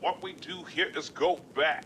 What we do here is go back.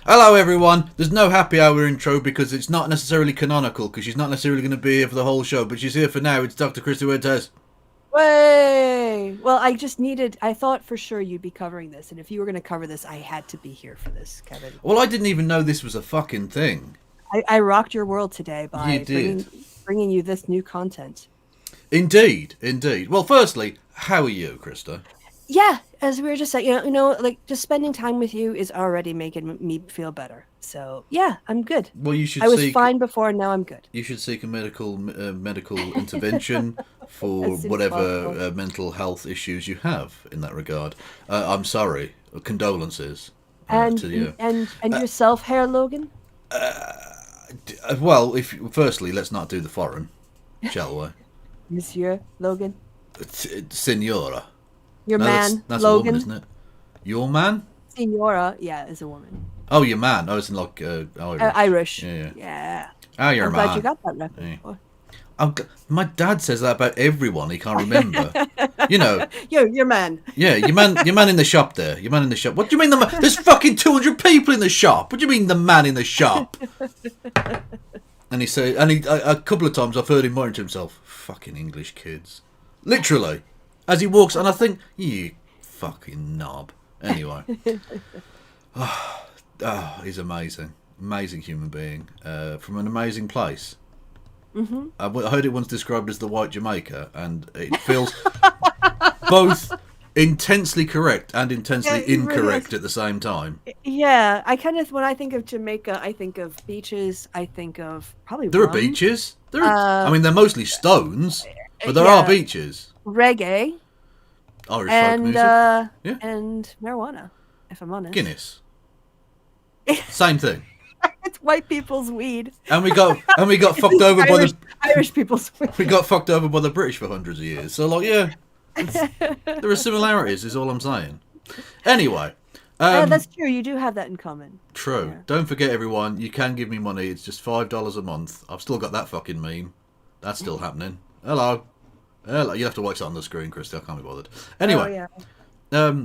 Hello everyone, there's no happy hour intro because it's not necessarily canonical, because she's not necessarily going to be here for the whole show, but she's here for now. It's Dr. Christy Winters. Way! Well, I thought for sure you'd be covering this, and if you were going to cover this, I had to be here for this, Kevin. Well, I didn't even know this was a fucking thing. I rocked your world today by You did. bringing you this new content. Indeed, indeed. Well, firstly, how are you, Krista? Yeah, as we were just saying, like just spending time with you is already making me feel better. So yeah, I'm good. Well, you should. I was fine before, now I'm good. You should seek a medical intervention for whatever mental health issues you have in that regard. I'm sorry. Condolences to you. And yourself, Herr Logan. Well, firstly, let's not do the foreign, shall we? Monsieur Logan. Senora. Your man, that's Logan. a woman, isn't it? Your man? Senora, yeah, is a woman. Oh, your man. I was in like Irish. Irish. Yeah. Oh, your I'm man. glad you got that reference. Yeah. My dad says that about everyone. He can't remember. You know. Your man. Yeah, your man in the shop there. Your man in the shop. What do you mean there's fucking 200 people in the shop? What do you mean the man in the shop? And a couple of times I've heard him muttering to himself, "Fucking English kids," literally, as he walks. And I think, you fucking knob. Anyway, he's amazing human being from an amazing place. Mm-hmm. I heard it once described as the white Jamaica, and it feels both intensely correct and intensely incorrect really at the same time. Yeah, when I think of Jamaica, I think of beaches. I think of probably there rum. Are beaches. I mean, they're mostly stones, but there are beaches. Reggae, Irish folk music, and marijuana. If I'm honest, Guinness. Same thing. It's white people's weed. And we got fucked over by the Irish people's weed. We got fucked over by the British for hundreds of years. So like, yeah, there are similarities. Is all I'm saying. Anyway, that's true. You do have that in common. True. Yeah. Don't forget, everyone. You can give me money. It's just $5 a month. I've still got that fucking meme. That's still happening. Hello. You have to watch that on the screen, Christy. I can't be bothered. Anyway. Oh, yeah.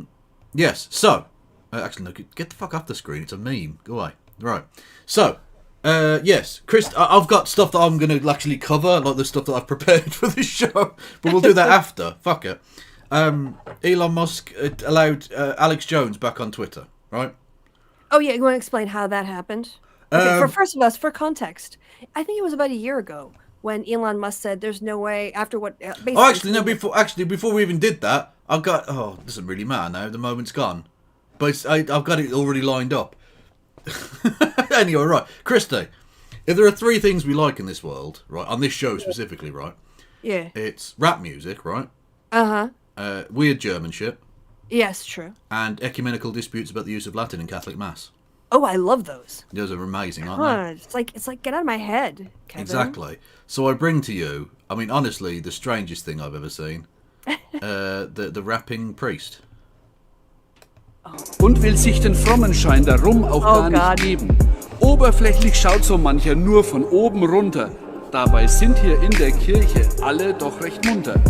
Yes. So, actually, no. Get the fuck off the screen. It's a meme. Go away. Right. So, yes, Chris. I've got stuff that I'm going to actually cover, like the stuff that I've prepared for this show. But we'll do that after. Fuck it. Elon Musk allowed Alex Jones back on Twitter. Right. Oh yeah. You want to explain how that happened? Okay, first of all, for context, I think it was about a year ago when Elon Musk said, "There's no way." After what? Oh, actually, no. Before we even did that, I've got. Oh, it doesn't really matter now. The moment's gone, but I've got it already lined up. Anyway, right, Christy. If there are 3 things we like in this world, right, on this show specifically, right? Yeah. It's rap music, right? Weird German shit. Yes, true. And ecumenical disputes about the use of Latin in Catholic Mass. Oh, I love those. Those are amazing, aren't they? It's like get out of my head, Kevin. Exactly. So I bring to you, I mean, honestly, the strangest thing I've ever seen. The rapping priest. Und will sich den Frommenschein darum auch gar nicht geben. Oberflächlich schaut so mancher nur von oben runter. Dabei sind hier in der Kirche alle doch recht munter.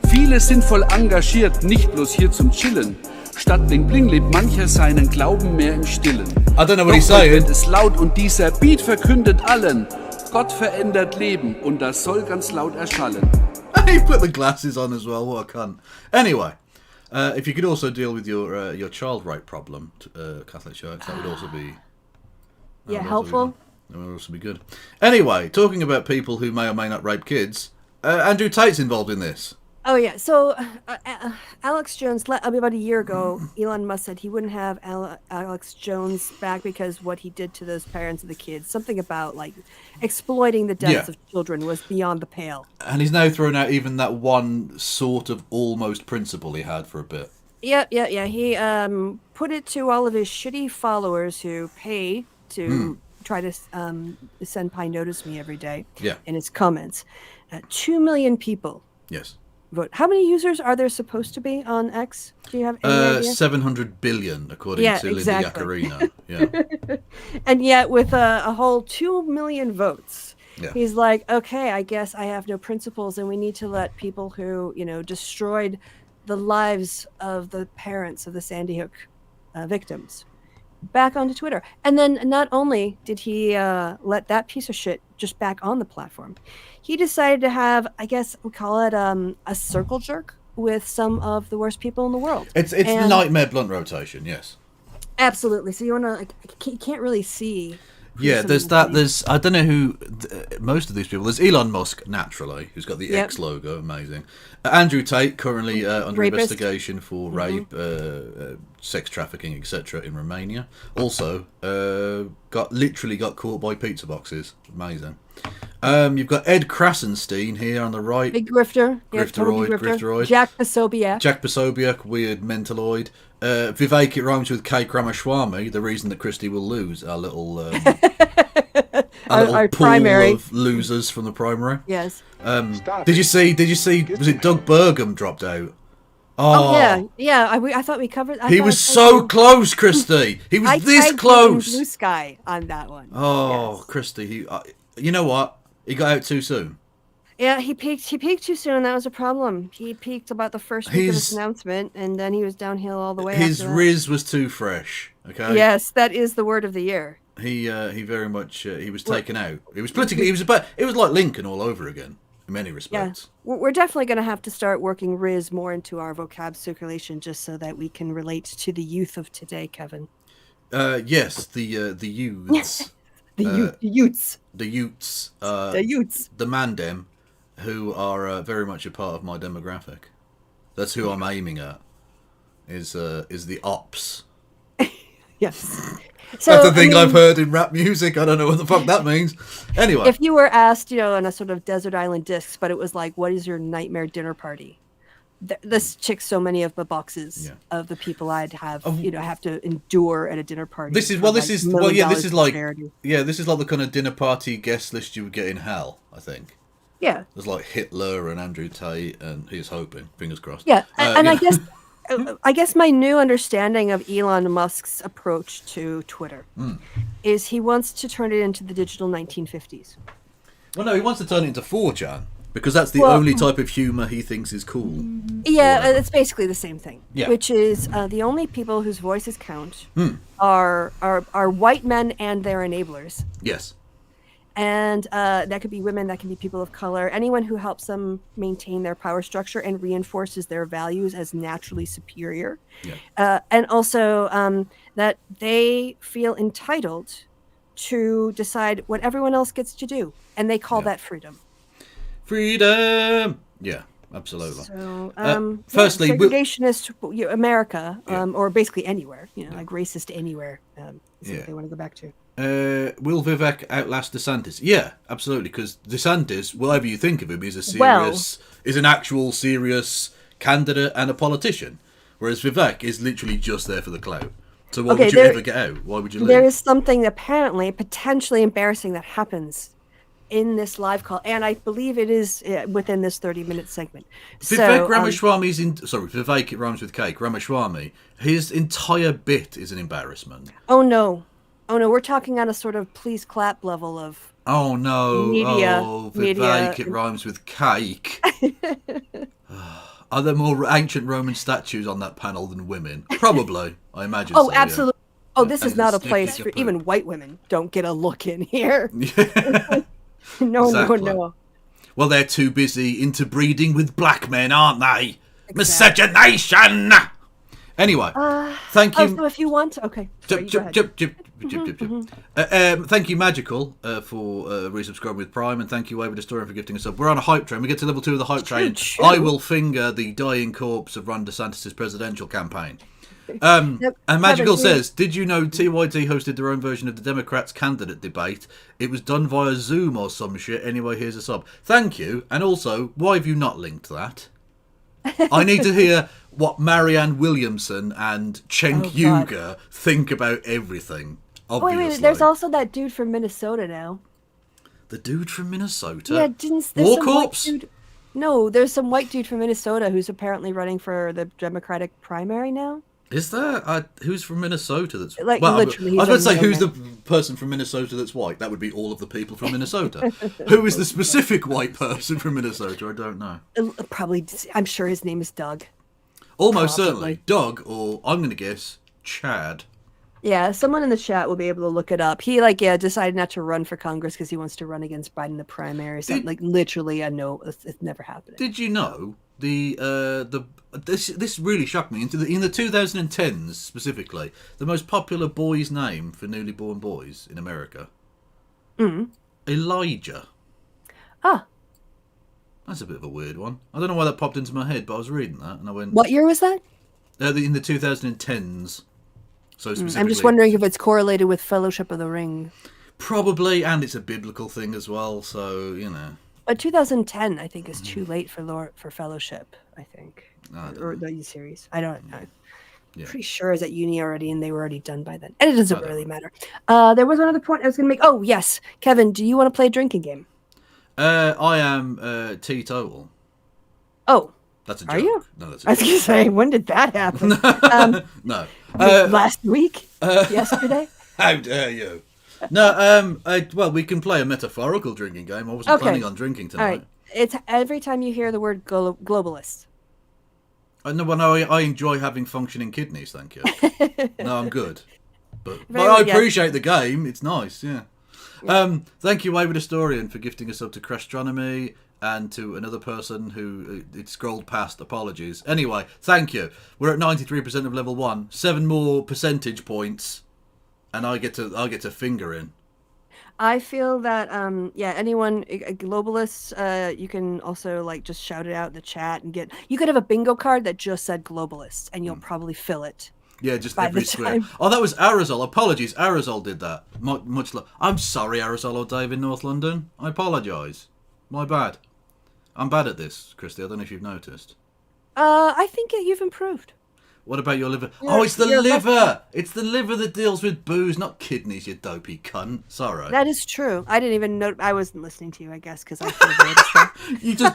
Viele sind voll engagiert, nicht bloß hier zum Chillen. Statt Bling Bling lebt mancher seinen Glauben mehr im Stillen. I don't know what Doch he's saying. wird es laut und dieser Beat verkündet allen. Gott verändert Leben und das soll ganz laut erschallen. He put the glasses on as well. What a cunt. Anyway, if you could also deal with your child rape problem, Catholic Church, that would also be helpful. That would also be good. Anyway, talking about people who may or may not rape kids, Andrew Tate's involved in this. Oh yeah, so Alex Jones, about a year ago, Elon Musk said he wouldn't have Alex Jones back because what he did to those parents of the kids, something about like exploiting the deaths of children, was beyond the pale. And he's now thrown out even that one sort of almost principle he had for a bit. Yeah. He put it to all of his shitty followers who pay to try to send Pi Notice Me every day. Yeah. In his comments, 2 million people. Yes. Vote. How many users are there supposed to be on X? Do you have any idea? 700 billion, according to Linda Yaccarino. Yeah. And yet, with a whole 2 million votes, Yeah. he's like, okay, I guess I have no principles, and we need to let people who, destroyed the lives of the parents of the Sandy Hook victims back onto Twitter. And then not only did he let that piece of shit just back on the platform, he decided to have, I guess we call it a circle jerk with some of the worst people in the world. It's the nightmare blunt rotation, yes. Absolutely. So you want to, you can't really see. Yeah, there's that. There's I don't know who most of these people. There's Elon Musk, naturally, who's got the X logo, amazing. Andrew Tate, currently under Rapist. investigation for rape, sex trafficking, etc. in Romania. Also, got caught by pizza boxes. Amazing. You've got Ed Krasenstein here on the right. Big grifter. Grifteroid. Jack Posobiec. Weird mentaloid. Vivek, it rhymes with K. Ramaswamy, the reason that Christy will lose our little, our pool primary of losers from the primary. Yes. Did you see? Was it Doug Burgum dropped out? Oh yeah. I thought we covered. He was so close, Christy. He was this close. Blue sky on that one. Oh, yes. Christy. You know what? He got out too soon. Yeah, he peaked too soon. That was a problem. He peaked about the first week of his announcement, and then he was downhill all the way. His riz was too fresh. Okay. Yes, that is the word of the year. He very much he was taken out. It was politically. It was like Lincoln all over again in many respects. Yeah, we're definitely going to have to start working riz more into our vocab circulation, just so that we can relate to the youth of today, Kevin. Yes, the youths. The youths. The youths. The youths. The mandem, who are very much a part of my demographic. That's who I'm aiming at. Is the ops. Yes. So, that's the thing I've heard in rap music. I don't know what the fuck that means. Anyway. If you were asked, on a sort of desert island discs, but it was like, what is your nightmare dinner party? This ticks so many of the boxes of the people I'd have, have to endure at a dinner party. This is this is like the kind of dinner party guest list you would get in hell, I think. Yeah. There's like Hitler and Andrew Tate, and he's hoping, fingers crossed. Yeah, and I guess my new understanding of Elon Musk's approach to Twitter is he wants to turn it into the digital 1950s. Well, no, he wants to turn it into 4chan. Because that's the only type of humour he thinks is cool. Yeah, it's basically the same thing. Yeah. Which is the only people whose voices count are white men and their enablers. Yes. And that could be women, that can be people of color, anyone who helps them maintain their power structure and reinforces their values as naturally superior. Yeah. And also that they feel entitled to decide what everyone else gets to do. And they call that freedom. Freedom! Yeah, absolutely. So, firstly, segregationist America, or basically anywhere, like racist anywhere, is what they want to go back to. Will Vivek outlast DeSantis? Yeah, absolutely, because DeSantis, whatever you think of him, is an actual serious candidate and a politician, whereas Vivek is literally just there for the clout. So why would you ever get out? Why would you leave? There is something apparently potentially embarrassing that happens in this live call, and I believe it is within this 30-minute segment. Vivek Ramaswamy's Vivek, it rhymes with cake. Ramaswamy, his entire bit is an embarrassment. Oh no, we're talking on a sort of please clap level of. Oh no, media. Vivek, it rhymes with cake. Are there more ancient Roman statues on that panel than women? Probably, I imagine. Oh, so, absolutely. Yeah. Oh, this is not a place for even white women. Don't get a look in here. Yeah. No. Well, they're too busy interbreeding with black men, aren't they? Exactly. Miscegenation! Anyway, thank you. So if you want to, okay. Sorry, thank you, Magical, for resubscribing with Prime, and thank you, Wayward Historian, for gifting us up. We're on a hype train. We get to level 2 of the hype train. I will finger the dying corpse of Ron DeSantis' presidential campaign. And Magical says, did you know TYT hosted their own version of the Democrats' candidate debate? It was done via Zoom or some shit. Anyway, here's a sub. Thank you. And also, why have you not linked that? I need to hear what Marianne Williamson and Cenk Uygur think about everything. Obviously. Wait, there's also that dude from Minnesota now. The dude from Minnesota? Yeah, there's War some Corpse? white dude. No, there's some white dude from Minnesota who's apparently running for the Democratic primary now. Is there? Who's from Minnesota that's... Like, well, literally, I was going to say, who's the person from Minnesota that's white? That would be all of the people from Minnesota. Who is the specific white person from Minnesota? I don't know. Probably, I'm sure his name is Doug. Almost certainly. Doug, or I'm going to guess, Chad. Yeah, someone in the chat will be able to look it up. He, decided not to run for Congress because he wants to run against Biden in the primary. So, literally, no, it's never happening. Did you know this really shocked me. In the 2010s specifically, the most popular boy's name for newly born boys in America, Elijah. Ah, that's a bit of a weird one. I don't know why that popped into my head, but I was reading that and I went. What year was that? In the 2010s. So specifically, I'm just wondering if it's correlated with Fellowship of the Ring. Probably, and it's a biblical thing as well. So But 2010, I think, is too late for Fellowship. I think, or the series. I don't know. Yeah. Pretty sure I was at uni already, and they were already done by then. And it doesn't really matter. There was another point I was going to make. Oh yes, Kevin, do you want to play a drinking game? I am teetotal. Oh, that's a joke. Are you? No, that's. I was going to say, when did that happen? No. Last week? Yesterday? How dare you? No, well, we can play a metaphorical drinking game. I wasn't planning on drinking tonight. All right. It's every time you hear the word globalist. I enjoy having functioning kidneys, thank you. No, I'm good. But I appreciate the game. It's nice, yeah. Thank you, Wayward Historian, for gifting us up to Crastronomy and to another person who it scrolled past. Apologies. Anyway, thank you. We're at 93% of level 1. 7 more percentage points, and I get to finger in. I feel that anyone globalists, you can also just shout it out in the chat and you could have a bingo card that just said globalists, and you'll probably fill it. Yeah, just every square. Oh, that was Aerosol. Apologies, Aerosol did that. Much love. I'm sorry, Aerosol or Dave in North London. I apologise. My bad. I'm bad at this, Christy. I don't know if you've noticed. I think you've improved. What about your liver? It's the liver! It's the liver that deals with booze, not kidneys, you dopey cunt. Sorry. That is true. I didn't even know. I wasn't listening to you, I guess, because I should have noticed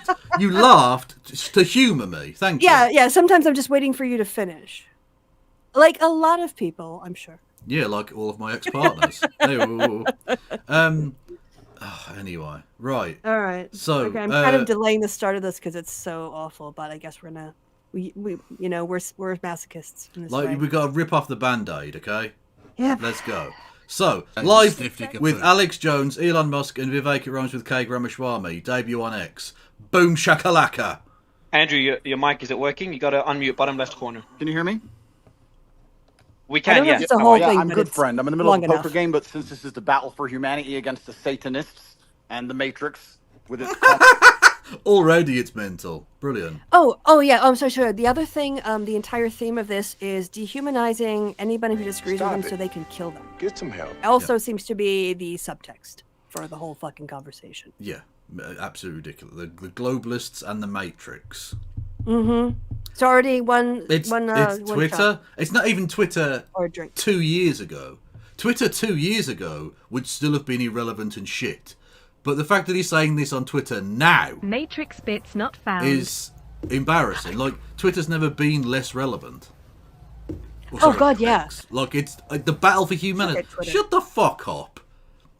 that. You laughed to humour me. Thank you. Yeah. Sometimes I'm just waiting for you to finish. Like a lot of people, I'm sure. Yeah, like all of my ex-partners. Anyway, right. All right. So, okay, I'm kind of delaying the start of this because it's so awful, but I guess we're we're masochists in this way. we got to rip off the Band-Aid, okay? Yeah. Let's go. So, live with Alex Jones, Elon Musk, and Vivek, it rhymes with K. Ramaswamy. Debut on X. Boom shakalaka. Andrew, your mic, is it working? You got to unmute bottom left corner. Can you hear me? We can, yeah. It's a whole thing, I'm but good, it's friend. I'm in the middle of a poker enough. game, but since this is the battle for humanity against the Satanists and the Matrix with its... Already it's mental. Brilliant. Oh yeah. I'm so sure. The other thing, the entire theme of this is dehumanizing anybody who disagrees with them so they can kill them. Get some help. Also seems to be the subtext for the whole fucking conversation. Yeah, absolutely ridiculous. The globalists and the Matrix. Mm-hmm. It's already one. It's Twitter. Shot. It's not even Twitter. Or a drink. 2 years ago. Twitter 2 years ago would still have been irrelevant and shit. But the fact that he's saying this on Twitter now Matrix bits not found is embarrassing. Like, Twitter's never been less relevant. God, yeah. Like, it's the battle for humanity. Shut the fuck up.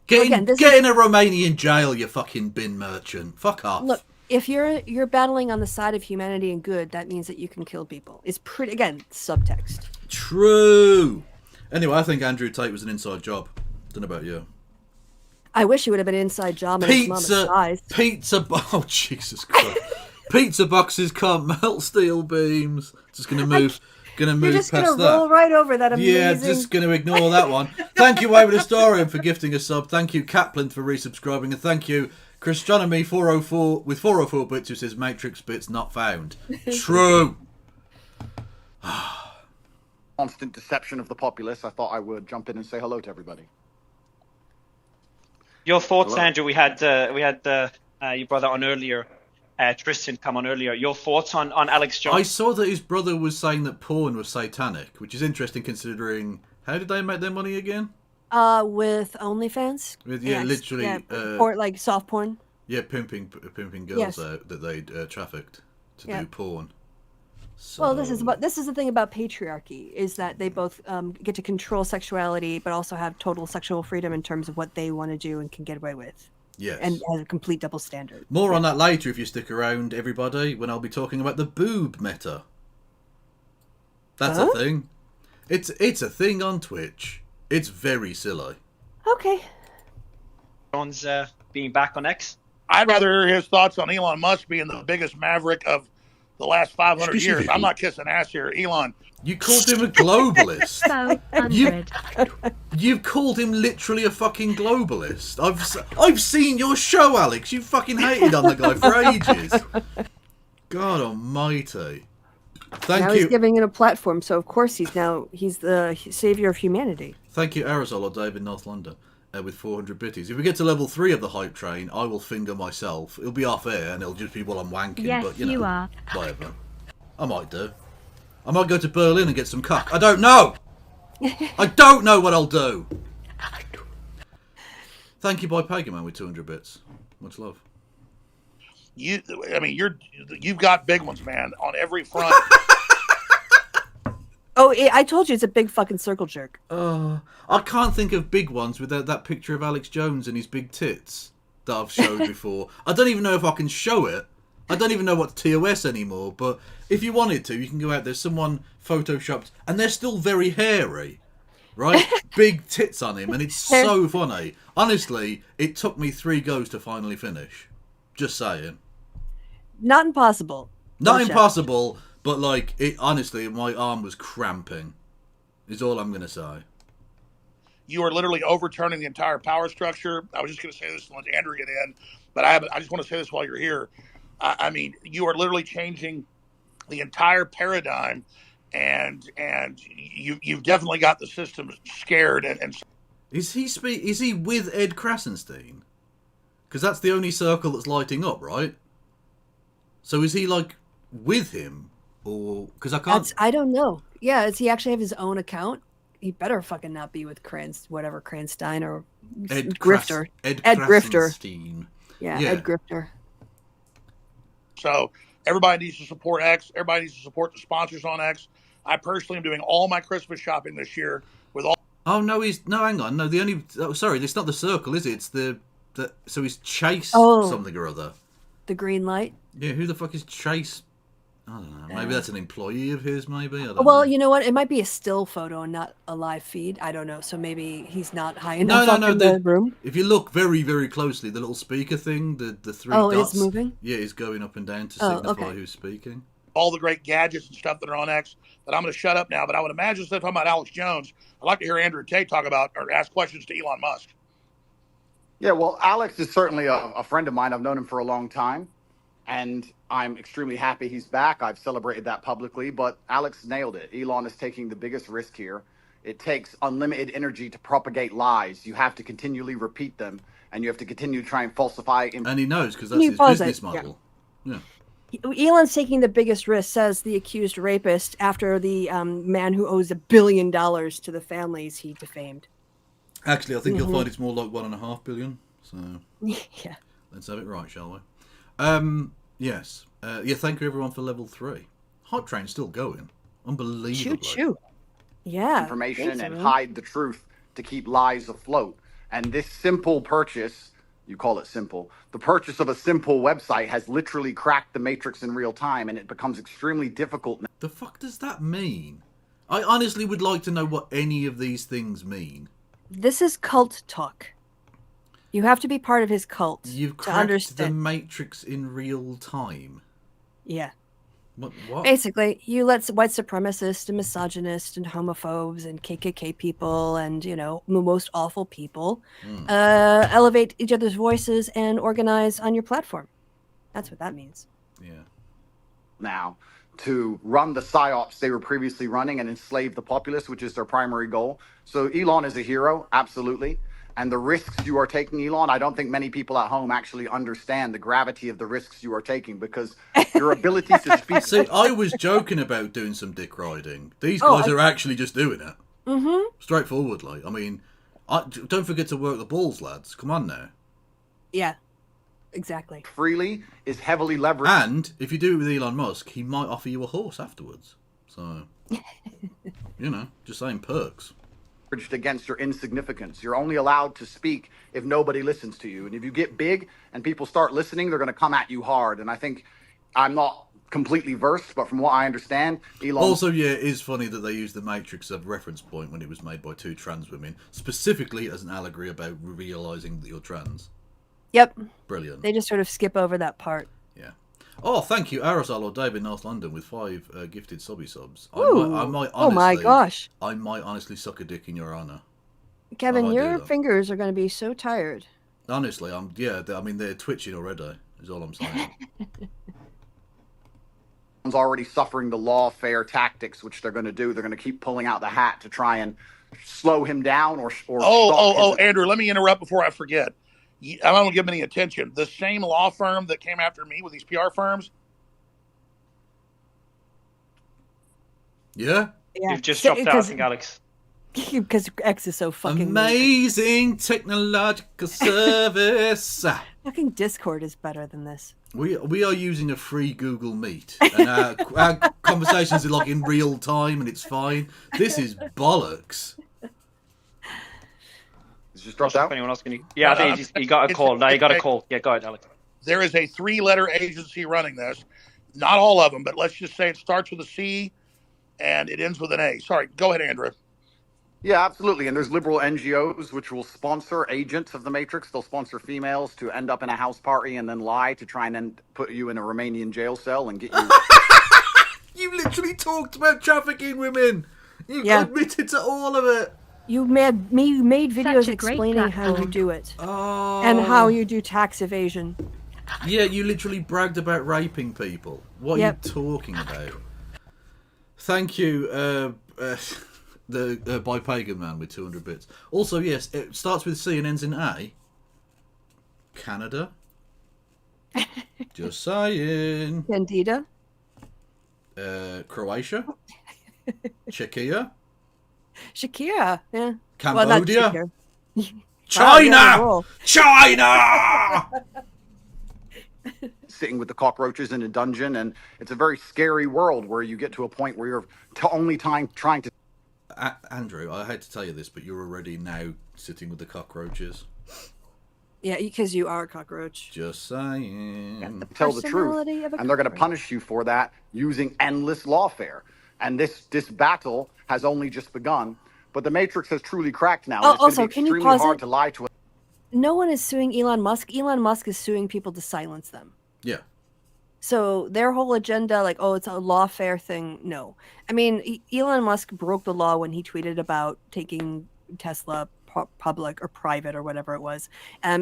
Get in a Romanian jail, you fucking bin merchant. Fuck off. Look, if you're battling on the side of humanity and good, that means that you can kill people. It's pretty, again, subtext. True. Anyway, I think Andrew Tate was an inside job. Don't know about you. I wish it would have been an inside job and his mama's size. Oh, Jesus Christ. Pizza boxes can't melt steel beams. Just going to move You're just past gonna that. roll right over that amazing... Yeah, just going to ignore that one. Thank you, Wayward Historian, for gifting a sub. Thank you, Kaplan, for resubscribing. And thank you, Christianomy 404 with 404 bits, who says Matrix bits not found. True. constant deception of the populace, I thought I would jump in and say hello to everybody. Your thoughts, Hello. Andrew? We had your brother on earlier, Tristan come on earlier. Your thoughts on Alex Jones? I saw that his brother was saying that porn was satanic, which is interesting considering how did they make their money again? With OnlyFans. Literally, porn, like soft porn. Yeah, pimping girls out that they trafficked to do porn. So... Well, this is the thing about patriarchy, is that they both get to control sexuality, but also have total sexual freedom in terms of what they want to do and can get away with. Yes. And has a complete double standard. More on that later if you stick around, everybody, when I'll be talking about the boob meta. That's a thing. It's a thing on Twitch. It's very silly. Okay. Jones being back on X? I'd rather hear his thoughts on Elon Musk being the biggest maverick of the last 500 years. I'm not kissing ass here. Elon. You called him a globalist. So, 100. You've called him literally a fucking globalist. I've seen your show, Alex. You fucking hated on the guy for ages. God almighty. Thank you. He's giving it a platform, so of course he's the savior of humanity. Thank you, Aerosol or Dave in North London, with 400 bitties. If we get to level 3 of the hype train, I will finger myself. It'll be off air and it'll just be while I'm wanking. Yes, but, you know, you are. Whatever. I might do. I might go to Berlin and get some cock. I don't know. I don't know what I'll do. Thank you, Boy Pagan Man, with 200 bits. Much love. You've got big ones, man, on every front. Oh, I told you it's a big fucking circle jerk. I can't think of big ones without that picture of Alex Jones and his big tits that I've showed before. I don't even know if I can show it. I don't even know what's TOS anymore, but if you wanted to, you can go out there. Someone photoshopped, and they're still very hairy, right? Big tits on him, and it's so funny. Honestly, it took me 3 goes to finally finish. Just saying. Not impossible. Not impossible, but like, it honestly, my arm was cramping, is all I'm going to say. You are literally overturning the entire power structure. I was just going to say this to let Andrew get in, but I just want to say this while you're here. I mean, you are literally changing the entire paradigm, and you've definitely got the system scared. And is he with Ed Krasenstein? Because that's the only circle that's lighting up, right? So is he like with him, or because I can't? I don't know. Yeah, does he actually have his own account? He better fucking not be with Cranstein or Grifter. Ed Grifter. Yeah, Ed Grifter. So everybody needs to support X. Everybody needs to support the sponsors on X. I personally am doing all my Christmas shopping this year with all. Oh no, hang on. No, sorry, it's not the circle, is it? It's the So he's Chase Oh. something or other. The green light. Yeah, who the fuck is Chase? I don't know. Maybe that's an employee of his, maybe? I don't know. Well, you know what? It might be a still photo and not a live feed. I don't know. So maybe he's not high enough up in the room. If you look very, very closely, the little speaker thing, the three dots. Oh, it's moving? Yeah, it's going up and down to signify who's speaking. All the great gadgets and stuff that are on X, but I'm going to shut up now. But I would imagine, instead of talking about Alex Jones, I'd like to hear Andrew Tate talk about or ask questions to Elon Musk. Yeah, well, Alex is certainly a friend of mine. I've known him for a long time, and I'm extremely happy he's back. I've celebrated that publicly, but Alex nailed it. Elon is taking the biggest risk here. It takes unlimited energy to propagate lies. You have to continually repeat them, and you have to continue to try and falsify. And he knows, because that's his business model. Yeah. Elon's taking the biggest risk, says the accused rapist, after the man who owes $1 billion to the families he defamed. Actually, I think you'll find it's more like $1.5 billion. So yeah, let's have it right, shall we? Yes. Thank you everyone for level 3. Hot Train's still going. Unbelievable. Choo. Yeah. Information and hide the truth to keep lies afloat. And this simple purchase, you call it simple, the purchase of a simple website has literally cracked the matrix in real time, and it becomes extremely difficult. The fuck does that mean? I honestly would like to know what any of these things mean. This is cult talk. You have to be part of his cult You've to understand the matrix in real time. Yeah. What? Basically, you let white supremacists and misogynists and homophobes and KKK people and, you know, the most awful people elevate each other's voices and organize on your platform. That's what that means. Yeah. Now, to run the psyops they were previously running and enslave the populace, which is their primary goal. So Elon is a hero, absolutely. And the risks you are taking, Elon, I don't think many people at home actually understand the gravity of the risks you are taking, because your ability to speak... See, I was joking about doing some dick riding. These guys are actually just doing it. Mm-hmm. Straightforwardly. I mean, don't forget to work the balls, lads. Come on now. Yeah, exactly. Freely is heavily leveraged. And if you do it with Elon Musk, he might offer you a horse afterwards. So, you know, just saying perks. Against your insignificance. You're only allowed to speak if nobody listens to you. And if you get big and people start listening, they're going to come at you hard. And I think, I'm not completely versed, but from what I understand, Elon... Also, yeah, it is funny that they used the Matrix as a reference point when it was made by 2 trans women, specifically as an allegory about realising that you're trans. Yep. Brilliant. They just sort of skip over that part. Yeah. Oh, thank you, Aerosol or David North London with 5 gifted subby subs. I might honestly, oh my gosh. I might honestly suck a dick in your honour. Kevin, your fingers are going to be so tired. Honestly, I mean, they're twitching already, is all I'm saying. Already suffering the lawfare tactics, which they're going to do. They're going to keep pulling out the hat to try and slow him down or Andrew, let me interrupt before I forget. I don't give him any attention. The same law firm that came after me with these PR firms. You've just dropped out, I think, Alex. Because X is so fucking amazing technological service. Fucking Discord is better than this. We are using a free Google Meet, and our conversations are like in real time, and it's fine. This is bollocks. Just dropped out. Anyone else can? Yeah, I think he got a call. No, he got a call. Yeah, go ahead, Alex. There is a 3-letter agency running this. Not all of them, but let's just say it starts with a C and it ends with an A. Sorry, go ahead, Andrew. Yeah, absolutely. And there's liberal NGOs which will sponsor agents of the Matrix. They'll sponsor females to end up in a house party and then lie to try and then put you in a Romanian jail cell and get you... You literally talked about trafficking women. You admitted to all of it. You made videos explaining how you do it. Oh. And how you do tax evasion. Yeah, you literally bragged about raping people. What are you talking about? Thank you, the by Pagan Man with 200 bits. Also, yes, it starts with C and ends in A. Canada. Just saying. Candida. Croatia. Czechia. Shakira, yeah. Cambodia. Well, China! China! Sitting with the cockroaches in a dungeon, and it's a very scary world where you get to a point where you're trying to... Andrew, I hate to tell you this, but you're already now sitting with the cockroaches. Yeah, because you are a cockroach. Just saying. Tell the truth, Personality of a and they're going to cockroach. punish you for that using endless lawfare. And this battle has only just begun. But the Matrix has truly cracked now. Oh, And it's going to also, be can you extremely pause hard it? to lie to. No one is suing Elon Musk. Elon Musk is suing people to silence them. Yeah. So their whole agenda, like, oh, it's a lawfare thing. No, I mean, Elon Musk broke the law when he tweeted about taking Tesla public or private or whatever it was.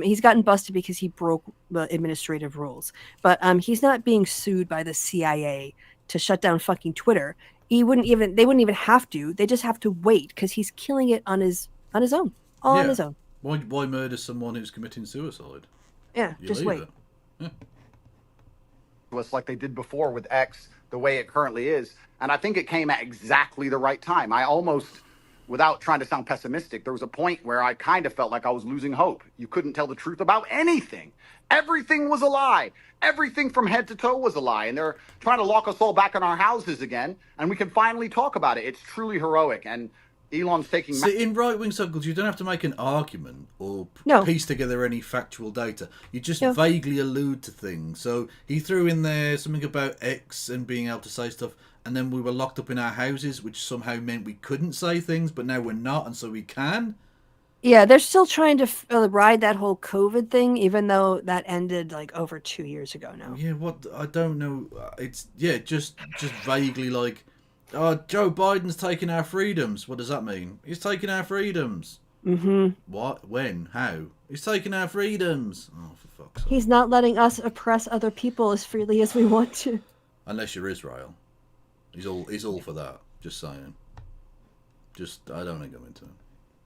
He's gotten busted because he broke the administrative rules. But he's not being sued by the CIA to shut down fucking Twitter. They wouldn't even have to. They just have to wait because he's killing it on his own, all on his own. Why murder someone who's committing suicide? Yeah, You just leave wait. it. Yeah. Us like they did before with X, the way it currently is. And I think it came at exactly the right time. I almost, without trying to sound pessimistic, there was a point where I kind of felt like I was losing hope. You couldn't tell the truth about anything. Everything was a lie. Everything from head to toe was a lie. And they're trying to lock us all back in our houses again. And we can finally talk about it. It's truly heroic. And Elon's taking... See, in right-wing circles, you don't have to make an argument or piece together any factual data. You just vaguely allude to things. So he threw in there something about X and being able to say stuff, and then we were locked up in our houses, which somehow meant we couldn't say things, but now we're not, and so we can. Yeah, they're still trying to ride that whole COVID thing, even though that ended like over 2 years ago now. Yeah, what? I don't know. It's, just vaguely like... Oh, Joe Biden's taking our freedoms. What does that mean? He's taking our freedoms. Mm-hmm. What? When? How? He's taking our freedoms. Oh, for fuck's sake. He's not letting us oppress other people as freely as we want to. Unless you're Israel. He's all for that. Just saying. I don't want to go into it.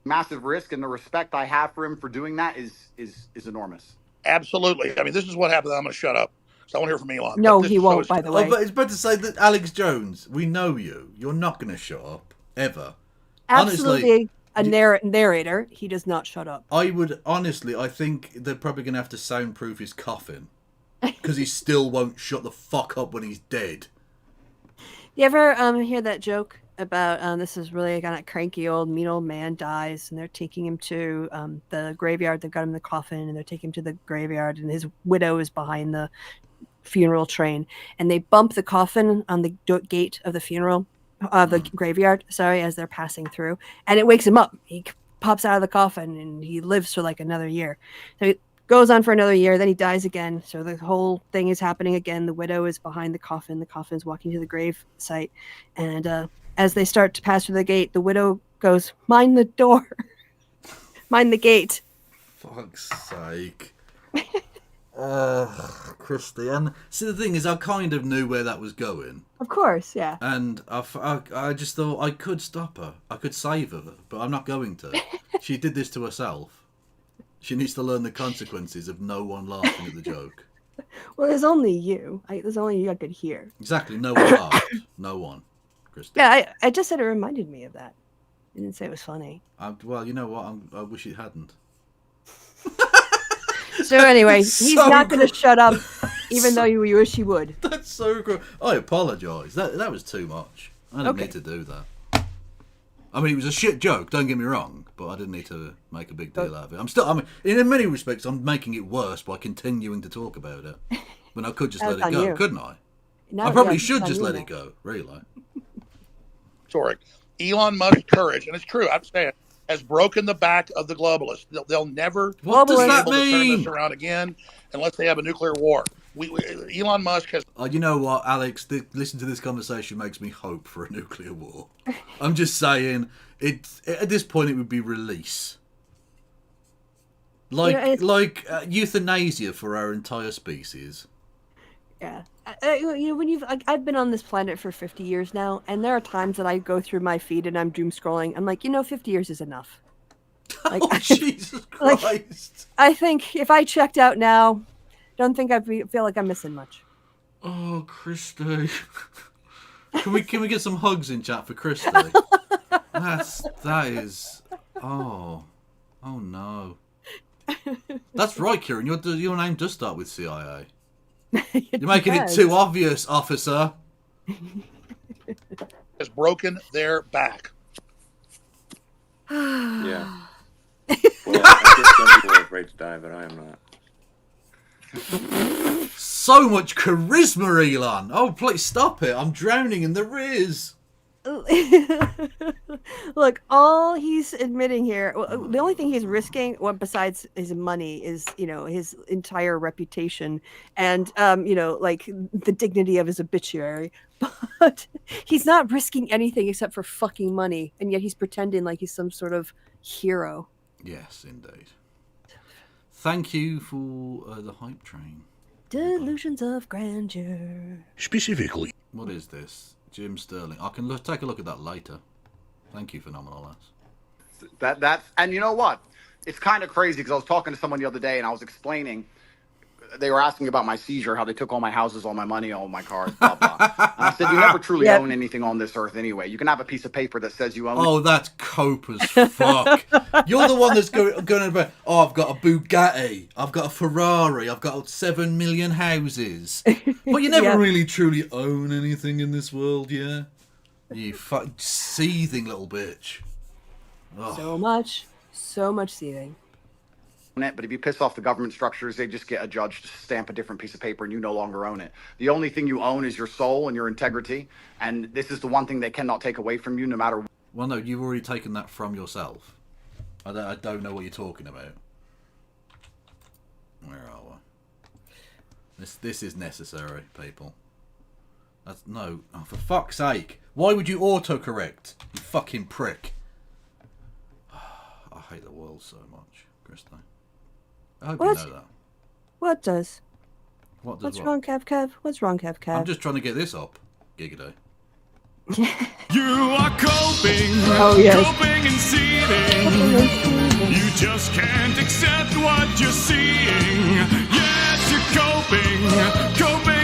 Massive risk, and the respect I have for him for doing that is enormous. Absolutely. I mean, this is what happened. I'm going to shut up. So I want to hear from Elon. No, he won't, by the way. Oh, but it's better to say that Alex Jones, we know you. You're not going to shut up. Ever. Absolutely Honestly, narrator. He does not shut up. I think they're probably going to have to soundproof his coffin. Because he still won't shut the fuck up when he's dead. You ever hear that joke about this is really kind of cranky mean old man dies, and they're taking him to the graveyard. They've got him in the coffin, and they're taking him to the graveyard, and his widow is behind the funeral train, and they bump the coffin on the gate of the funeral, the graveyard, as they're passing through, and it wakes him up. He pops out of the coffin, and he lives for like another year. So he goes on for another year, then he dies again. So the whole thing is happening again. The widow is behind the coffin. The coffin is walking to the grave site, and as they start to pass through the gate, the widow goes, "Mind the door, mind the gate." Fuck's sake. Christy. And see, the thing is, I kind of knew where that was going. Of course, yeah. And I just thought I could stop her. I could save her, but I'm not going to. She did this to herself. She needs to learn the consequences of no one laughing at the joke. Well, there's only you. There's only you I could hear. Exactly. No one laughed. No one. Christy. Yeah, I just said it reminded me of that. I didn't say it was funny. Well, you know what? I wish it hadn't. So anyway, he's so not going to shut up, even though you wish he would. That's so gross. I apologise. That was too much. I didn't need to do that. I mean, it was a shit joke. Don't get me wrong, but I didn't need to make a big deal out of it. I mean, in many respects, I'm making it worse by continuing to talk about it. When I could just let it go, couldn't I? I probably should just let it go. Really. Sorry. Elon Musk's courage, and it's true, I'm saying, has broken the back of the globalists. They'll never be able to turn this around again unless they have a nuclear war. Elon Musk has... you know what, Alex? Listen to this conversation makes me hope for a nuclear war. I'm just saying, at this point, it would be release. Like euthanasia for our entire species. Yeah. When I've been on this planet for 50 years now, and there are times that I go through my feed and I'm doom scrolling. I'm like, 50 years is enough. Like, Jesus Christ! Like, I think if I checked out now, don't think I feel like I'm missing much. Oh, Christy, can we get some hugs in chat for Christy? That is. Oh no. That's right, Kieran. Your name does start with CIA. You're making it too obvious, officer. Has broken their back. Yeah. Well, I guess some people are afraid to die, but I am not. So much charisma, Elon. Oh, please stop it. I'm drowning in the riz. Look, all he's admitting here, the only thing he's risking, besides his money, is his entire reputation and like the dignity of his obituary. But he's not risking anything except for fucking money, and yet he's pretending like he's some sort of hero. Yes, indeed. Thank you for the hype train. Delusions of grandeur. Specifically. What is this? Jim Sterling. I can take a look at that later. Thank you, Phenomenal Lass. That's and you know what? It's kind of crazy because I was talking to someone the other day and I was explaining. They were asking about my seizure, how they took all my houses, all my money, all my cars, blah blah. And I said, you never truly own anything on this earth anyway. You can have a piece of paper that says you own. Oh, that's cope as fuck. You're the one that's going about. Oh, I've got a Bugatti, I've got a Ferrari, I've got 7 million houses, but you never really truly own anything in this world, yeah? You fucking seething little bitch. Oh. So much seething. But if you piss off the government structures, they just get a judge to stamp a different piece of paper and you no longer own it. The only thing you own is your soul and your integrity. And this is the one thing they cannot take away from you no matter what. Well, no, you've already taken that from yourself. I don't know what you're talking about. Where are we? This is necessary, people. No, oh, for fuck's sake. Why would you autocorrect, you fucking prick? I hate the world so much, Christo. I hope you know that. What does? What's wrong, Kev? What's wrong, Kev? I'm just trying to get this up, Gigaday. You are coping, coping and seething. You just can't accept what you're seeing. Yes, you're coping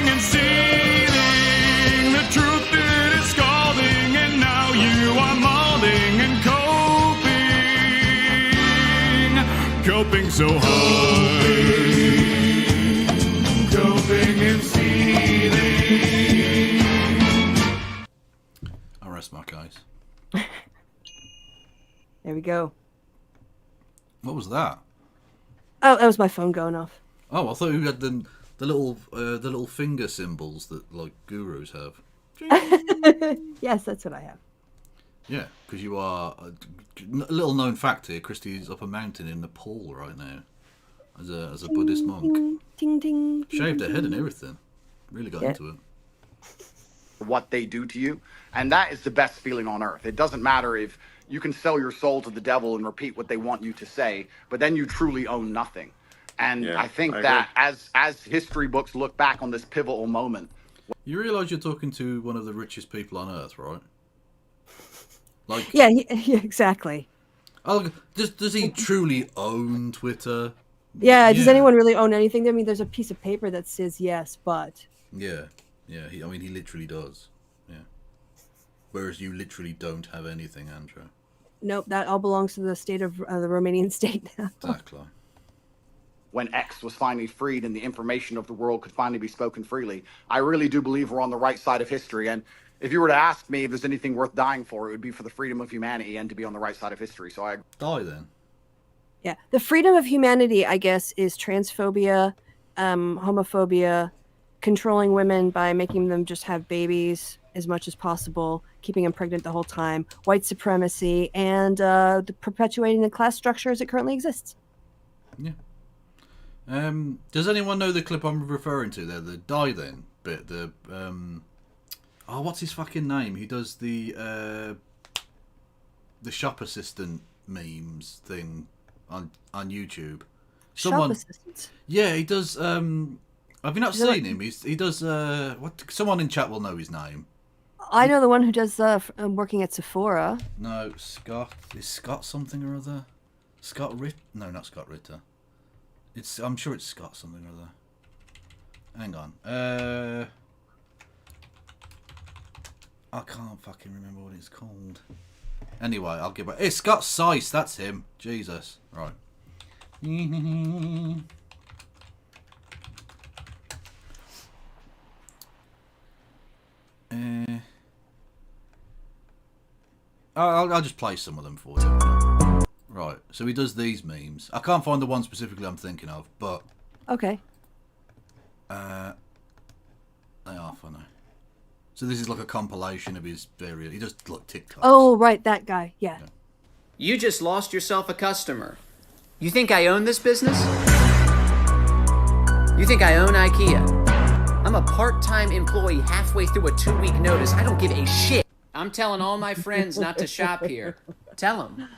and seething. The truth it is scalding, and now you are molding and coping so hard, coping and seething. I rest my case. There we go. What was that? Oh, that was my phone going off. Oh, I thought you had the little finger symbols that like gurus have. Yes, that's what I have. Yeah, because you are a little known fact here. Christy's up a mountain in Nepal right now, as a Buddhist monk. Ting, ting, shaved her head and everything. Really got into it. What they do to you, and that is the best feeling on earth. It doesn't matter if you can sell your soul to the devil and repeat what they want you to say, but then you truly own nothing. And I think that as history books look back on this pivotal moment, you realise you're talking to one of the richest people on earth, right? Like, yeah, exactly. Oh, does he truly own Twitter? Yeah, does anyone really own anything? I mean, there's a piece of paper that says yes, but... Yeah. He literally does. Yeah. Whereas you literally don't have anything, Andrew. Nope, that all belongs to the state of the Romanian state now. Exactly. When X was finally freed and the information of the world could finally be spoken freely, I really do believe we're on the right side of history. And if you were to ask me if there's anything worth dying for, it would be for the freedom of humanity and to be on the right side of history. So I die then. Yeah, the freedom of humanity, I guess, is transphobia, homophobia, controlling women by making them just have babies as much as possible, keeping them pregnant the whole time, white supremacy, and perpetuating the class structure as it currently exists. Yeah. Does anyone know the clip I'm referring to there? The die then bit. The what's his fucking name? He does the shop assistant memes thing on YouTube. Shop assistant. Yeah, he does. Have you not seen him? He does. What? Someone in chat will know his name. I know the one who does working at Sephora. No, Scott. Is Scott something or other? Scott Ritter? No, not Scott Ritter. I'm sure it's Scott something or other. Hang on. I can't fucking remember what it's called. Anyway, I'll give it. It's Scott Seiss. That's him. Jesus. Right. I'll just play some of them for you. Right. So he does these memes. I can't find the one specifically I'm thinking of, but Okay. they are funny. So this is like a compilation of his various. He does like TikToks. Oh, right, that guy. Yeah. You just lost yourself a customer. You think I own this business? You think I own IKEA? I'm a part-time employee halfway through a 2-week notice. I don't give a shit. I'm telling all my friends not to shop here. Tell them.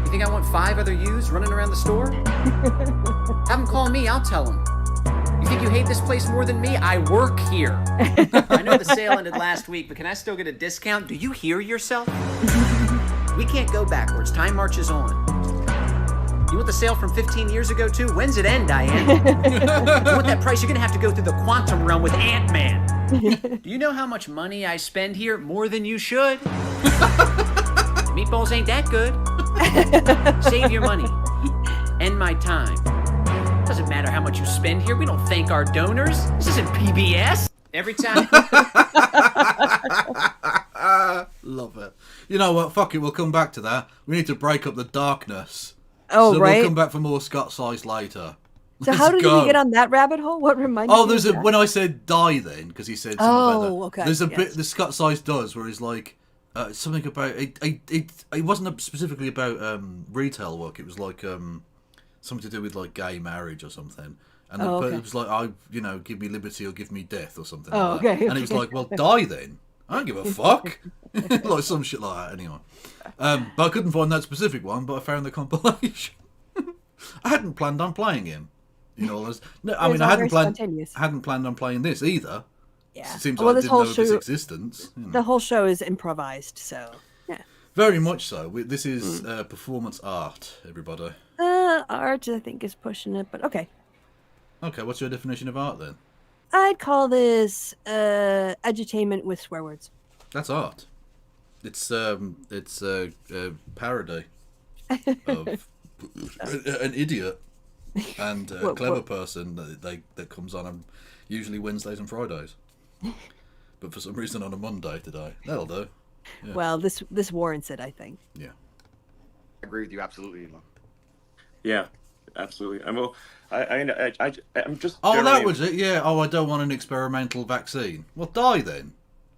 You think I want 5 other yous running around the store? Have them call me, I'll tell them. You think you hate this place more than me? I work here. I know the sale ended last week, but can I still get a discount? Do you hear yourself? We can't go backwards. Time marches on. You want the sale from 15 years ago, too? When's it end, Diane? You want that price? You're going to have to go through the quantum realm with Ant-Man. Do you know how much money I spend here? More than you should. Meatballs ain't that good. Save your money. End my time. Doesn't matter how much you spend here. We don't thank our donors. This isn't PBS. Every time. Love it. You know what? Fuck it. We'll come back to that. We need to break up the darkness. Oh, so right. We'll come back for more Scott Size later. So how did he get on that rabbit hole? What reminded you? There's of a that? when I said die then because he said something about that. okay. There's a bit the Scott Size does where he's like something about it wasn't specifically about retail work. It was like something to do with like gay marriage or something. And okay. it was like give me liberty or give me death or something. Oh, like that. okay. And it was like, well, die then. I don't give a fuck. Like some shit like that. Anyway, but I couldn't find that specific one. But I found the compilation. I hadn't planned on playing him. You know, I hadn't planned on playing this either. Yeah. It seems like I didn't know of its existence. You know. The whole show is improvised, so yeah. Very much so. This is performance art, everybody. Art, I think, is pushing it, but okay. Okay, what's your definition of art then? I'd call this edutainment with swear words. That's art. It's a parody of an idiot and a clever person that comes on usually Wednesdays and Fridays, but for some reason on a Monday today. That'll do. Yeah. Well, this warrants it, I think. Yeah, I agree with you absolutely, Elon. Yeah, absolutely. I'm just. Oh, that was it. Yeah. Oh, I don't want an experimental vaccine. Well, die then.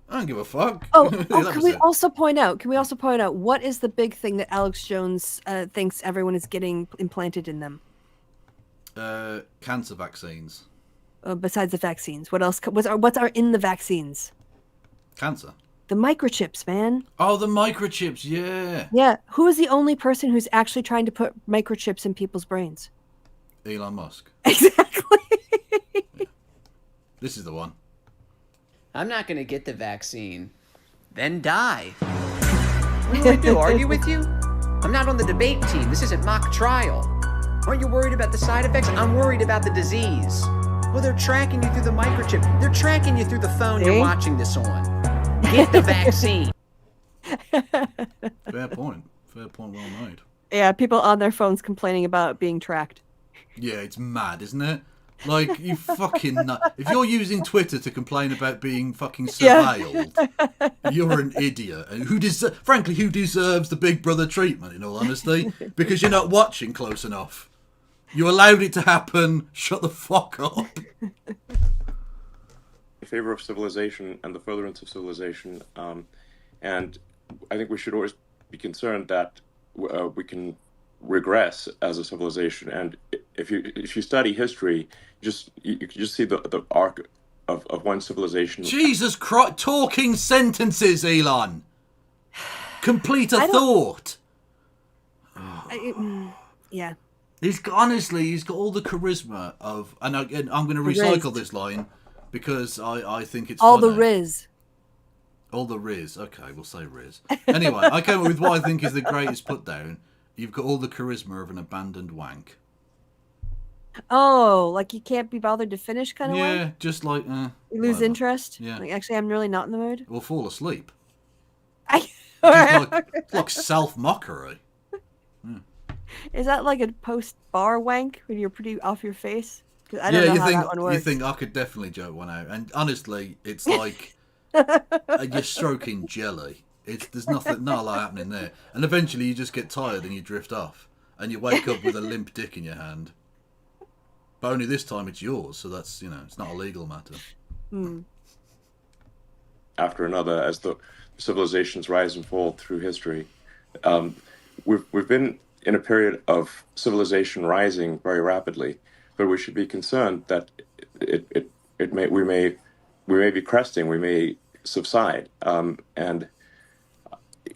I don't give a fuck. Can we also point out what is the big thing that Alex Jones thinks everyone is getting implanted in them? Cancer vaccines. Besides the vaccines, what else? What's in the vaccines? Cancer. The microchips, man. Oh, the microchips. Yeah. Yeah. Who is the only person who's actually trying to put microchips in people's brains? Elon Musk. Exactly. Yeah. This is the one. I'm not going to get the vaccine. Then die. What do I do? Argue with you? I'm not on the debate team. This isn't mock trial. Aren't you worried about the side effects? I'm worried about the disease. Well, they're tracking you through the microchip. They're tracking you through the phone you're watching this on. Get the vaccine. Fair point. Fair point, well made. Yeah, people on their phones complaining about being tracked. Yeah, it's mad, isn't it? Like, you fucking nut. If you're using Twitter to complain about being fucking surveilled, you're an idiot. And who deserves the Big Brother treatment, in all honesty? Because you're not watching close enough. You allowed it to happen. Shut the fuck up. In favor of civilization and the furtherance of civilization, and I think we should always be concerned that we can regress as a civilization. And if you study history, you can just see the arc of one civilization. Jesus Christ! Talking sentences, Elon. Complete a thought. Yeah. He's got all the charisma of, and I'm going to recycle this line because I think it's all funny. the Riz. All the Riz. Okay, we'll say Riz. Anyway, I came up with what I think is the greatest put down. You've got all the charisma of an abandoned wank. Oh, like you can't be bothered to finish kind of way? Yeah, just like... you lose whatever. interest? Yeah. Like, actually, I'm really not in the mood? Or fall asleep. It's like self-mockery. Yeah. Is that like a post-bar wank when you're pretty off your face? I don't know how that one works. You think I could definitely joke one out. And honestly, it's like you're stroking jelly. There's not a lot happening there. And eventually you just get tired and you drift off. And you wake up with a limp dick in your hand. But only this time it's yours, so that's, it's not a legal matter. After another, as the civilizations rise and fall through history, we've been in a period of civilization rising very rapidly, but we should be concerned that we may be cresting, we may subside, and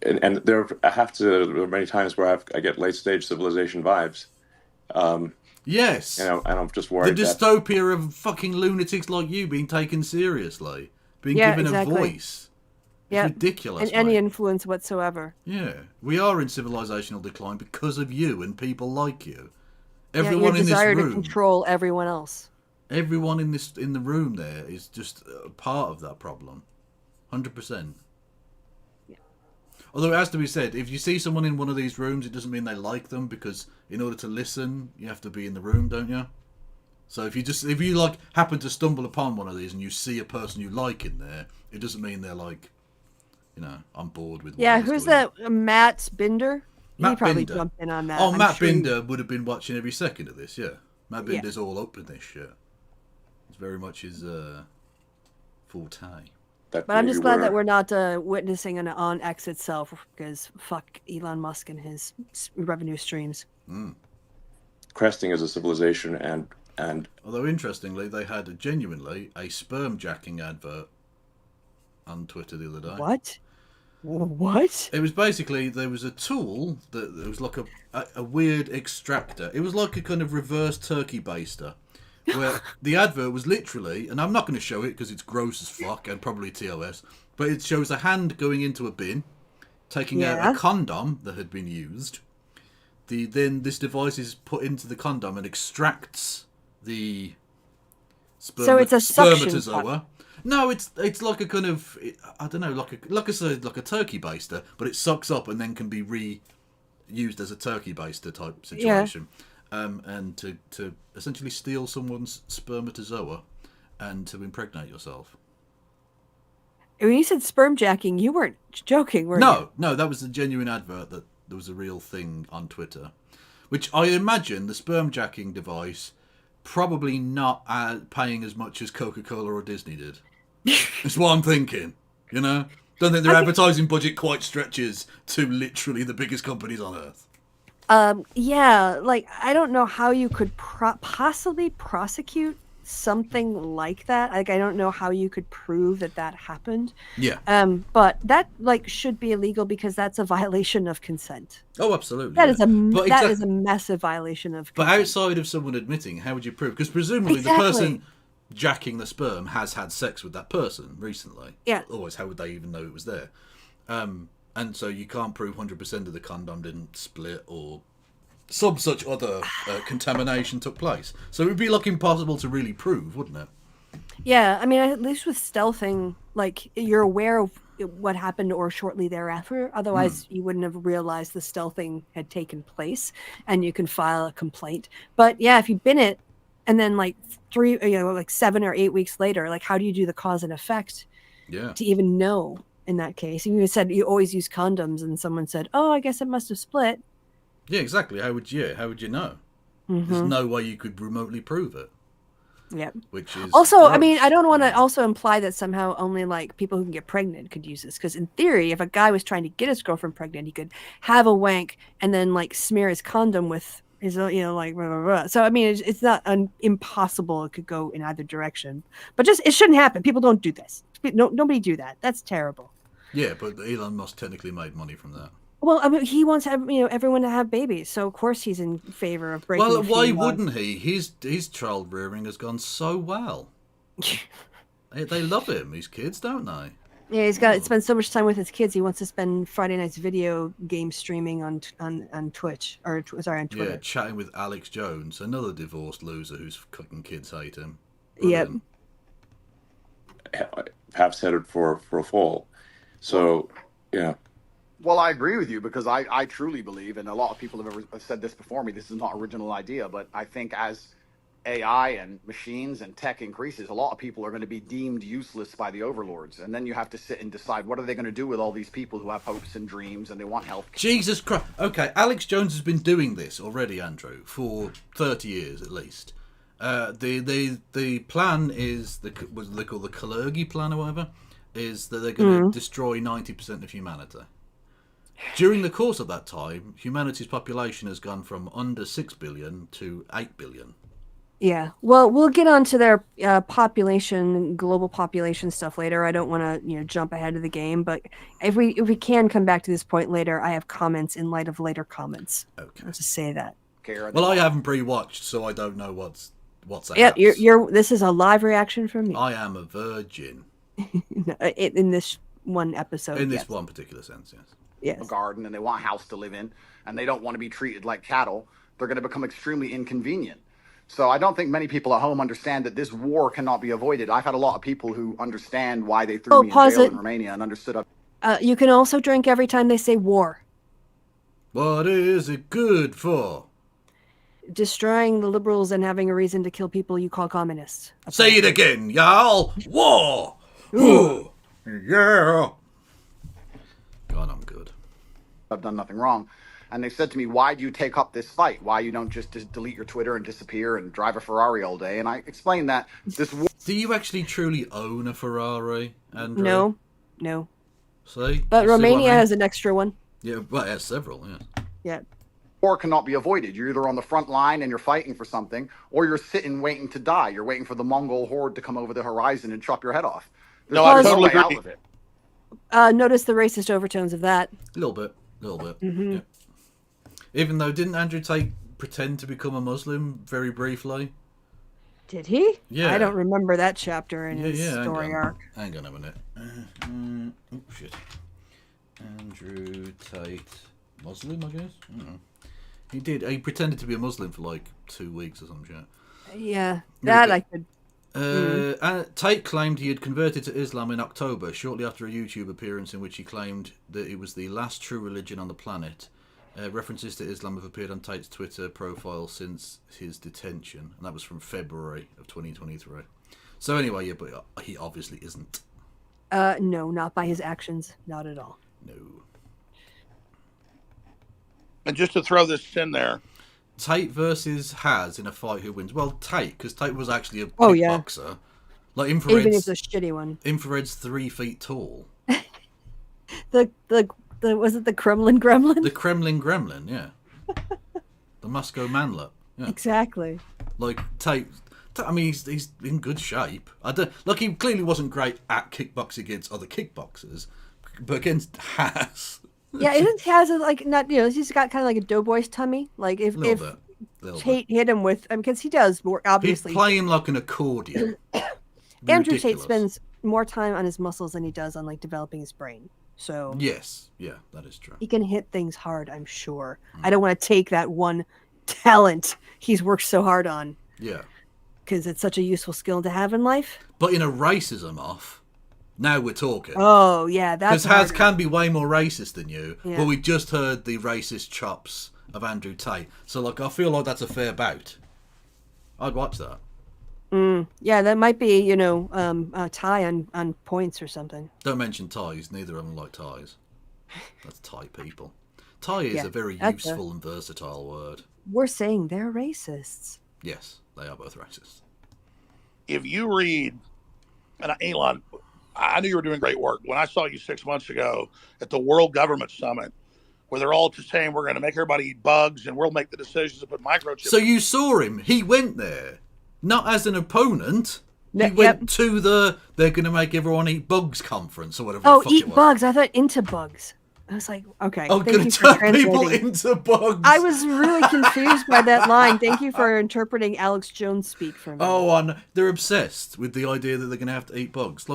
there are many times where I get late stage civilization vibes. Yes, and I'm just worried. The dystopia of fucking lunatics like you being taken seriously, being given a voice. It's ridiculous. And any influence whatsoever. Yeah, we are in civilizational decline because of you and people like you. Everyone in this room, to control everyone else. Everyone in the room there is just a part of that problem, 100%. Although it has to be said, if you see someone in one of these rooms, it doesn't mean they like them, because in order to listen, you have to be in the room, don't you? So if you happen to stumble upon one of these and you see a person you like in there, it doesn't mean they're like, I'm bored with. Yeah, who's that? Matt Binder. He probably jumped in on that. Oh, Matt Binder would have been watching every second of this. Yeah, Matt Binder's all up in this shit. It's very much his forte. But I'm just glad that we're not witnessing an on X itself, because fuck Elon Musk and his revenue streams. Cresting as a civilization, and although interestingly, they had genuinely a sperm jacking advert on Twitter the other day. What? It was basically, there was a tool that was like a weird extractor. It was like a kind of reverse turkey baster, where the advert was literally, and I'm not going to show it because it's gross as fuck and probably TOS, but it shows a hand going into a bin, taking out a condom that had been used. Then this device is put into the condom and extracts the so it's a spermatozoa. No, it's like a kind of, I don't know, like a turkey baster, but it sucks up and then can be reused as a turkey baster type situation. And to essentially steal someone's spermatozoa and to impregnate yourself. When you said sperm jacking, you weren't joking, were you? No, that was a genuine advert, that there was a real thing on Twitter. Which I imagine the sperm jacking device probably not paying as much as Coca-Cola or Disney did. That's what I'm thinking, Don't think their advertising budget quite stretches to literally the biggest companies on earth. I don't know how you could possibly prosecute something like that. I don't know how you could prove that happened. Yeah. But that should be illegal, because that's a violation of consent. Oh, absolutely. That is a massive violation of consent. But outside of someone admitting, how would you prove? Because presumably the person jacking the sperm has had sex with that person recently. Yeah. Otherwise, how would they even know it was there? And so you can't prove 100% of the condom didn't split or some such other contamination took place. So it would be impossible to really prove, wouldn't it? Yeah, I mean, at least with stealthing, you're aware of what happened or shortly thereafter. Otherwise, you wouldn't have realized the stealthing had taken place, and you can file a complaint. But yeah, if you bin it, and then 7 or 8 weeks later, how do you do the cause and effect? Yeah. To even know in that case, you said you always use condoms, and someone said, "Oh, I guess it must have split." Yeah, exactly. How would you know? Mm-hmm. There's no way you could remotely prove it. Yeah. Which is also, gross. I mean, I don't want to also imply that somehow only people who can get pregnant could use this, because in theory, if a guy was trying to get his girlfriend pregnant, he could have a wank and then smear his condom with his blah, blah, blah. So I mean, it's not impossible. It could go in either direction, but it shouldn't happen. People don't do this. Nobody do that. That's terrible. Yeah, but Elon Musk technically made money from that. Well, I mean, he wants everyone to have babies, so of course he's in favor of breaking. Well, why wouldn't he? His child rearing has gone so well. They love him, these kids, don't they? Yeah, he's got to spend so much time with his kids. He wants to spend Friday nights video game streaming on Twitch on Twitter. Yeah, chatting with Alex Jones, another divorced loser whose fucking kids hate him. Yep. Perhaps headed for a fall. So, yeah. Well, I agree with you, because I truly believe, and a lot of people have said this before me, this is not an original idea, but I think as AI and machines and tech increases, a lot of people are going to be deemed useless by the overlords. And then you have to sit and decide, what are they going to do with all these people who have hopes and dreams and they want health care? Jesus Christ. Okay, Alex Jones has been doing this already, Andrew, for 30 years at least. The plan is, what they call the Kalergi plan or whatever, is that they're going to destroy 90% of humanity. During the course of that time, humanity's population has gone from under 6 billion to 8 billion. Yeah. Well, we'll get onto their global population stuff later. I don't want to, jump ahead of the game, but if we can come back to this point later, I have comments in light of later comments. Okay. I'll just say that. Well, I haven't pre-watched, so I don't know what's Yeah, you're. This is a live reaction from me. I am a virgin. In this one episode. In this one particular sense, yes. Yes. A garden and they want a house to live in, and they don't want to be treated like cattle. They're going to become extremely inconvenient. So I don't think many people at home understand that this war cannot be avoided. I've had a lot of people who understand why they threw me in jail in Romania and understood. You can also drink every time they say war. What is it good for? Destroying the liberals and having a reason to kill people you call communists. Say it again, y'all. War. Ooh. Yeah. God, I'm good. I've done nothing wrong. And they said to me, why do you take up this fight? Why you don't just delete your Twitter and disappear and drive a Ferrari all day? And I explained that this war... Do you actually truly own a Ferrari, Andrew? No. See? But Romania has an extra one. Yeah, well, it has several, yeah. Yeah. War cannot be avoided. You're either on the front line and you're fighting for something, or you're sitting waiting to die. You're waiting for the Mongol horde to come over the horizon and chop your head off. There's I no totally way out agree. of it. Notice the racist overtones of that. A little bit. Mm-hmm. Yeah. Even though, didn't Andrew Tate pretend to become a Muslim very briefly? Did he? Yeah. I don't remember that chapter in his story arc. Hang on a minute. Oh, shit. Andrew Tate. Muslim, I guess? I don't know. He did. He pretended to be a Muslim for like 2 weeks or some shit. Yeah, that I could... Tate claimed he had converted to Islam in October, shortly after a YouTube appearance in which he claimed that it was the last true religion on the planet. References to Islam have appeared on Tate's Twitter profile since his detention, and that was from February of 2023. So anyway, yeah, but he obviously isn't. No, not by his actions. Not at all. No. And just to throw this in there, Tate versus Has in a fight, who wins? Well, Tate, because Tate was actually a kickboxer. Like Infrared's, even if it's a shitty one. Infrared's 3 feet tall. the was it the Kremlin Gremlin? The Kremlin Gremlin, yeah. The Moscow Manlet. Yeah. Exactly. Like Tate, I mean, he's in good shape. He clearly wasn't great at kickboxing against other kickboxers, but against Has. Yeah, isn't Has not? He's got kind of like a doughboy's tummy. Like if Tate hit him with, because he does more obviously. He's playing like an accordion. Andrew Tate spends more time on his muscles than he does on developing his brain. So yes, yeah, that is true. He can hit things hard, I'm sure. I don't want to take that one talent he's worked so hard on. Yeah, because it's such a useful skill to have in life. But in a racism off. Now we're talking. Oh, yeah, that's... Because Has can be way more racist than you, but we just heard the racist chops of Andrew Tate. So, I feel like that's a fair bout. I'd watch that. Yeah, that might be, a tie on points or something. Don't mention ties. Neither of them like ties. That's Thai people. Thai is a very useful and versatile word. We're saying they're racists. Yes, they are both racist. If you read... And Elon... I knew you were doing great work. When I saw you 6 months ago at the World Government Summit, where they're all just saying we're going to make everybody eat bugs and we'll make the decisions to put microchips. So you saw him. He went there, not as an opponent. He went to they're going to make everyone eat bugs conference or whatever. Oh, eat bugs. I thought into bugs. I was like, okay. Oh, going to turn people into bugs. I was really confused by that line. Thank you for interpreting Alex Jones speak for me. Oh, and they're obsessed with the idea that they're going to have to eat bugs.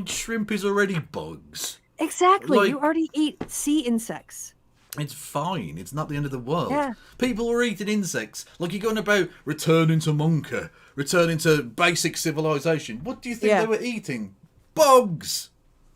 Shrimp is already bugs. Exactly. You already eat sea insects. It's fine. It's not the end of the world. Yeah. People are eating insects. You're going about returning to Monka, returning to basic civilization. What do you think they were eating? Bugs.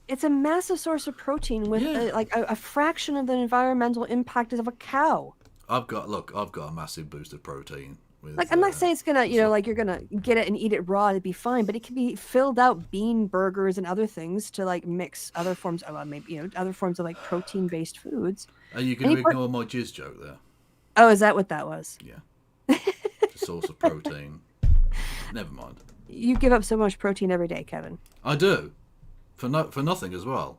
It's a massive source of protein with a fraction of the environmental impact of a cow. I've got a massive boost of protein Like, I'm not saying it's gonna, like you're gonna get it and eat it raw, it'd be fine, but it can be filled out bean burgers and other things to like mix other forms of maybe other forms of like protein based foods. Are you going to ignore my jizz joke there? Oh, is that what that was? Yeah. The source of protein. Never mind. You give up so much protein every day, Kevin. I do, for nothing as well.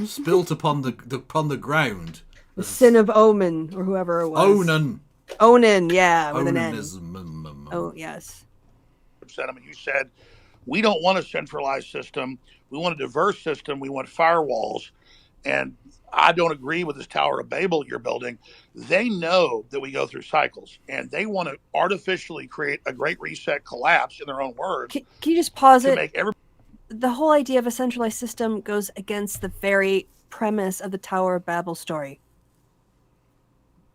Spilt upon the ground. The sin of Omen or whoever it was. Onan, yeah, with an N. Oh, yes. You said, we don't want a centralized system. We want a diverse system. We want firewalls. And I don't agree with this Tower of Babel you're building. They know that we go through cycles, and they want to artificially create a great reset collapse, in their own words. Can you just pause it? Make the whole idea of a centralized system goes against the very premise of the Tower of Babel story.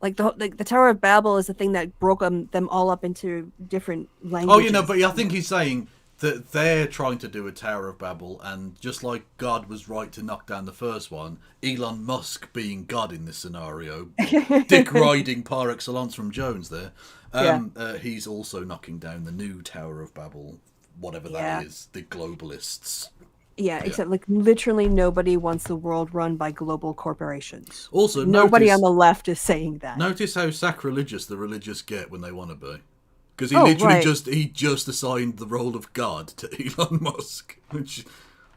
Like the Tower of Babel is the thing that broke them all up into different languages. Oh, but I think he's saying that they're trying to do a Tower of Babel, and just like God was right to knock down the first one, Elon Musk being God in this scenario, dick riding par excellence from Jones there, he's also knocking down the new Tower of Babel, whatever that is, the globalists. Yeah, except like literally nobody wants the world run by global corporations. Also, nobody on the left is saying that. Notice how sacrilegious the religious get when they want to be, because he just assigned the role of God to Elon Musk, which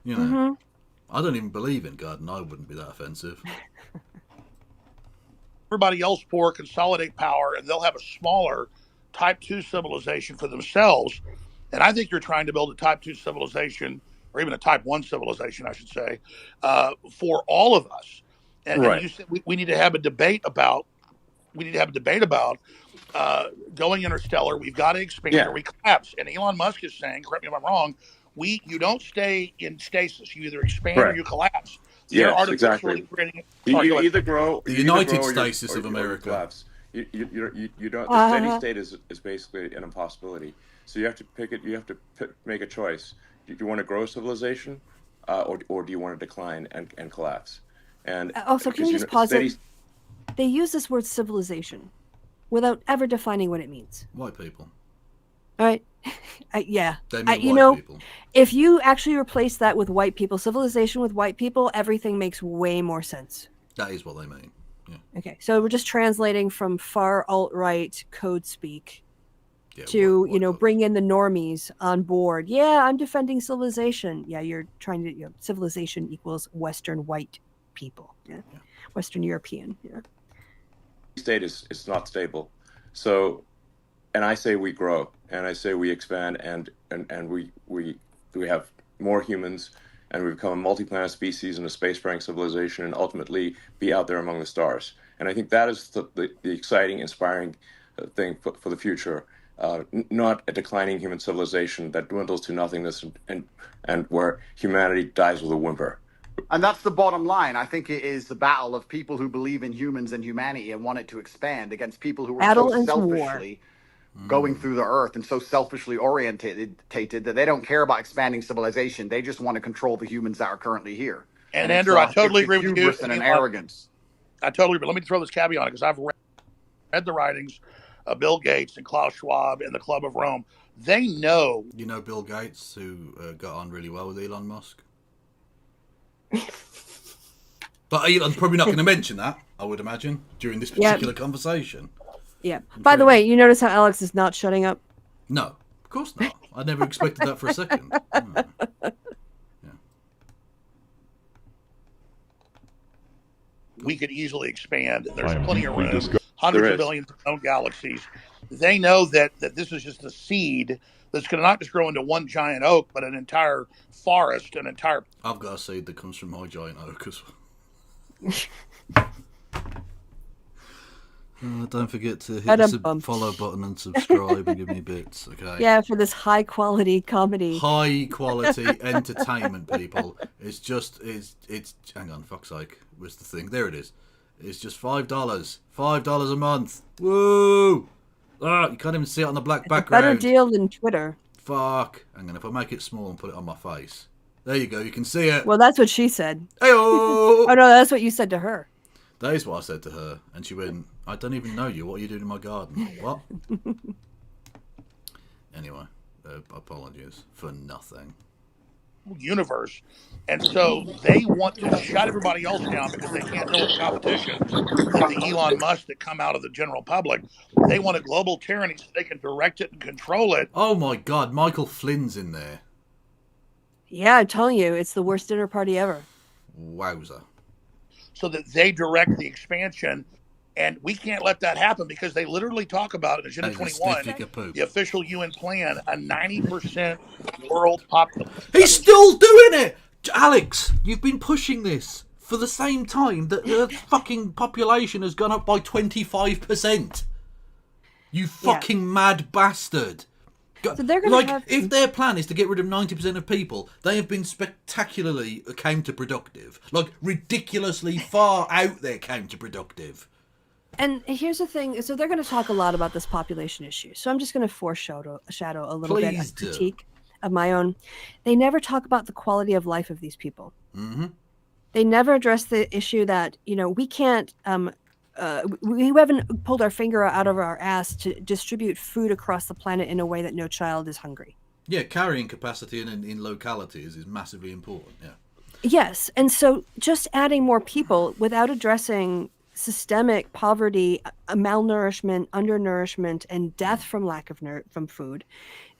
I don't even believe in God, and I wouldn't be that offensive. Everybody else poor, consolidate power, and they'll have a smaller Type 2 civilization for themselves. And I think you're trying to build a Type 2 civilization, or even a Type 1 civilization, I should say, for all of us. And you said we need to have a debate about. Going interstellar. We've got to expand or we collapse. And Elon Musk is saying, correct me if I'm wrong, you don't stay in stasis. You either expand or you collapse. Yes, exactly. You either grow. The United Stasis of America. Collapse. You don't. The steady state is basically an impossibility. So you have to pick it. You have to make a choice. Do you want to grow civilization, or do you want to decline and collapse? And also, can you just pause it? They use this word civilization without ever defining what it means. White people. All right. Yeah. They mean white people. If you actually replace that with white people, civilization with white people, everything makes way more sense. That is what they mean. Yeah. Okay. So we're just translating from far alt-right code speak to, bring in the normies on board. Yeah, I'm defending civilization. Yeah, you're trying to, civilization equals Western white people. Yeah. Western European. Yeah. State is not stable. So, and I say we grow, and I say we expand, and we have more humans, and we become a multi-planet species and a spacefaring civilization, and ultimately be out there among the stars. And I think that is the exciting, inspiring thing for the future. Not a declining human civilization that dwindles to nothingness and where humanity dies with a whimper. And that's the bottom line. I think it is the battle of people who believe in humans and humanity and want it to expand against people who are so selfishly going through the earth and so selfishly orientated that they don't care about expanding civilization. They just want to control the humans that are currently here. And Andrew, I totally agree with you. And an arrogance. I totally agree. Let me throw this caveat on it, because I've read the writings of Bill Gates and Klaus Schwab and the Club of Rome. They know. You know Bill Gates, who got on really well with Elon Musk? But Elon's probably not going to mention that, I would imagine, during this particular conversation. Yeah. By the way, you notice how Alex is not shutting up? No, of course not. I never expected that for a second. We could easily expand. There's plenty of room. Hundreds of billions of known galaxies. They know that this is just a seed that's going to not just grow into one giant oak, but an entire forest, an entire... I've got a seed that comes from my giant oak as well. Don't forget to hit the follow button and subscribe and give me bits, okay? Yeah, for this high-quality comedy. High-quality entertainment, people. It's hang on, fuck's sake. Where's the thing? There it is. It's just $5. $5 a month. Woo! Ah, you can't even see it on the black background. Better deal than Twitter. Fuck. Hang on, if I make it small and put it on my face. There you go, you can see it. Well, that's what she said. Hey-oh! Oh, no, that's what you said to her. That is what I said to her. And she went, I don't even know you. What are you doing in my garden? What? Anyway, apologies for nothing. Universe, and so they want to shut everybody else down because they can't deal with the competition, like the Elon Musk that come out of the general public. They want a global tyranny so they can direct it and control it. Oh my God, Michael Flynn's in there. Yeah, I'm telling you, it's the worst dinner party ever. Wowza. So that they direct the expansion, and we can't let that happen because they literally talk about it in Agenda 21, the official UN plan, a 90% world population. He's still doing it! Alex, you've been pushing this for the same time that the fucking population has gone up by 25%. You fucking mad bastard. So they're gonna if their plan is to get rid of 90% of people, they have been spectacularly counterproductive. Like, ridiculously far out there counterproductive. And here's the thing. So they're going to talk a lot about this population issue. So I'm just going to foreshadow a little bit of critique of my own. They never talk about the quality of life of these people. Mm-hmm. They never address the issue that, we can't... we haven't pulled our finger out of our ass to distribute food across the planet in a way that no child is hungry. Yeah, carrying capacity in localities is massively important, yeah. Yes, and so just adding more people without addressing systemic poverty, malnourishment, undernourishment, and death from lack of from food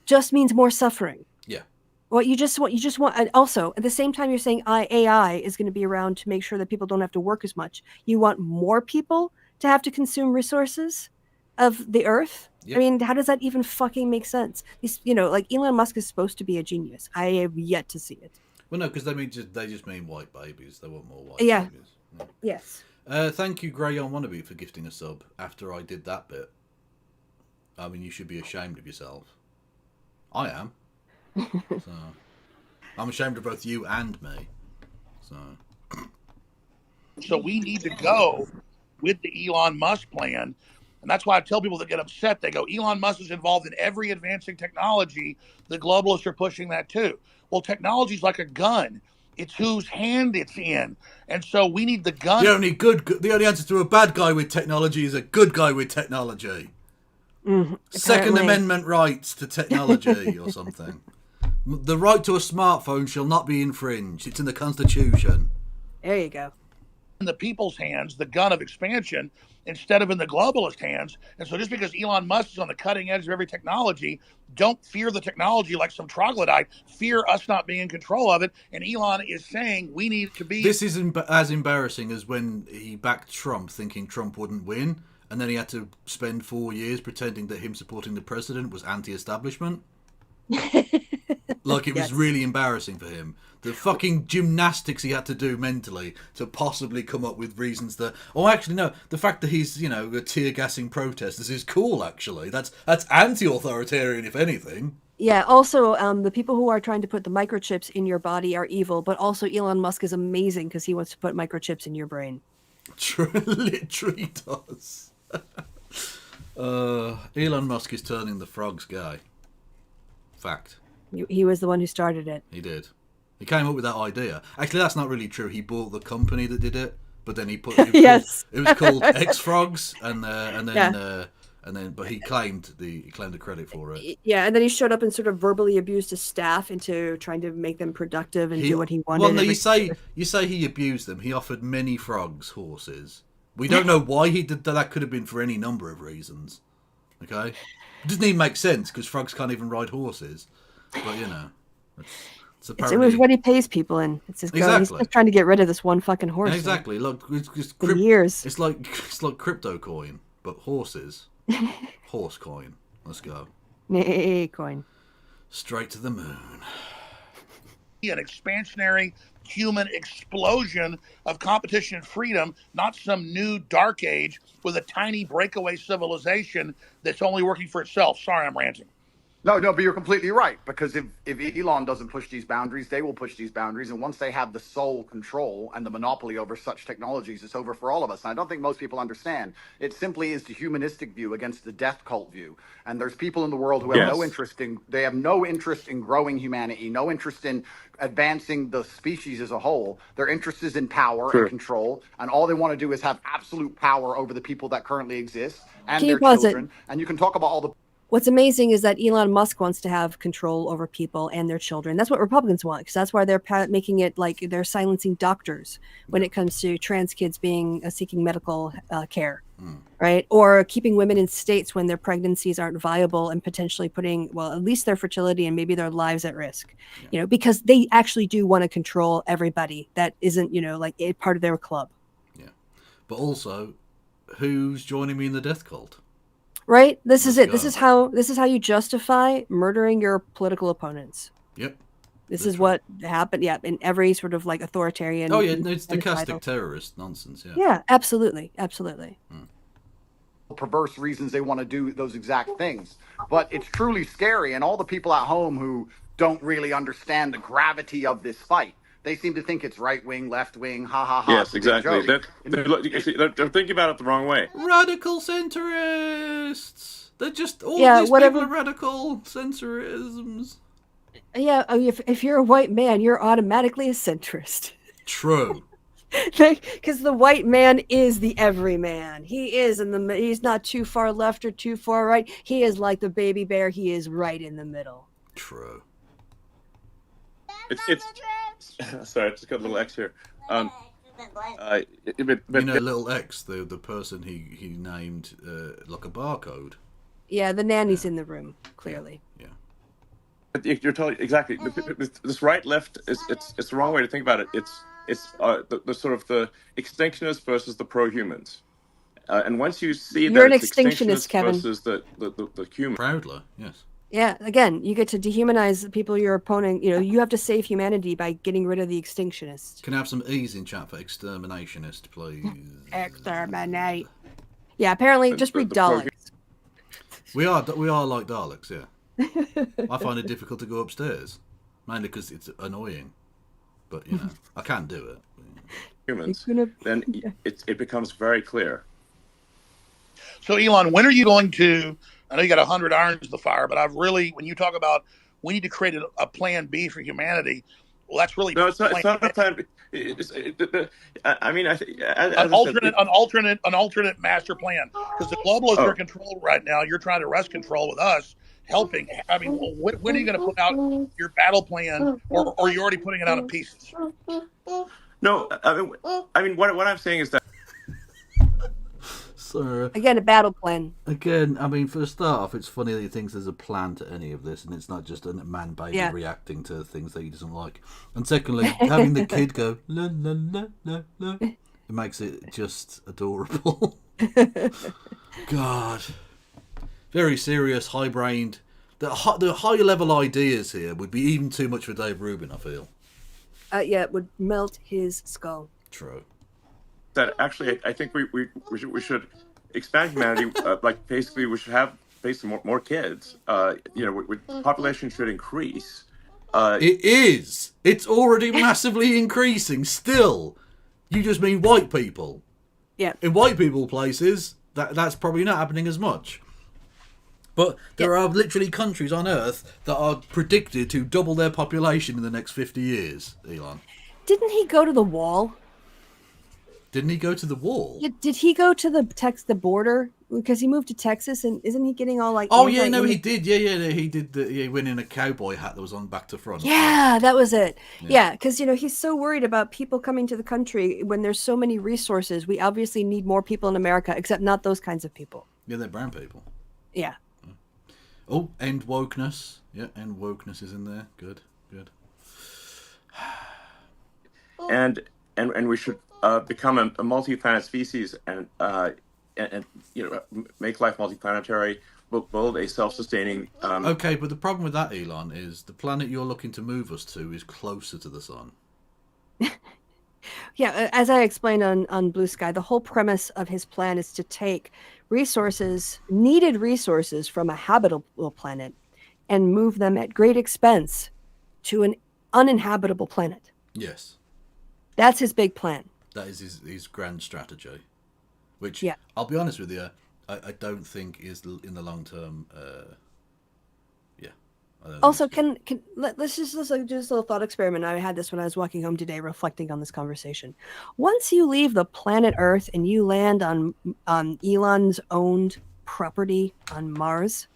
just means more suffering. Yeah. What you just want, and also at the same time you're saying AI is going to be around to make sure that people don't have to work as much. You want more people to have to consume resources of the earth. Yep. I mean, how does that even fucking make sense? These, like Elon Musk is supposed to be a genius. I have yet to see it. Well, no, because they just mean white babies. They want more white babies. Yeah. Yes. Thank you, Grey on Wannabe, for gifting a sub after I did that bit. I mean, you should be ashamed of yourself. I am. So I'm ashamed of both you and me. So we need to go with the Elon Musk plan. And that's why I tell people that get upset, they go, Elon Musk is involved in every advancing technology. The globalists are pushing that too. Well, technology is like a gun. It's whose hand it's in. And so we need the gun. The only answer to a bad guy with technology is a good guy with technology. Second Amendment rights to technology or something. The right to a smartphone shall not be infringed. It's in the Constitution. There you go. In the people's hands, the gun of expansion, instead of in the globalist hands. And so just because Elon Musk is on the cutting edge of every technology, don't fear the technology like some troglodyte. Fear us not being in control of it. And Elon is saying we need to be... This is as embarrassing as when he backed Trump thinking Trump wouldn't win, and then he had to spend 4 years pretending that him supporting the president was anti-establishment. Like, it was really embarrassing for him. The fucking gymnastics he had to do mentally to possibly come up with reasons that... Oh, actually, no. The fact that he's, tear-gassing protesters is cool, actually. That's anti-authoritarian, if anything. Yeah, also, the people who are trying to put the microchips in your body are evil, but also Elon Musk is amazing because he wants to put microchips in your brain. Literally does. Elon Musk is turning the frogs gay. Fact. He was the one who started it. He did. He came up with that idea. Actually, that's not really true. He bought the company that did it, but then he put it was called X Frogs, and then but he claimed the credit for it. Yeah, and then he showed up and sort of verbally abused his staff into trying to make them productive and do what he wanted. Well, no, you say he abused them. He offered many frogs horses. We don't know why he did that. That could have been for any number of reasons. Okay, it doesn't even make sense because frogs can't even ride horses. But it was what he pays people in. It's his exactly. He's just trying to get rid of this one fucking horse. Exactly. Look, it's just years. It's like crypto coin, but horses. Horse coin. Let's go. Coin. Straight to the moon. An expansionary human explosion of competition and freedom, not some new dark age with a tiny breakaway civilization that's only working for itself. Sorry, I'm ranting. No, but you're completely right, because if Elon doesn't push these boundaries, they will push these boundaries, and once they have the sole control and the monopoly over such technologies, it's over for all of us. And I don't think most people understand. It simply is the humanistic view against the death cult view. And there's people in the world who have no interest in growing humanity, no interest in advancing the species as a whole. Their interest is in power and control, and all they want to do is have absolute power over the people that currently exist and their children. And you can talk about all the... What's amazing is that Elon Musk wants to have control over people and their children. That's what Republicans want, because that's why they're making it like they're silencing doctors when it comes to trans kids being seeking medical care, right? Or keeping women in states when their pregnancies aren't viable and potentially putting, well, at least their fertility and maybe their lives at risk, you know, because they actually do want to control everybody that isn't, you know, like a part of their club. Yeah. But also, who's joining me in the death cult? Let's This is go. this is how you justify murdering your political opponents. Yep. This is what happened. Yeah, in every sort of like authoritarian. Oh yeah, no, it's stochastic terrorist nonsense. Yeah. Yeah, absolutely, absolutely. Perverse reasons they want to do those exact things. But it's truly scary, and all the people at home who don't really understand the gravity of this fight, they seem to think it's right wing, left wing, ha ha ha. Yes, exactly. They're thinking about it the wrong way. Radical centrists. They're just all these people are radical centrisms. Yeah, if you're a white man, you're automatically a centrist. True. Because the white man is the everyman. He is he's not too far left or too far right. He is like the baby bear. He is right in the middle. True. It's sorry, I just got a little X here. You know, little X, the person he named like a barcode. Yeah, the nanny's in the room, clearly. Yeah. You're totally exactly. This right left is it's the wrong way to think about it. It's the sort of the extinctionists versus the pro-humans. And once you see You're that an it's extinctionist, Kevin. versus the human. Proudly, yes. Yeah, again, you get to dehumanize the people you're opponent. You know, you have to save humanity by getting rid of the extinctionists. Can I have some ease in chat for exterminationist, please? Exterminate. Yeah, apparently, just read Daleks. We are like Daleks, yeah. I find it difficult to go upstairs, mainly because it's annoying. But you know, I can do it. Humans, then it becomes very clear. So, Elon, when are you going to? I know you got 100 irons to the fire, but when you talk about we need to create a plan B for humanity, well, that's really no. It's not a plan B. I mean, an alternate master plan, because the globalists are in control right now. You're trying to wrest control with us, helping. I mean, when are you going to put out your battle plan, or are you already putting it out in pieces? No, I mean, what I'm saying is that. So, again, a battle plan. Again, I mean, for a start off, it's funny that he thinks there's a plan to any of this, and it's not just a man baby reacting to things that he doesn't like. And secondly, having the kid go la la la la la, it makes it just adorable. God, very serious, high-brained. The higher level ideas here would be even too much for Dave Rubin, I feel. Yeah, it would melt his skull. True. That actually, I think we should expand humanity. Like basically, we should have basically more kids. You know, population should increase. It is. It's already massively increasing. Still, you just mean white people. Yeah. In white people places, that's probably not happening as much. But there are literally countries on Earth that are predicted to double their population in the next 50 years. Elon. Didn't he go to the wall? Didn't he go to the wall? Yeah, did he go to the border? Because he moved to Texas, and isn't he getting all like? Oh yeah, no, he did. Yeah, he did. He went in a cowboy hat that was on back to front. Yeah, that was it. Yeah, because you know he's so worried about people coming to the country when there's so many resources. We obviously need more people in America, except not those kinds of people. Yeah, they're brown people. Yeah. Oh, end wokeness. Yeah, end wokeness is in there. Good. And we should become a multi-planet species and you know, make life multi-planetary, build a self-sustaining. Okay, but the problem with that, Elon, is the planet you're looking to move us to is closer to the sun. Yeah, as I explained on Blue Sky, the whole premise of his plan is to take needed resources from a habitable planet and move them at great expense to an uninhabitable planet. Yes. That's his big plan. That is his grand strategy, which I'll be honest with you, I don't think is in the long term. Also, let's just do this little thought experiment. I had this when I was walking home today, reflecting on this conversation. Once you leave the planet Earth and you land on Elon's owned property on Mars,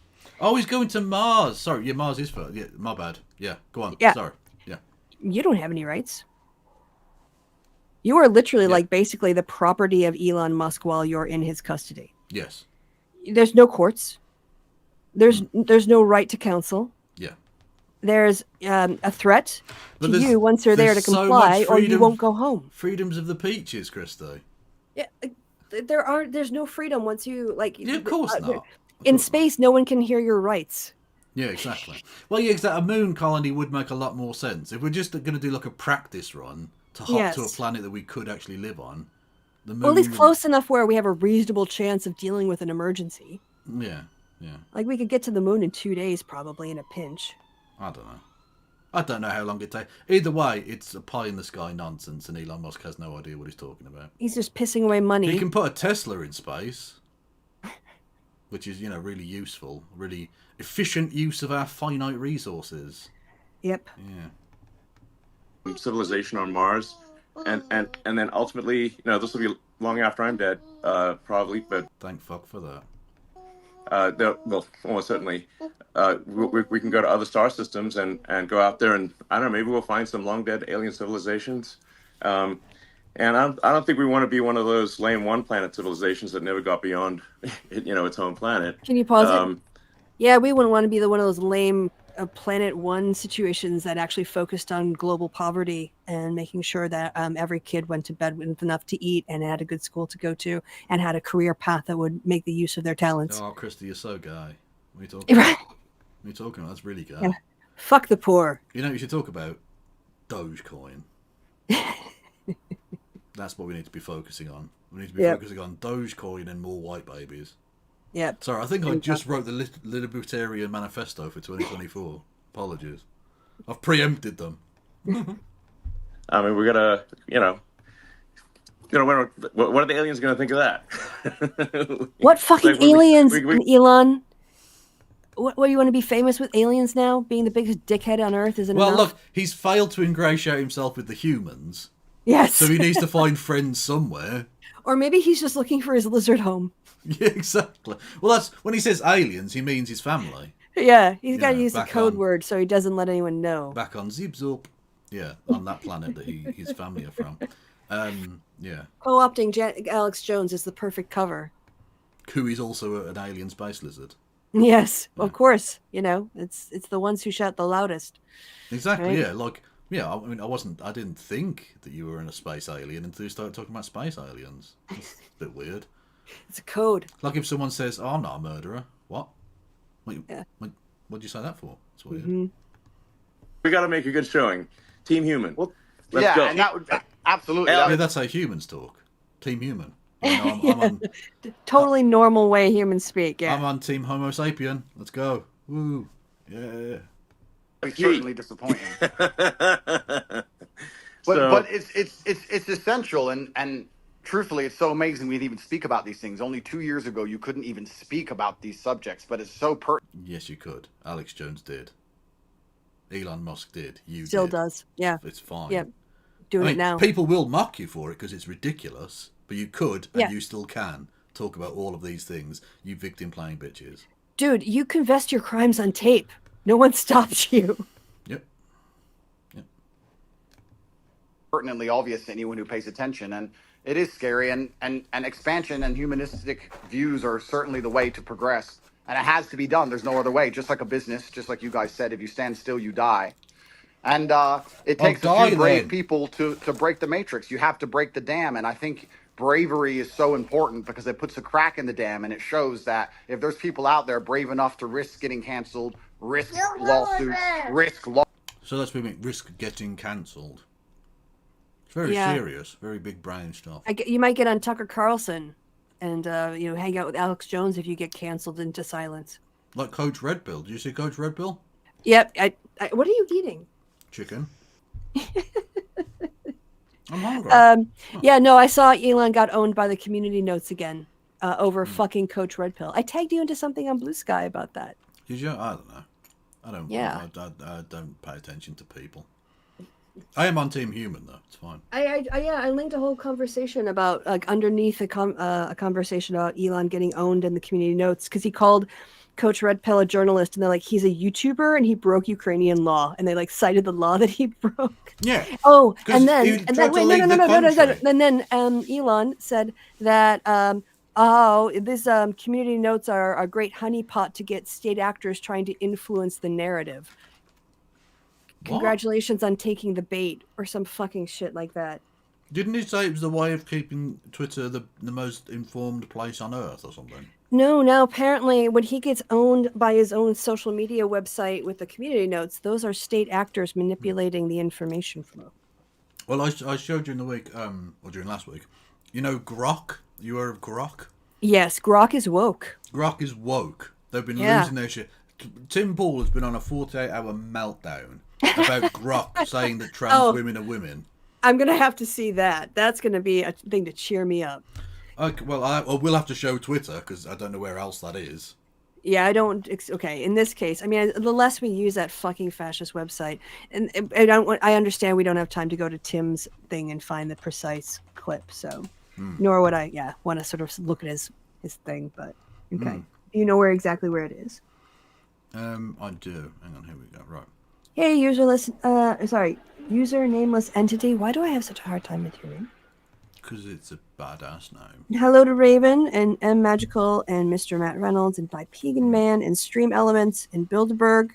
Oh, he's going to Mars. Sorry, yeah, Mars is first. Yeah, my bad. Yeah, go on. Yeah. Sorry. Yeah. You don't have any rights. You are literally like basically the property of Elon Musk while you're in his custody. Yes. There's no courts. There's no right to counsel. Yeah. There's a threat to you once you're there to comply, or you won't go home. Freedoms of the peaches, Christo. Yeah, there's no freedom once you like. Yeah, of course not. In space, no one can hear your rights. Yeah, exactly. Well, yeah, a moon colony would make a lot more sense if we're just going to do like a practice run to hop to a planet that we could actually live on. The moon, well, at least close enough where we have a reasonable chance of dealing with an emergency. Yeah, yeah. Like we could get to the moon in 2 days, probably in a pinch. I don't know. I don't know how long it takes. Either way, it's a pie in the sky nonsense, and Elon Musk has no idea what he's talking about. He's just pissing away money. He can put a Tesla in space, which is, really useful, really efficient use of our finite resources. Yep. Yeah. Civilization on Mars, and then ultimately, this will be long after I'm dead, probably. But thank fuck for that. Well, almost certainly, we can go to other star systems and go out there and I don't know, maybe we'll find some long dead alien civilizations. And I don't think we want to be one of those lame one planet civilizations that never got beyond, its home planet. Can you pause it? Yeah, we wouldn't want to be one of those lame Planet One situations that actually focused on global poverty and making sure that every kid went to bed with enough to eat and had a good school to go to and had a career path that would make the use of their talents. Oh, Christy, you're so gay. What are you talking about? What are you talking about? That's really gay. Yeah. Fuck the poor. You should talk about Dogecoin. That's what we need to be focusing on. We need to be focusing on Dogecoin and more white babies. Yeah. Sorry, I think I just wrote the Libertarian Manifesto for 2024. Apologies. I've preempted them. I mean, we gotta, what are the aliens gonna think of that? What fucking aliens, Elon? What do you want to be famous with aliens now? Being the biggest dickhead on Earth isn't enough? Well, look, he's failed to ingratiate himself with the humans. Yes. So he needs to find friends somewhere. Or maybe he's just looking for his lizard home. Yeah, exactly. Well, that's when he says aliens, he means his family. Yeah, he's got to use a code word so he doesn't let anyone know. Back on Zip Zup. Yeah, on that planet that his family are from. Yeah. Co-opting Alex Jones is the perfect cover. Who is also an alien space lizard. Yes, of course. It's the ones who shout the loudest. Exactly. Right? Yeah. I mean, I didn't think that you were in a space alien until you started talking about space aliens. It's a bit weird. It's a code. Like if someone says, "Oh, I'm not a murderer." What? What'd you say that for? It's weird. Mm-hmm. We got to make a good showing. Team Human. Well, Let's go. And that would absolutely. Yeah, that's how humans talk. Team Human. I'm on, totally normal way humans speak. Yeah. I'm on Team Homo sapien. Let's go. Woo. Yeah. It's certainly disappointing. But it's essential and truthfully, it's so amazing we'd even speak about these things. Only 2 years ago, you couldn't even speak about these subjects, but it's so pertinent. Yes, you could. Alex Jones did. Elon Musk did. You still did. does. Yeah. It's fine. Yeah. Doing it now. People will mock you for it because it's ridiculous, but you could and you still can talk about all of these things. You victim playing bitches. Dude, you confessed your crimes on tape. No one stopped you. Yep. Pertinently obvious to anyone who pays attention, and it is scary, and expansion and humanistic views are certainly the way to progress, and it has to be done. There's no other way. Just like a business, just like you guys said, if you stand still, you die. And it takes a few brave people to break the matrix. You have to break the dam, and I think bravery is so important because it puts a crack in the dam, and it shows that if there's people out there brave enough to risk getting canceled, risk lawsuits, So that's what we mean, risk getting cancelled. It's very serious, very big brain stuff. You might get on Tucker Carlson and hang out with Alex Jones if you get canceled into silence. Like Coach Red Bill. Did you see Coach Red Bill? Yep. What are you eating? Chicken. I'm hungry. I saw Elon got owned by the community notes again over fucking Coach Red Pill. I tagged you into something on Blue Sky about that. Did you? I don't know. I don't. Yeah. I don't pay attention to people. I am on Team Human though. It's fine. I linked a whole conversation about underneath a conversation about Elon getting owned in the community notes because he called Coach Red Pill a journalist, and they're like, he's a YouTuber and he broke Ukrainian law, and they like cited the law that he broke. Yeah. Oh, 'Cause and he then tried to wait, leave the country. and then Elon said that these community notes are a great honeypot to get state actors trying to influence the narrative. Congratulations on taking the bait, or some fucking shit like that. Didn't he say it was the way of keeping Twitter the most informed place on earth or something? No, now apparently when he gets owned by his own social media website with the community notes, those are state actors manipulating the information flow. Well, I showed you in the week, or during last week, you know Grok? You heard of Grok? Yes, Grok is woke. Grok is woke. They've been losing their shit. Tim Pool has been on a 48-hour meltdown about Grok saying that trans women are women. I'm going to have to see that. That's going to be a thing to cheer me up. Okay, well, we'll have to show Twitter, because I don't know where else that is. Yeah, I don't. Okay, in this case, I mean, the less we use that fucking fascist website, and I understand we don't have time to go to Tim's thing and find the precise clip, so nor would I, want to sort of look at his thing, but okay. You know exactly where it is. I do. Hang on, here we go. Right. Hey, user nameless entity. Why do I have such a hard time with your name? Because it's a badass name. Hello to Raven and M Magical and Mr. Matt Reynolds and Bipegan Man and Stream Elements and Bilderberg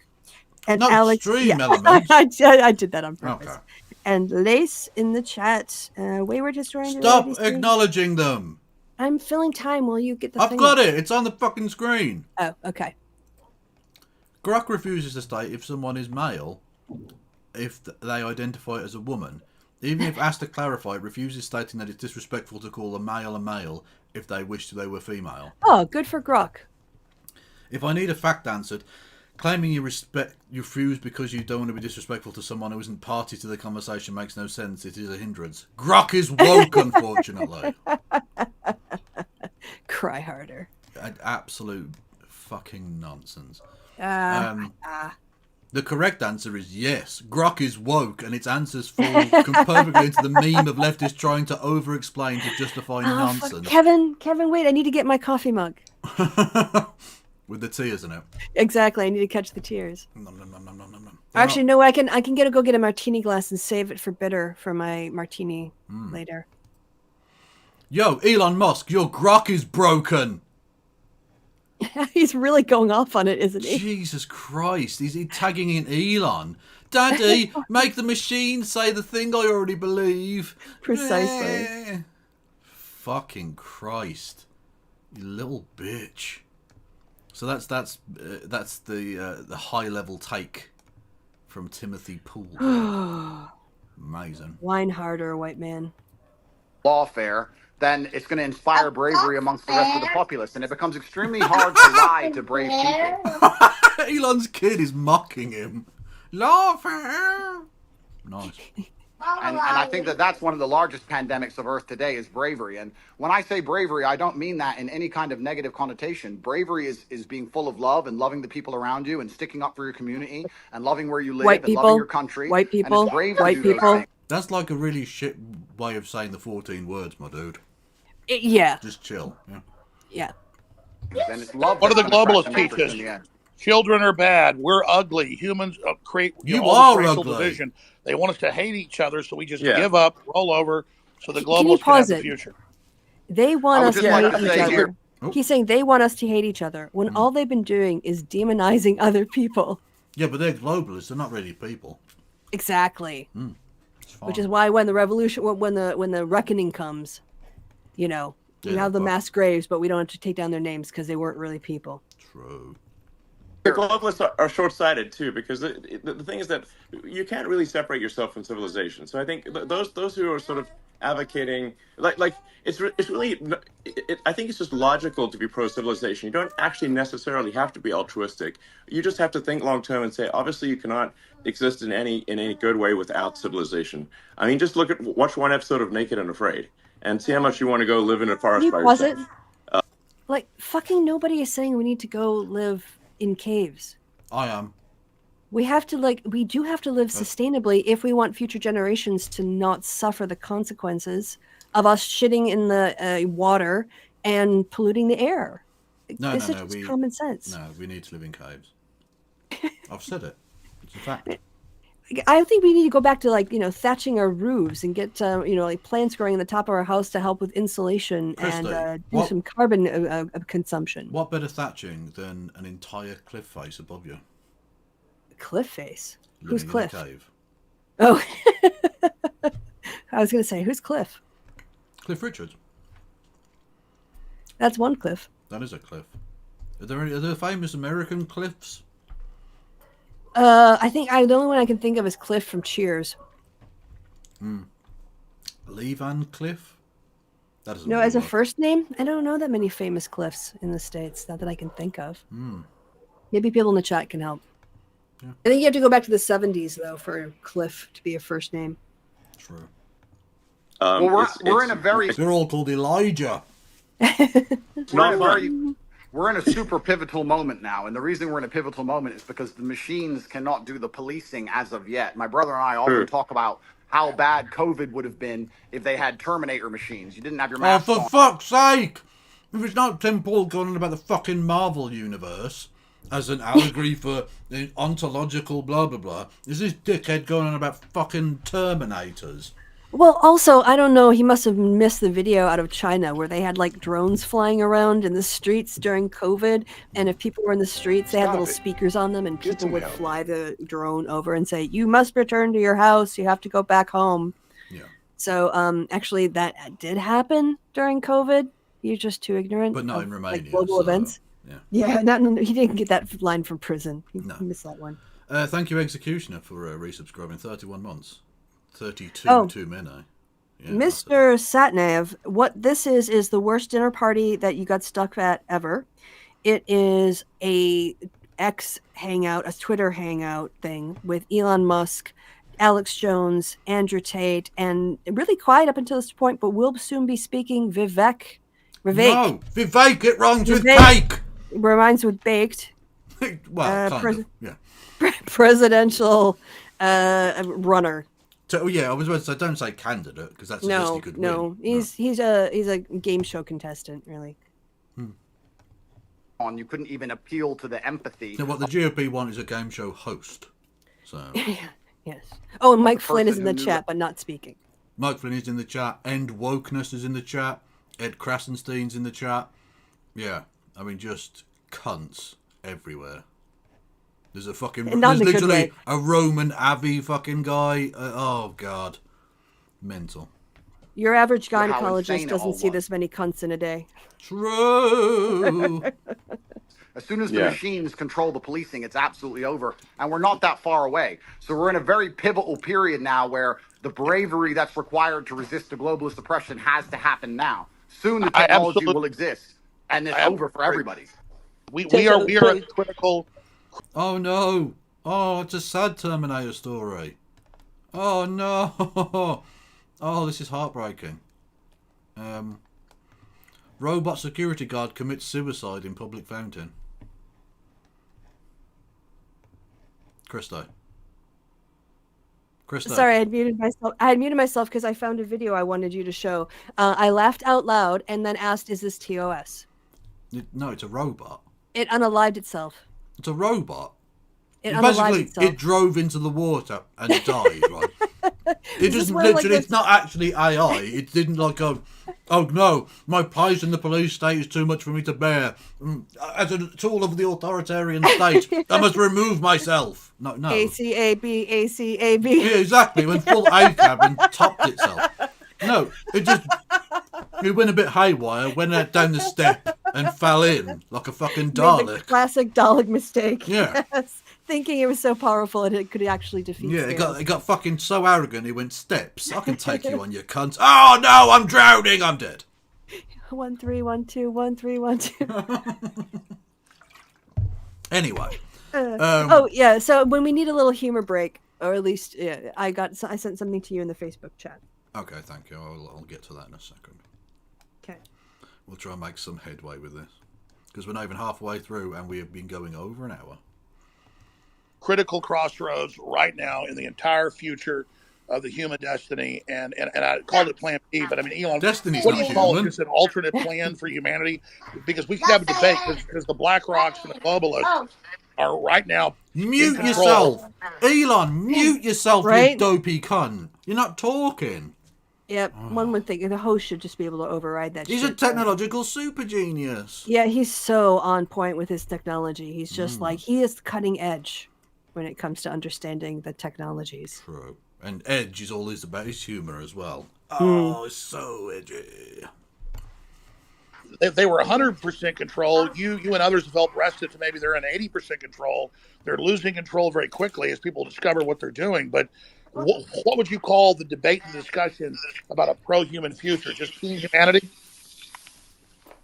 and Alex. Stream Elements. I did that on purpose. Okay. And Lace in the chat. Wayward Historian. Stop acknowledging them. I'm filling time while you get the I've thing. got it. It's on the fucking screen. Oh, okay. Grok refuses to state if someone is male if they identify as a woman. Even if asked to clarify, it refuses, stating that it's disrespectful to call a male if they wish they were female. Oh, good for Grok. If I need a fact answered, claiming you refuse because you don't want to be disrespectful to someone who isn't party to the conversation makes no sense. It is a hindrance. Grok is woke, unfortunately. Cry harder. An absolute fucking nonsense. The correct answer is yes. Grok is woke, and its answers fall perfectly into the meme of leftists trying to over-explain to justify nonsense. Kevin, wait! I need to get my coffee mug. With the tears in it. Exactly, I need to catch the tears. Nom. Actually, no, I can go get a martini glass and save it for bitter for my martini later. Yo, Elon Musk, your Grok is broken. He's really going off on it, isn't he? Jesus Christ, he's tagging in Elon. Daddy, make the machine say the thing I already believe. Precisely. Fucking Christ, you little bitch. So that's the high level take from Timothy Pool. Amazing. Whine harder, white man. Lawfare, then it's going to inspire bravery amongst the rest of the populace, and it becomes extremely hard to lie to brave people. Elon's kid is mocking him. Lawfare. Nice. And I think that's one of the largest pandemics of Earth today is bravery. And when I say bravery, I don't mean that in any kind of negative connotation. Bravery is being full of love and loving the people around you and sticking up for your community and loving where you live and loving your country. White people. And it's brave to White do those people. things. That's like a really shit way of saying the 14 words, my dude. Yeah. Just chill. Yeah. And it's love. What do the globalists that's teach gonna us? in the end. Children are bad. We're ugly. Humans create You all this are racial ugly. division. They want us to hate each other, so we just Yeah. give up, roll over, so the Can you globalists can pause have the it? future. They want I would us just to like hate to each say other. here- He's saying they want us to hate each other when all they've been doing is demonizing other people. Yeah, but they're globalists. They're not really people. Exactly. It's fine. Which is why when the revolution, when the reckoning comes, you know, we Yeah, have the but- mass graves, but we don't have to take down their names because they weren't really people. True. The globalists are short-sighted too, because the thing is that you can't really separate yourself from civilization. So I think those who are sort of advocating, like it's really, I think it's just logical to be pro-civilization. You don't actually necessarily have to be altruistic. You just have to think long-term and say, obviously, you cannot exist in any good way without civilization. I mean, just watch one episode of Naked and Afraid, and see how much you want to go live in a forest by Was yourself. it? Like fucking nobody is saying we need to go live in caves. I am. We do have to live sustainably if we want future generations to not suffer the consequences of us shitting in the water and polluting the air. No, It's just common sense. No, we need to live in caves. I've said it. It's a fact. I think we need to go back to thatching our roofs and get plants growing in the top of our house to help with insulation and do some carbon consumption. What better thatching than an entire cliff face above you? Cliff face? Living Who's in a Cliff? cave. Oh, I was going to say, who's Cliff? Cliff Richards. That's one Cliff. That is a cliff. Are there famous American cliffs? I think the only one I can think of is Cliff from Cheers. Lee Van Cliff? That doesn't No, really as a work. first name, I don't know that many famous Cliffs in the States. Not that I can think of. Maybe people in the chat can help. Yeah. I think you have to go back to the 70s, though, for Cliff to be a first name. True. Well, we're in a very... They're all called Elijah. We're in a super pivotal moment now, and the reason we're in a pivotal moment is because the machines cannot do the policing as of yet. My brother and I often talk about how bad COVID would have been if they had Terminator machines. You didn't have your mask Oh, for on. fuck's sake! If it's not Tim Paul going on about the fucking Marvel universe as an allegory for the ontological blah blah blah, is this dickhead going on about fucking Terminators? Well, also, I don't know, he must have missed the video out of China where they had drones flying around in the streets during COVID, and if people were in the streets, they had little speakers on them, and people would fly the drone over and say, "You must return to your house, you have to go back home." Yeah. So, actually, that did happen during COVID. You're just too ignorant. But not of, in Romania. global events. Yeah. Yeah, he didn't get that line from prison. He missed that one. Thank you, Executioner, for resubscribing 31 months. 32 too many. Yeah, Mr. Satnav, what this is the worst dinner party that you got stuck at ever. It is a X hangout, a Twitter hangout thing with Elon Musk, Alex Jones, Andrew Tate, and really quiet up until this point, but we'll soon be speaking Vivek. No, Vivek, it rhymes with cake. Rhymes with baked. Well, kind of, yeah. Presidential runner. So, yeah, I was about to say, don't say candidate, because that's No, he could no, win. he's a game show contestant, really. You couldn't even appeal to the empathy. No, what the GOP want is a game show host. So Yes. Oh, and Mike Flynn is in the chat, but not speaking. Mike Flynn is in the chat. End Wokeness is in the chat. Ed Krasenstein's in the chat. Yeah, I mean, just cunts everywhere. There's a fucking... And not There's in a good literally way. a Roman Abbey fucking guy. Oh, God. Mental. Your average How gynecologist insane it all doesn't see was. this many cunts in a day. True. As soon as the machines control the policing, it's absolutely over. And we're not that far away. So we're in a very pivotal period now where the bravery that's required to resist the globalist oppression has to happen now. Soon the technology will exist. And it's over for everybody. We are a critical... Oh, no. Oh, it's a sad Terminator story. Oh, no. Oh, this is heartbreaking. Robot security guard commits suicide in public fountain. Christo. Sorry, I had muted myself because I found a video I wanted you to show. I laughed out loud and then asked, "Is this TOS?" No, it's a robot. It unalived itself. It's a robot. Basically, it drove into the water and died, right? It Is this just where, literally, it's not actually AI. It didn't go, oh no, my plight in the police state is too much for me to bear. As a tool of the authoritarian state, I must remove myself. No. ACAB. Yeah, exactly. It went full ACAB and topped itself. No, it went a bit haywire, went out down the step and fell in like a fucking Dalek. Made the classic Dalek mistake. Yeah. Yes. Thinking it was so powerful and it could actually defeat. Yeah, Scarab. it got fucking so arrogant. It went steps. I can take you on, you cunt. Oh no, I'm drowning. I'm dead. 13121312. Anyway. Oh yeah. So when we need a little humor break, or at least I sent something to you in the Facebook chat. Okay, thank you. I'll get to that in a second. Okay. We'll try and make some headway with this because we're not even halfway through and we have been going over an hour. Critical crossroads right now in the entire future of the human destiny, and I called it Plan B. But I mean, Elon, Destiny's what do not you call human. it? Just an alternate plan for humanity? Because we can have a debate because the Black Rocks and the globalists are right now Mute in control. yourself, Elon. Mute yourself, you Right? dopey cunt. You're not talking. Yep. One would think the host should just be able to override that. He's shit. a technological super genius. Yeah, he's so on point with his technology. He's just like, he is cutting edge when it comes to understanding the technologies. True. And edge is always about his humor as well. Oh, it's so edgy. If they were 100% control, you and others have felt rested to maybe they're in 80% control. They're losing control very quickly as people discover what they're doing. But what would you call the debate and discussion about a pro-human future? Just team humanity?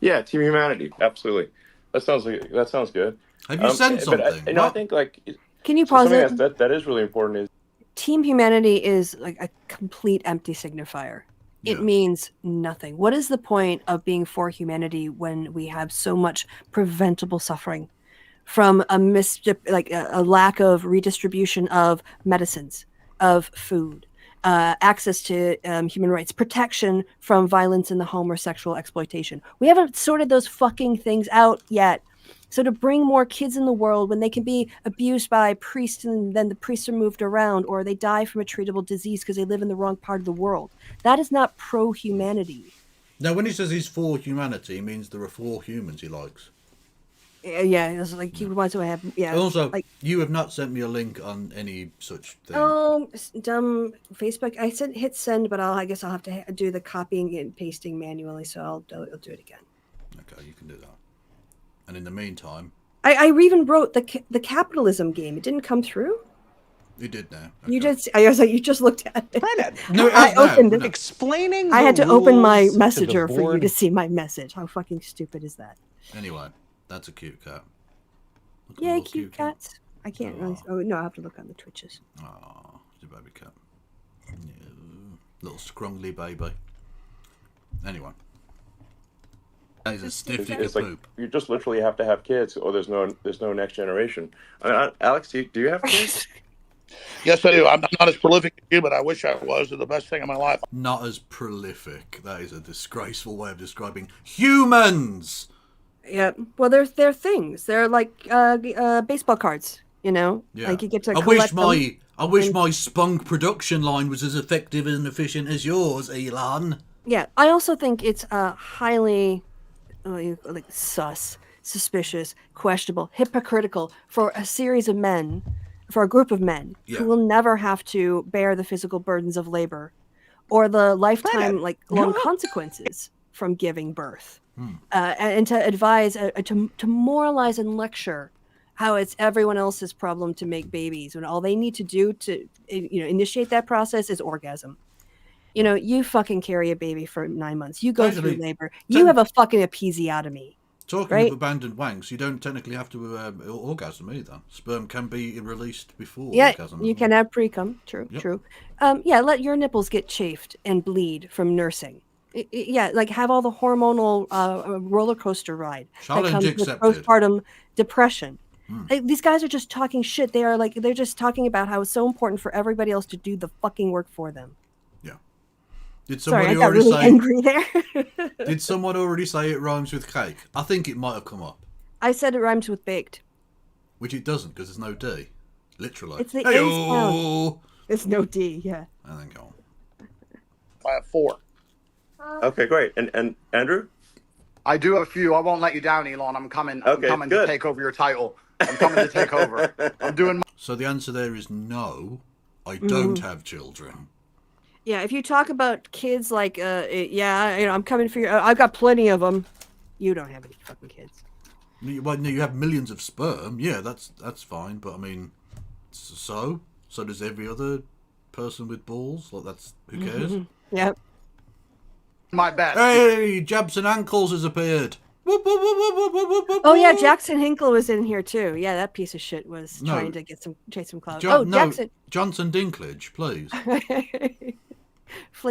Yeah, team humanity, absolutely. That sounds good. Have you sent something? But, I think like. Can you pause it? That is really important. Is Team humanity is like a complete empty signifier. It means nothing. What is the point of being for humanity when we have so much preventable suffering from a lack of redistribution of medicines, of food, access to human rights, protection from violence in the home or sexual exploitation? We haven't sorted those fucking things out yet. So to bring more kids in the world when they can be abused by priests and then the priests are moved around, or they die from a treatable disease because they live in the wrong part of the world, that is not pro-humanity. Now, when he says he's for humanity, he means there are 4 humans he likes. Yeah, it's like he wants to have. Yeah. Also, like, you have not sent me a link on any such thing. oh, dumb Facebook. I said hit send, but I guess I'll have to do the copying and pasting manually, so I'll do it again. Okay, you can do that. And in the meantime, I even wrote the capitalism game. It didn't come through. You did now. Okay. You just. I was like, you just looked at it. No, I opened it. Explaining. I had to open my rules messenger to the for you board. to see my message. How fucking stupid is that? Anyway, that's a cute cat. Look at Yeah, the cute little cats. I can't really. Oh no, I have to look on the Twitches. Oh, it's a baby cat. Yeah, little scrungly baby. Anyway. That is a stiff it's like poop. you just literally have to have kids, or there's no next generation. Alex, do you have kids? Yes, I do. I'm not as prolific as you, but I wish I was. They're the best thing in my life. Not as prolific. That is a disgraceful way of describing humans. Yeah, well, they're things. They're like baseball cards. You know, Yeah. like you get to. I wish my spunk production line was as effective and efficient as yours, Elon. Yeah, I also think it's highly like suspicious, questionable, hypocritical for a series of men, for a group of men who will never have to bear the physical burdens of labor or the lifetime long consequences from giving birth, and to advise, to moralize and lecture how it's everyone else's problem to make babies when all they need to do to initiate that process is orgasm. You know, you fucking carry a baby for 9 months. You go through labor. You have a fucking episiotomy. Talking of abandoned wanks, you don't technically have to orgasm either. Sperm can be released before orgasm. You can have pre-cum. True, true. Let your nipples get chafed and bleed from nursing. Have all the hormonal roller coaster ride that comes with postpartum depression. These guys are just talking shit. They're just talking about how it's so important for everybody else to do the fucking work for them. Did somebody I got really angry there. Did someone already say it rhymes with cake? I think it might have come up. I said it rhymes with baked. Which it doesn't, because there's no D. Literally. It's the A sound. There's no D, yeah. And then go on. I have 4. Okay, great. And Andrew? I do have a few. I won't let you down, Elon. I'm coming to take over your title. I'm coming to take over. I'm doing So the answer there is no, I don't have children. Yeah, if you talk about kids like, I'm coming for you. I've got plenty of them. You don't have any fucking kids. Well, no, you have millions of sperm. Yeah, that's fine. But I mean, so does every other person with balls. Like who cares? Yep. My best. Hey, Jabs and Ankles has appeared. Oh yeah, Jackson Hinkle was in here too. Yeah, that piece of shit was trying to chase some clout. Jackson. Johnson Dinklage, please. I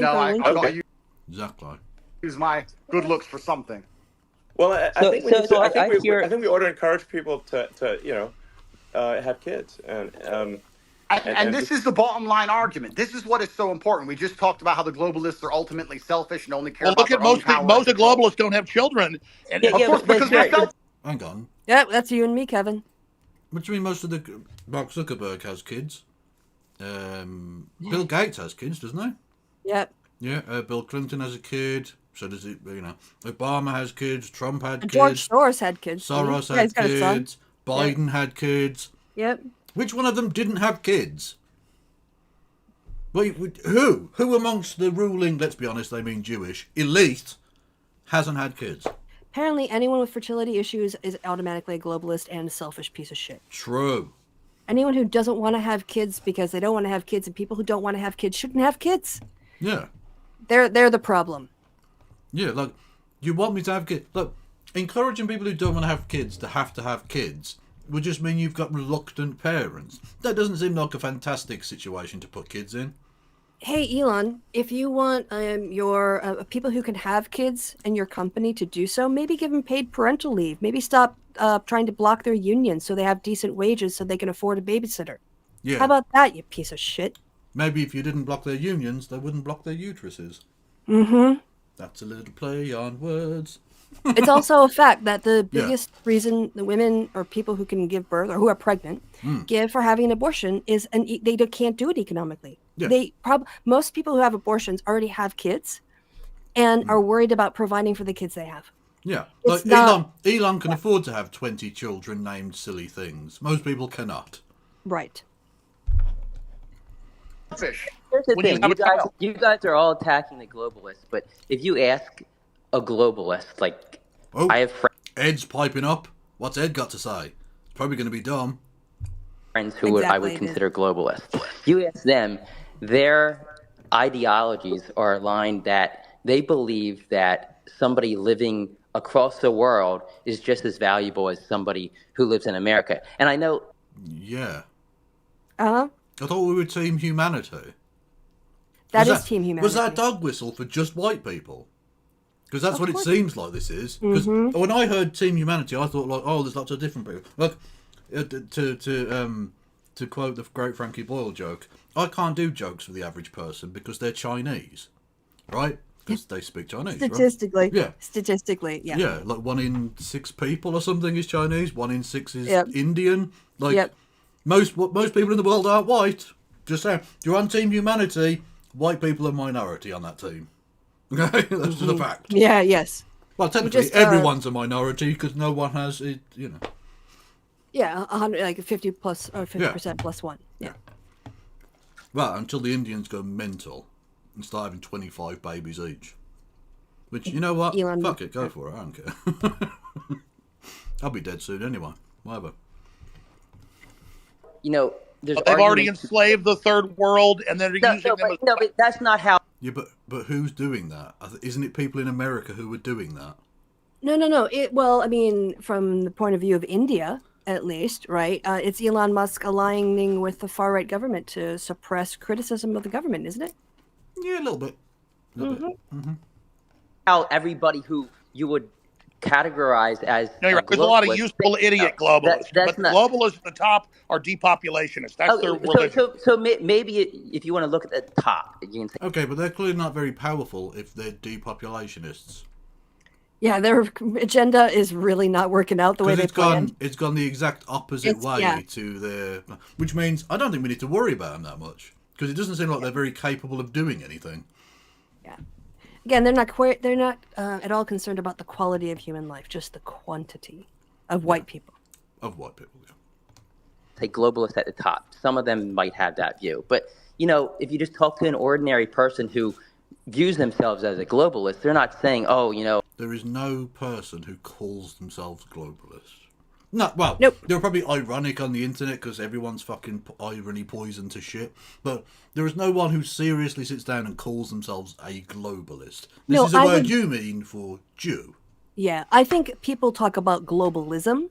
got you. Exactly. Use my good looks for something. Well, I think we ought to encourage people to have kids, and And this is the bottom line argument. This is what is so important. We just talked about how the globalists are ultimately selfish and only care about look their at own power. most of globalists don't have children. And of course, because they're selfish. Hang on. Yep, that's you and me, Kevin. What do you mean most of the... Mark Zuckerberg has kids. Bill Gates has kids, doesn't he? Yep. Yeah, Bill Clinton has a kid. So does it, Obama has kids. Trump had kids. George Soros had kids. Soros Yeah, had kids. Biden had kids. Yep. Which one of them didn't have kids? Wait, who? Who amongst the ruling, let's be honest, they mean Jewish, elite, hasn't had kids? Apparently, anyone with fertility issues is automatically a globalist and a selfish piece of shit. True. Anyone who doesn't want to have kids because they don't want to have kids, and people who don't want to have kids shouldn't have kids. Yeah. They're the problem. Yeah, like, you want me to have kids? Look, encouraging people who don't want to have kids would just mean you've got reluctant parents. That doesn't seem like a fantastic situation to put kids in. Hey, Elon, if you want your people who can have kids and your company to do so, maybe give them paid parental leave. Maybe stop trying to block their unions so they have decent wages so they can afford a babysitter. Yeah. How about that, you piece of shit? Maybe if you didn't block their unions, they wouldn't block their uteruses. Mm-hmm. That's a little play on words. It's also a fact that the biggest reason the women or people who can give birth or who are pregnant give for having an abortion is they can't do it economically. Yeah. Most people who have abortions already have kids and are worried about providing for the kids they have. Yeah, like Elon can afford to have 20 children named silly things. Most people cannot. Right. Fish. Here's the thing, you guys are all attacking the globalists, but if you ask a globalist, like, I have Ed's piping up. What's Ed got to say? It's probably going to be dumb. Friends who I would consider globalists. You ask them, their ideologies are aligned that they believe that somebody living across the world is just as valuable as somebody who lives in America. And I know... Yeah. Uh-huh. I thought we were Team Humanity. That is Team Humanity. Was that dog whistle for just white people? Because that's what it seems like this is. Because when I heard Team Humanity, I thought, like, oh, there's lots of different people. Look, to quote the great Frankie Boyle joke, I can't do jokes for the average person because they're Chinese, right? Because they speak Chinese, statistically, right? Yeah. Statistically, yeah. Yeah, like 1 in 6 people or something is Chinese, 1 in 6 is Indian. Like, most people in the world aren't white. Just saying. You're on Team Humanity, white people are minority on that team. Okay, that's just a fact. Yeah, yes. Well, technically, everyone's a minority because no one has it, Yeah, 100, like 50 plus or 50% plus 1. Yeah. Well, until the Indians go mental and start having 25 babies each. Which, you know what? Elon, fuck it, go for it. I don't care. I'll be dead soon anyway. Whatever. They've already enslaved the third world, and they're using them. But that's not how. Yeah, but who's doing that? Isn't it people in America who are doing that? No. Well, I mean, from the point of view of India, at least, right? It's Elon Musk aligning with the far right government to suppress criticism of the government, isn't it? Yeah, a little bit. How everybody who you would categorize as no, you're right. There's a lot of useful idiot globalists, but the globalists at the top are depopulationists. That's their religion. So maybe if you want to look at the top, you can say, okay, but they're clearly not very powerful if they're depopulationists. Yeah, their agenda is really not working out the way they planned. It's gone the exact opposite way to their, which means I don't think we need to worry about them that much because it doesn't seem like they're very capable of doing anything. Yeah. Again, they're not at all concerned about the quality of human life, just the quantity of white people. Of white people, yeah. Say globalists at the top. Some of them might have that view. But, if you just talk to an ordinary person who views themselves as a globalist, they're not saying, There is no person who calls themselves globalist. No, well, nope. They're probably ironic on the internet because everyone's fucking irony poison to shit. But there is no one who seriously sits down and calls themselves a globalist. This is a word you mean for Jew. Yeah, I think people talk about globalism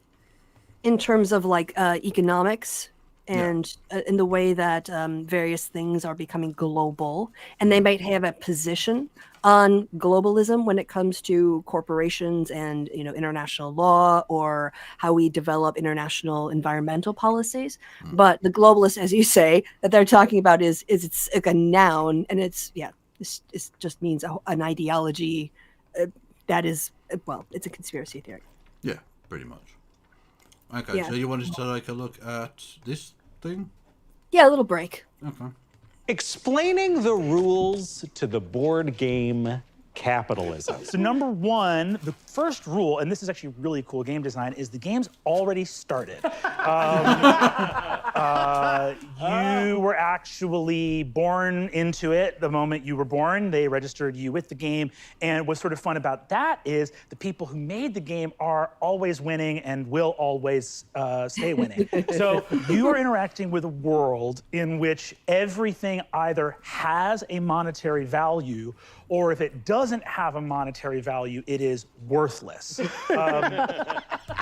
in terms of like economics and in the way that various things are becoming global, and they might have a position on globalism when it comes to corporations and international law or how we develop international environmental policies. But the globalists, as you say, that they're talking about is it's like a noun, and it's this just means an ideology that is, well, it's a conspiracy theory. Yeah, pretty much. Okay, so you wanted to take a look at this thing? Yeah, a little break. Okay. Explaining the rules to the board game capitalism. So number one, the first rule, and this is actually really cool game design, is the game's already started. You were actually born into it the moment you were born. They registered you with the game. And what's sort of fun about that is the people who made the game are always winning and will always stay winning. So you are interacting with a world in which everything either has a monetary value, or if it doesn't have a monetary value, it is worthless.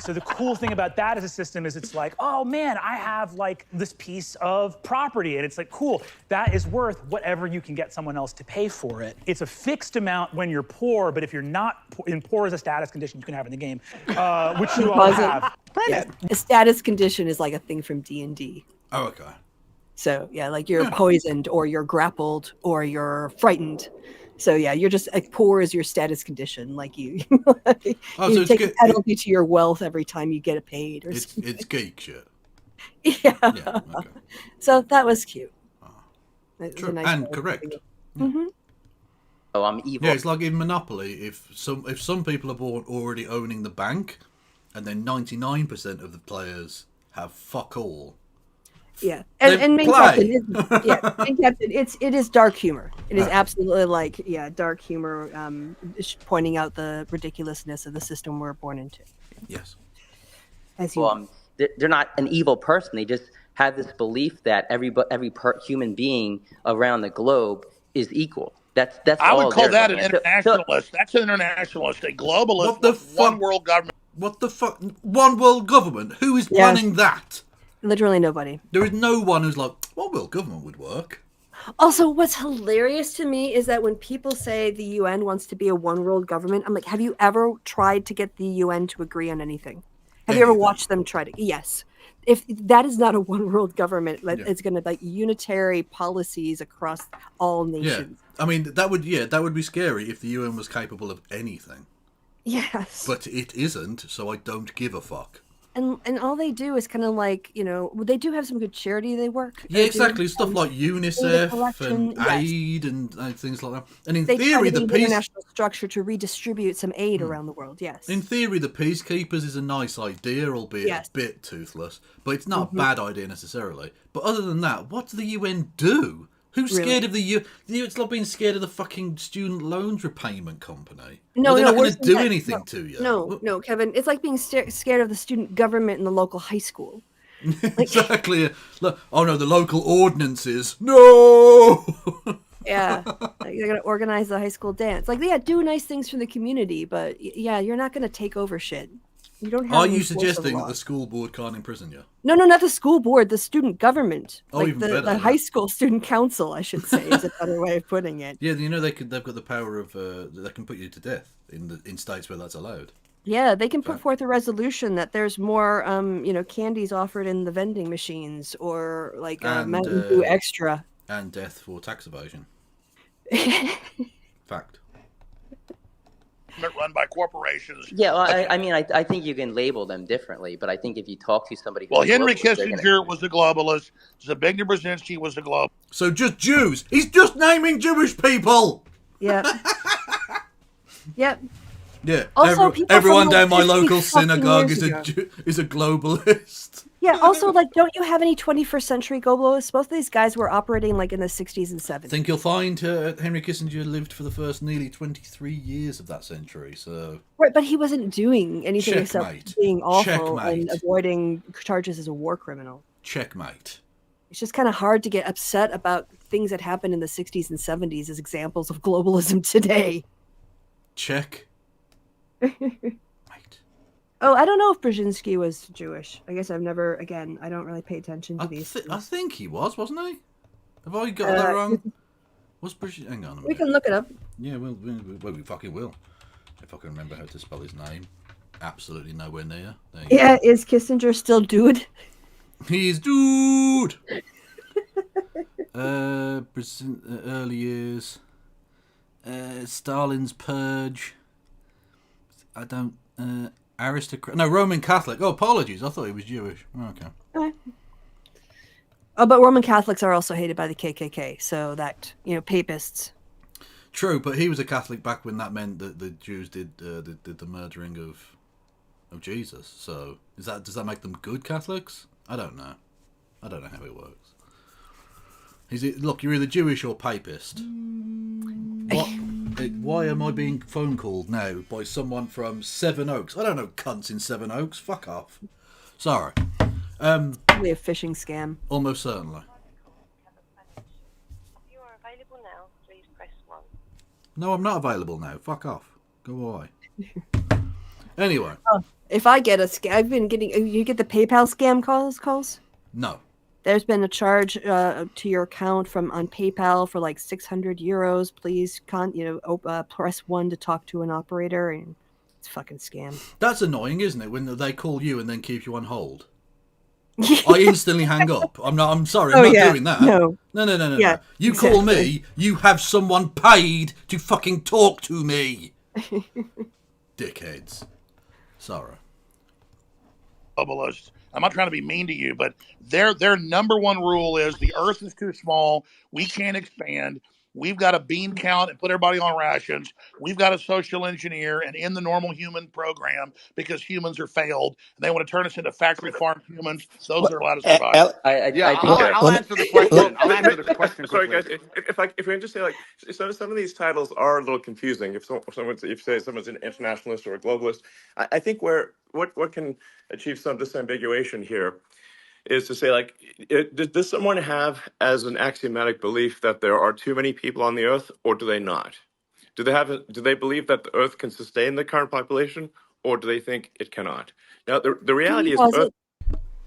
So the cool thing about that as a system is it's like, oh man, I have like this piece of property, and it's like, cool, that is worth whatever you can get someone else to pay for it. It's a fixed amount when you're poor, but if you're not poor is a status condition you can have in the game, which you all have. Yeah. A status condition is like a thing from D&D. Oh, okay. So yeah, like you're poisoned, or you're grappled, or you're frightened. So yeah, you're just like poor is your status condition. Like you take a penalty to your wealth every time you get paid. Or it's geek shit. Yeah. Okay. So that was cute. True. And correct. Mm-hmm. Oh, I'm evil. Yeah, it's like in Monopoly. If some people are born already owning the bank, and then 99% of the players have fuck all. Yeah, and main captain it is dark humor. It is absolutely like dark humor, pointing out the ridiculousness of the system we're born into. Yes. They're not an evil person. They just have this belief that every human being around the globe is equal. That's I all would call that an looking at. internationalist. That's an internationalist, a globalist. What the fuck? One world government. What the fuck? One world government? Who is planning that? Literally nobody. There is no one who's like, one world government would work. Also, what's hilarious to me is that when people say the UN wants to be a one world government, I'm like, have you ever tried to get the UN to agree on anything? Have you ever watched them try to? Yes. If that is not a one world government, it's going to be unitary policies across all nations. Yeah. I mean, that would be scary if the UN was capable of anything. Yes. But it isn't, so I don't give a fuck. And all they do is kind of like, they do have some good charity they work. Yeah, exactly. Stuff like UNICEF and aid and things like that. And in theory, the international structure to redistribute some aid around the world, yes. In theory, the peacekeepers is a nice idea, albeit a bit toothless. But it's not a bad idea necessarily. But other than that, what do the UN do? Who's scared of the UN? It's like being scared of the fucking student loans repayment company. No, they're not going to do anything to you. No, Kevin. It's like being scared of the student government in the local high school. Exactly. Look, oh no, the local ordinances. No. Yeah, like they're going to organize the high school dance. Like, do nice things for the community, but you're not going to take over shit. You don't have. Are you suggesting that the school board can't imprison you? No, not the school board. The student government. Oh, like even better. The high school student council, I should say, is a better way of putting it. Yeah, they've got the power of they can put you to death in states where that's allowed. Yeah, they can put forth a resolution that there's more candies offered in the vending machines, or like Mountain Dew Extra. And death for tax evasion. Fact. Run by corporations. Yeah, well, I mean, I think you can label them differently, but I think if you talk to somebody... Well, Henry Kissinger was a globalist. Zbigniew Brzezinski was a globalist. So just Jews. He's just naming Jewish people. Yeah. Yep. Yeah. Also, everyone down my local synagogue is a globalist. Yeah, also, don't you have any 21st century globalists? Both of these guys were operating, in the 60s and 70s. I think you'll find Henry Kissinger lived for the first nearly 23 years of that century, so... Right, but he wasn't doing anything except being awful and avoiding charges as a war criminal. Checkmate. It's just kind of hard to get upset about things that happened in the 60s and 70s as examples of globalism today. Check. Oh, I don't know if Brzezinski was Jewish. I guess I've never. Again, I don't really pay attention to these. I think he was, wasn't he? Have I got that wrong? Was Brzezinski? Hang on a minute. We can look it up. Yeah, we fucking will. If I can remember how to spell his name. Absolutely nowhere near. Yeah, is Kissinger still dude? He's dude. Early years. Stalin's purge. I don't. Aristocrat. No, Roman Catholic. Oh, apologies. I thought he was Jewish. Okay. Oh, but Roman Catholics are also hated by the KKK. So that papists. True, but he was a Catholic back when that meant that the Jews did the murdering of Jesus. So does that make them good Catholics? I don't know. I don't know how it works. Look, you're either Jewish or papist. Why am I being phone called now by someone from Seven Oaks? I don't know cunts in Seven Oaks. Fuck off. Sorry. Probably a phishing scam. Almost certainly. You are available now. Please press 1. No, I'm not available now. Fuck off. Go away. Anyway. If I get a scam, I've been getting. You get the PayPal scam calls? No. There's been a charge to your account on PayPal for like 600 euros. Please, press 1 to talk to an operator, and it's a fucking scam. That's annoying, isn't it? When they call you and then keep you on hold. I instantly hang up. I'm sorry. I'm not doing that. No. Yeah, you call me. You have someone paid to fucking talk to me. Dickheads. Sorry. Globalists. I'm not trying to be mean to you, but their number one rule is the Earth is too small. We can't expand. We've got to bean count and put everybody on rations. We've got to social engineer and end the normal human program because humans are failed. And they want to turn us into factory farm humans. Those are allowed to survive. I'll answer the question. I'll answer the question Sorry, quickly. guys. If we can just say, like, some of these titles are a little confusing. If someone's an internationalist or a globalist, I think what can achieve some disambiguation here is to say, like, does someone have as an axiomatic belief that there are too many people on the Earth, or do they not? Do they believe that the Earth can sustain the current population, or do they think it cannot? Now, the reality is,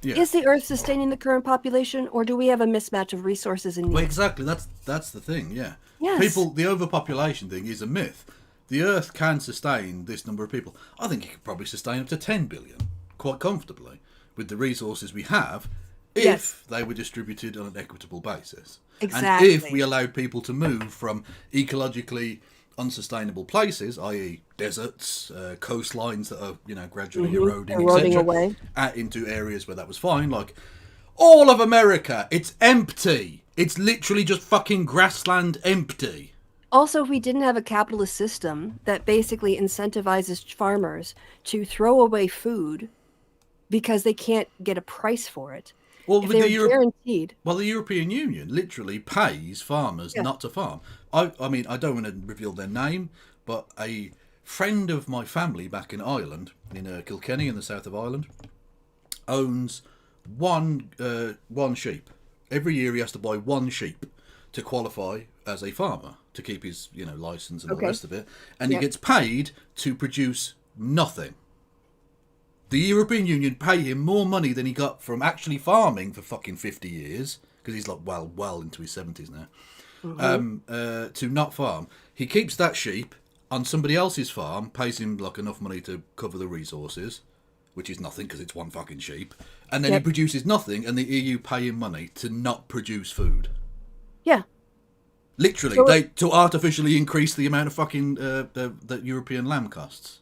Is the Earth sustaining the current population, or do we have a mismatch of resources and needs? Well, exactly. That's the thing. Yeah. Yes. The overpopulation thing is a myth. The Earth can sustain this number of people. I think it could probably sustain up to 10 billion quite comfortably with the resources we have, if they were distributed on an equitable basis. Exactly. And if we allowed people to move from ecologically unsustainable places, i.e. deserts, coastlines that are gradually eroding away, into areas where that was fine, like all of America, it's empty. It's literally just fucking grassland empty. Also, if we didn't have a capitalist system that basically incentivizes farmers to throw away food because they can't get a price for it. Well, if they're guaranteed. Well, the European Union literally pays farmers not to farm. I mean, I don't want to reveal their name, but a friend of my family back in Ireland, in Kilkenny in the south of Ireland, owns one sheep. Every year he has to buy one sheep to qualify as a farmer, to keep his license and all the rest of it. And he gets paid to produce nothing. The European Union pay him more money than he got from actually farming for fucking 50 years, because he's like well into his 70s now, to not farm. He keeps that sheep on somebody else's farm, pays him like enough money to cover the resources, which is nothing because it's one fucking sheep, and then he produces nothing, and the EU pay him money to not produce food. Yeah. Literally, to artificially increase the amount of fucking that European lamb costs.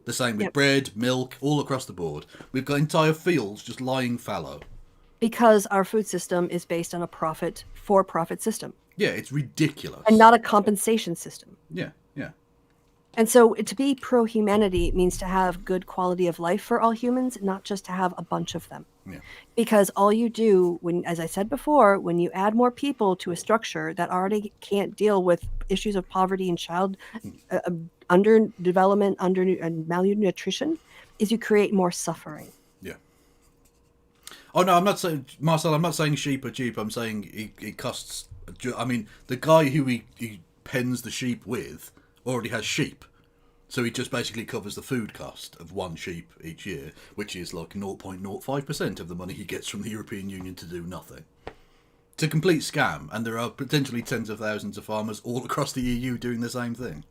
The same with bread, milk, all across the board. We've got entire fields just lying fallow. Because our food system is based on a for-profit system. Yeah, it's ridiculous. And not a compensation system. Yeah. And so to be pro-humanity means to have good quality of life for all humans, not just to have a bunch of them. Yeah. Because all you do, as I said before, when you add more people to a structure that already can't deal with issues of poverty and child underdevelopment, and malnutrition, is you create more suffering. Yeah. Oh no, I'm not saying, Marcel, I'm not saying sheep are cheap. I'm saying it costs. I mean, the guy who he pens the sheep with already has sheep. So it just basically covers the food cost of one sheep each year, which is like 0.05% of the money he gets from the European Union to do nothing. It's a complete scam, and there are potentially tens of thousands of farmers all across the EU doing the same thing.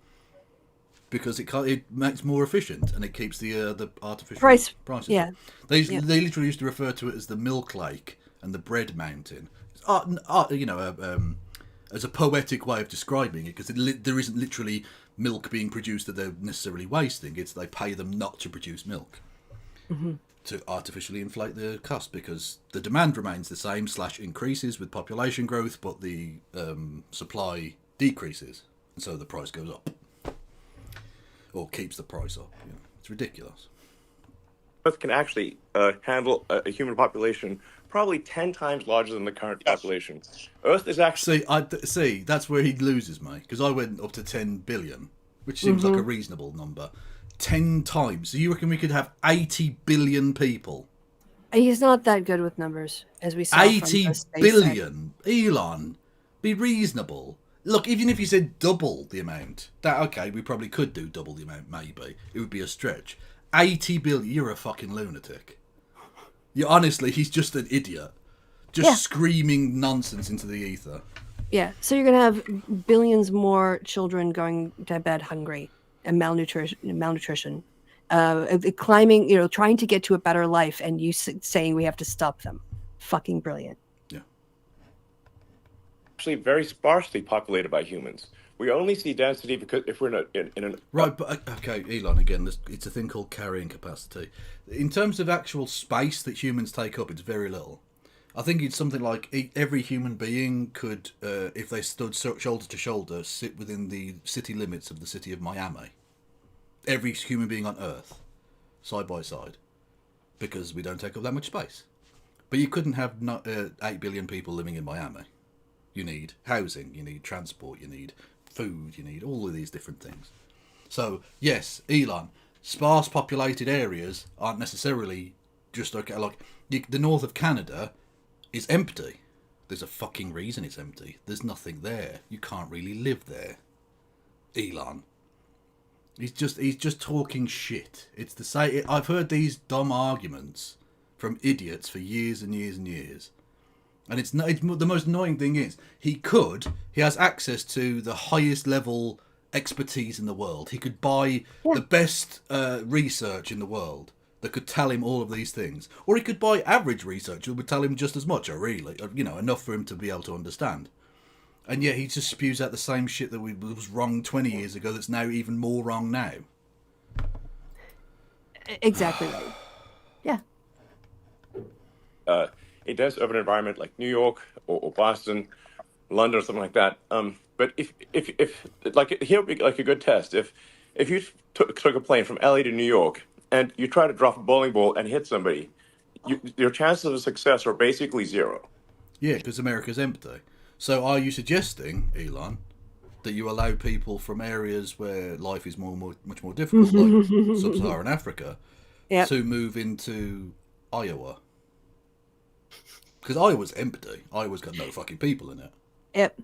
Because it makes more efficient, and it keeps the artificial prices yeah. up. They literally used to refer to it as the milk lake and the bread mountain. As a poetic way of describing it, because there isn't literally milk being produced that they're necessarily wasting. It's they pay them not to produce milk to artificially inflate the cost, because the demand remains the same / increases with population growth, but the supply decreases, and so the price goes up, or keeps the price up. It's ridiculous. Earth can actually handle a human population probably 10 times larger than the current population. Earth is actually... See, that's where he loses me, because I went up to 10 billion, which seems like a reasonable number. 10 times. So you reckon we could have 80 billion people? He's not that good with numbers, as we saw. 80 billion? Elon, be reasonable. Look, even if you said double the amount, we probably could do double the amount, maybe. It would be a stretch. 80 billion, you're a fucking lunatic. Honestly, he's just an idiot. Just screaming nonsense into the ether. Yeah, so you're going to have billions more children going to bed hungry and malnutrition. Climbing, trying to get to a better life, and you saying we have to stop them. Fucking brilliant. Yeah. Actually very sparsely populated by humans. We only see density because if we're in an... Right, but okay, Elon, again, it's a thing called carrying capacity. In terms of actual space that humans take up, it's very little. I think it's something like every human being could, if they stood shoulder to shoulder, sit within the city limits of the city of Miami. Every human being on Earth, side by side, because we don't take up that much space. But you couldn't have 8 billion people living in Miami. You need housing, you need transport, you need food, you need all of these different things. So yes, Elon, sparse populated areas aren't necessarily just okay. Like the north of Canada is empty. There's a fucking reason it's empty. There's nothing there. You can't really live there. Elon, he's just talking shit. It's the same. I've heard these dumb arguments from idiots for years and years and years. And it's the most annoying thing is he has access to the highest level expertise in the world. He could buy the best research in the world that could tell him all of these things, or he could buy average research that would tell him just as much, or really, enough for him to be able to understand. And yet he just spews out the same shit that was wrong 20 years ago. That's now even more wrong now. Exactly right. Yeah. A dense urban environment like New York or Boston, London or something like that. But if like here would be like a good test. If you took a plane from LA to New York and you try to drop a bowling ball and hit somebody, your chances of success are basically zero. Yeah, because America's empty. So are you suggesting, Elon, that you allow people from areas where life is much more difficult, like sub-Saharan Africa, to move into Iowa? Because Iowa's empty. Iowa's got no fucking people in it. Yep.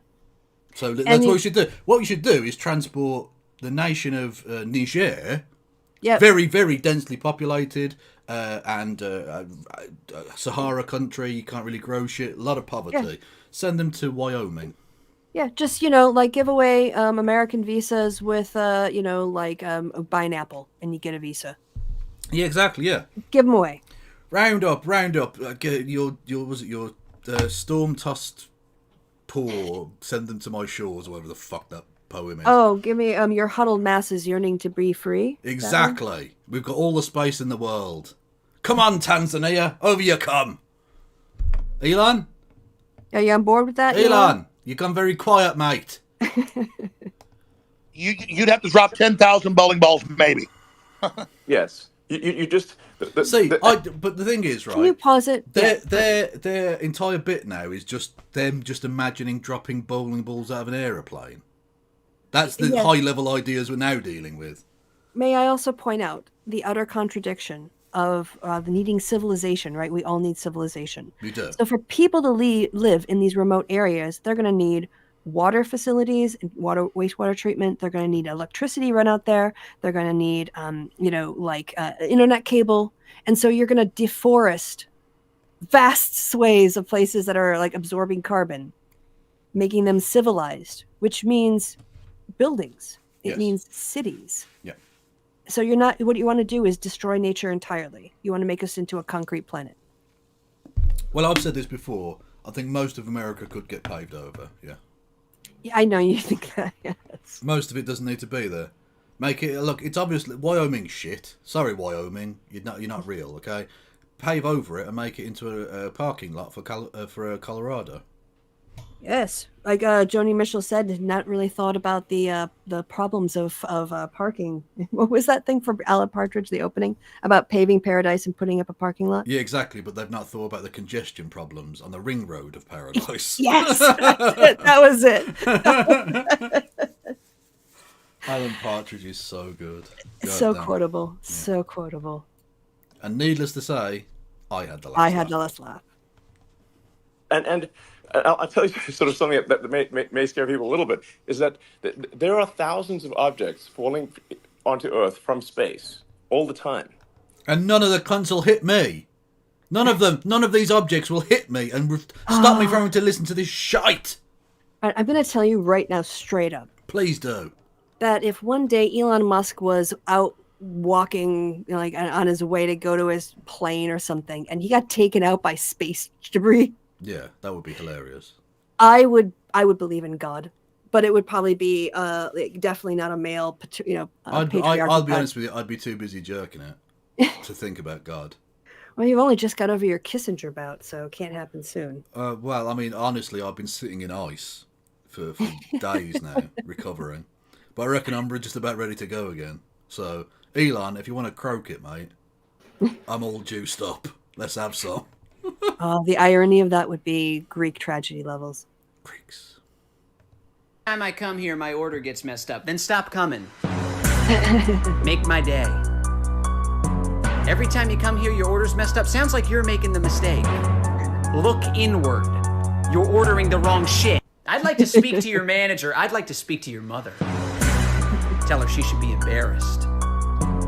So that's what we should do. What we should do is transport the nation of Niger, very, very densely populated, and Sahara country, you can't really grow shit, a lot of poverty. Yeah. Send them to Wyoming. Yeah, just, give away American visas with, buy an apple and you get a visa. Yeah, exactly, yeah. Give them away. Round up. Get your storm-tossed poor, send them to my shores, or whatever the fuck that poem is. Oh, give me your huddled masses yearning to be free. Exactly. We've got all the space in the world. Come on, Tanzania, over you come. Elon? Are you on board with that? Elon, you gone very quiet, mate. You'd have to drop 10,000 bowling balls, maybe. Yes. You just... but the thing is, right... Can you pause it? Their entire bit now is just them just imagining dropping bowling balls out of an aeroplane. That's the high-level ideas we're now dealing with. May I also point out the utter contradiction of the needing civilization, right? We all need civilization. We do. So for people to live in these remote areas, they're going to need water facilities and wastewater treatment. They're going to need electricity run out there. They're going to need, internet cable. And so you're going to deforest vast swathes of places that are like absorbing carbon, making them civilized, which means buildings. It means cities. Yeah. So what you want to do is destroy nature entirely. You want to make us into a concrete planet. Well, I've said this before. I think most of America could get paved over. Yeah. Yeah, I know you think that. Yes. Most of it doesn't need to be there. Make it look. It's obviously Wyoming shit. Sorry, Wyoming. You're not real. Okay. Pave over it and make it into a parking lot for Colorado. Yes, like Joni Mitchell said, not really thought about the problems of parking. What was that thing for Alan Partridge, the opening, about paving paradise and putting up a parking lot? Yeah, exactly, but they've not thought about the congestion problems on the ring road of paradise. Yes, that's it. That was it. Alan Partridge is so good. So quotable. Yeah. So quotable. And needless to say, I had the last laugh. And I'll tell you sort of something that may scare people a little bit, is that there are thousands of objects falling onto Earth from space all the time. And none of the cunts will hit me. None of these objects will hit me and stop me from having to listen to this shite. I'm going to tell you right now, straight up. Please do. That if one day Elon Musk was out walking, like on his way to go to his plane or something, and he got taken out by space debris. Yeah, that would be hilarious. I would believe in God, but it would probably be definitely not a male, I'll be honest with you, I'd be too busy jerking it to think about God. Well, you've only just got over your Kissinger bout, so it can't happen soon. Well, I mean, honestly, I've been sitting in ice for days now, recovering. But I reckon I'm just about ready to go again. So, Elon, if you want to croak it, mate, I'm all juiced up. Let's have some. The irony of that would be Greek tragedy levels. Greeks. Every time I come here, my order gets messed up. Then stop coming. Make my day. Every time you come here, your order's messed up. Sounds like you're making the mistake. Look inward. You're ordering the wrong shit. I'd like to speak to your manager. I'd like to speak to your mother. Tell her she should be embarrassed.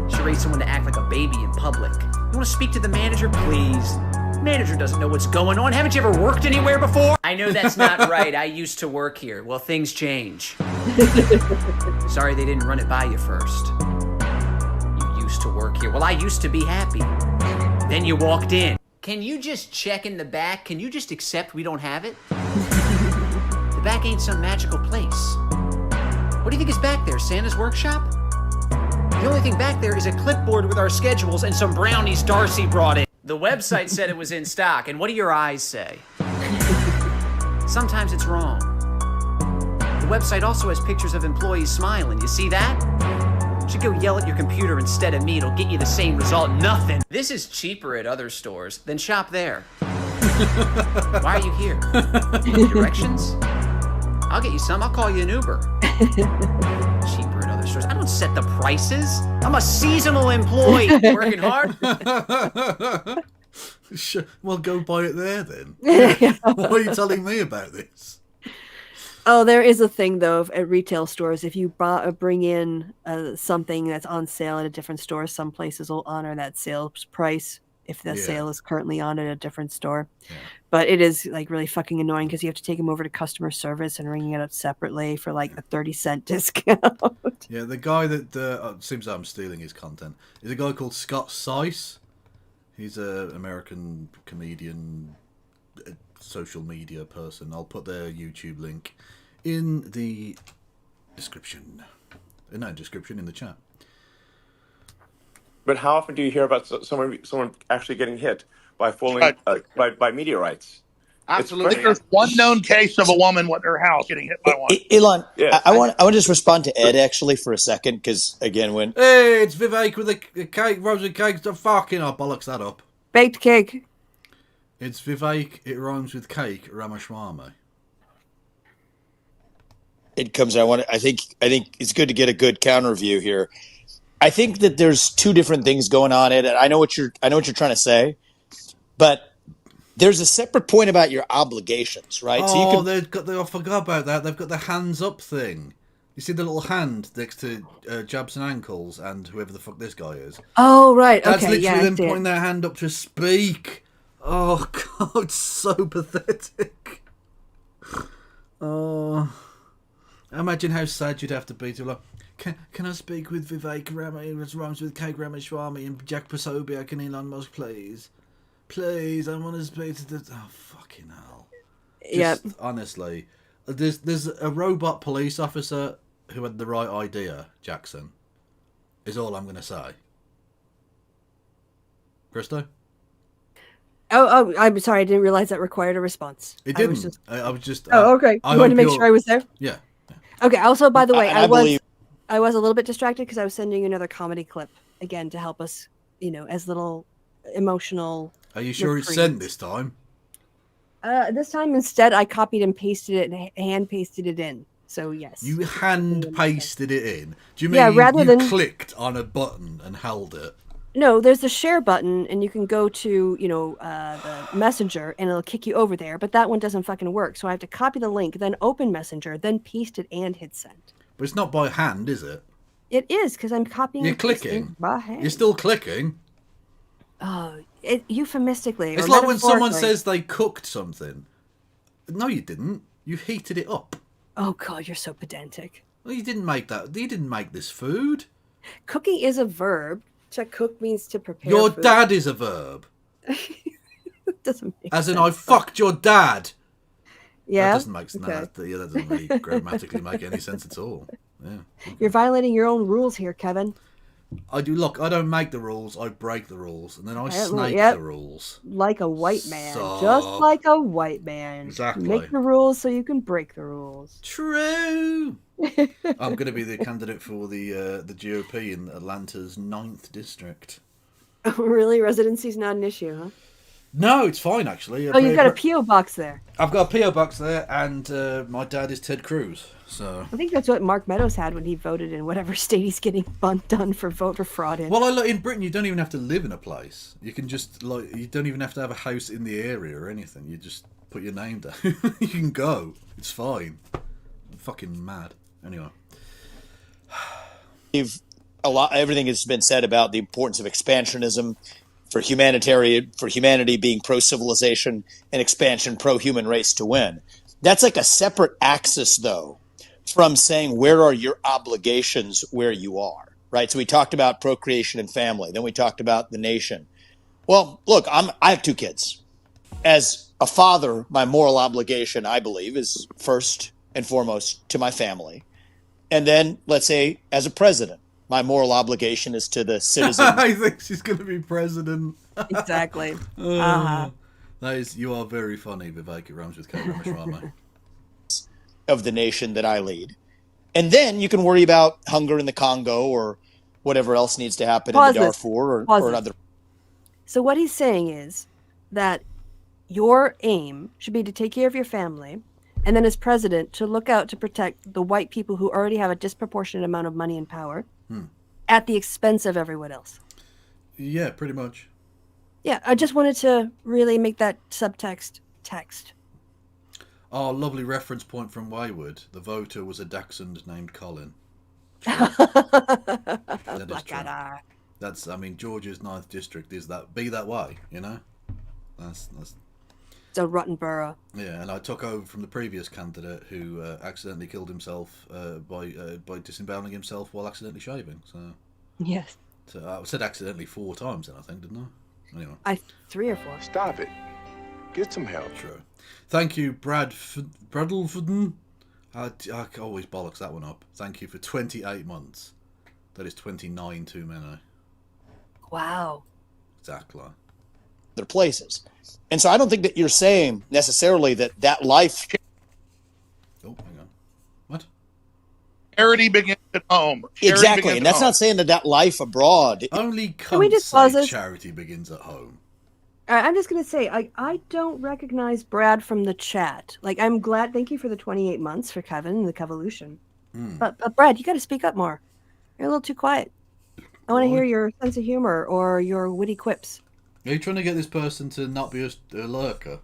She raised someone to act like a baby in public. You want to speak to the manager, please? Manager doesn't know what's going on. Haven't you ever worked anywhere before? I know that's not right. I used to work here. Well, things change. Sorry they didn't run it by you first. You used to work here. Well, I used to be happy. Then you walked in. Can you just check in the back? Can you just accept we don't have it? The back ain't some magical place. What do you think is back there? Santa's workshop? The only thing back there is a clipboard with our schedules and some brownies Darcy brought in. The website said it was in stock, and what do your eyes say? Sometimes it's wrong. The website also has pictures of employees smiling. You see that? You should go yell at your computer instead of me. It'll get you the same result. Nothing. This is cheaper at other stores. Then shop there. Why are you here? Directions? I'll get you some. I'll call you an Uber. Cheaper at other stores. I don't set the prices. I'm a seasonal employee working hard. Sure. Well, go buy it there then. Why are you telling me about this? Oh, there is a thing, though, at retail stores. If you bring in something that's on sale at a different store, some places will honor that sales price if the sale is currently on at a different store. Yeah. But it is like really fucking annoying because you have to take them over to customer service and ringing it up separately for like a 30-cent discount. Yeah, the guy that seems like I'm stealing his content is a guy called Scott Seiss. He's an American comedian, social media person. I'll put their YouTube link in the description. In the chat. But how often do you hear about someone actually getting hit by falling by meteorites? Absolutely. There's one known case of a woman in her house getting hit by one. Elon, yeah. I want to just respond to Ed actually for a second because again when hey, it's Vivek with the cake, rosy cake. The fucking bollocks that up. Baked cake. It's Vivek. It rhymes with cake. Ramaswamy. It comes. I think it's good to get a good counter view here. I think that there's two different things going on, Ed. I know what you're trying to say, but there's a separate point about your obligations, right? Oh, so you can, I forgot about that. They've got the hands up thing. You see the little hand next to Jabs and Ankles and whoever the fuck this guy is. Oh, right. That's okay. literally them I see it. pointing their hand up to speak. Oh, God, so pathetic. Oh, imagine how sad you'd have to be to like, can I speak with Vivek Ramaswamy, who rhymes with K. Ramaswamy and Jack Posobiec and Elon Musk, please? Please, I want to speak to the... Oh, fucking hell. Yeah. Honestly, there's a robot police officer who had the right idea, Jackson, is all I'm going to say. Christo? Oh, I'm sorry. I didn't realize that required a response. It didn't. I was just... Oh, okay. You wanted to make sure I was there? Yeah. Okay. Also, by the way, I believe... was a little bit distracted because I was sending you another comedy clip again to help us, as little emotional... Are you sure it's sent this time? This time, instead, I copied and pasted it and hand pasted it in. So, yes. You hand pasted it in? Do you mean you clicked on a button and held it? No, there's a share button, and you can go to, the Messenger, and it'll kick you over there. But that one doesn't fucking work. So I have to copy the link, then open Messenger, then paste it and hit send. But it's not by hand, is it? It is, because I'm copying and clicking by hand. You're still clicking. Oh, euphemistically. It's like when someone says they cooked something. No, you didn't. You heated it up. Oh, God, you're so pedantic. Well, you didn't make that. You didn't make this food. Cooking is a verb. To cook means to prepare Your food. dad is a verb. Doesn't make As in, sense. I fucked your dad. Yeah. That doesn't make sense. Okay. That doesn't really grammatically make any sense at all. Yeah. Okay. You're violating your own rules here, Kevin. I do. Look, I don't make the rules. I break the rules, and then I snake the rules. Like a white man, just like a white man. Exactly. Make the rules so you can break the rules. True. I'm going to be the candidate for the GOP in Atlanta's 9th district. Really, residency's not an issue, huh? No, it's fine actually. Oh, you've got a PO box there. I've got a PO box there, and my dad is Ted Cruz. So I think that's what Mark Meadows had when he voted in whatever state he's getting done for voter fraud in. Well, in Britain, you don't even have to live in a place. You can just you don't even have to have a house in the area or anything. You just put your name down. You can go. It's fine. I'm fucking mad. Anyway, everything has been said about the importance of expansionism for humanity being pro-civilization and expansion pro-human race to win. That's like a separate axis, though, from saying where are your obligations where you are, right? So we talked about procreation and family. Then we talked about the nation. Well, look, I have 2 kids. As a father, my moral obligation, I believe, is first and foremost to my family. And then, let's say, as a president, my moral obligation is to the citizens. I think she's going to be president. Exactly. That is, you are very funny, Vivek. It rhymes with K. Ramaswamy. Of the nation that I lead. And then you can worry about hunger in the Congo or whatever else needs to happen in the Darfur or another. So what he's saying is that your aim should be to take care of your family, and then as president to look out to protect the white people who already have a disproportionate amount of money and power at the expense of everyone else. Yeah, pretty much. Yeah, I just wanted to really make that subtext text. Oh, lovely reference point from Wayward. The voter was a Dachshund named Colin. That is true. That's, I mean, Georgia's 9th district is that way, you know? That's It's a rotten borough. Yeah, and I took over from the previous candidate who accidentally killed himself by disemboweling himself while accidentally shaving. So yes. So I said accidentally 4 times then, I think, didn't I? Anyway. 3 or 4. Stop it. Get some help. True. Thank you, Bradleforden. I always bollocks that one up. Thank you for 28 months. That is 29 too many. Wow. Exactly. Other places. And so I don't think that you're saying necessarily that life... Oh, hang on. What? Charity begins at home. Exactly. And that's not saying that life abroad... Only Can we just pause this? Charity begins at home. I'm just going to say, I don't recognize Brad from the chat. Like, I'm glad. Thank you for the 28 months for Kevin and the Kevolution. But Brad, you got to speak up more. You're a little too quiet. I want to hear your sense of humor or your witty quips. Are you trying to get this person to not be a lurker?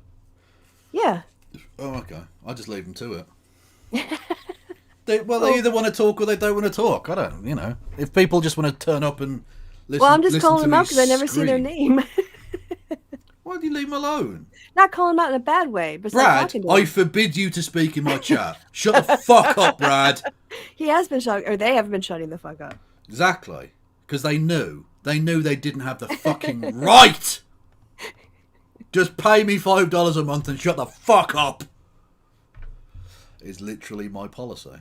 Yeah. Oh, okay. I'll just leave them to it. They either want to talk or they don't want to talk. I don't, If people just want to turn up and listen. Well, I'm just calling them out because I never see their name. Why do you leave them alone? Not calling them out in a bad way, but Brad, I forbid you to speak in my chat. Shut the fuck up, Brad. He has been shutting, or they have been shutting the fuck up. Exactly, because they knew they didn't have the fucking right. Just pay me $5 a month and shut the fuck up. Is literally my policy.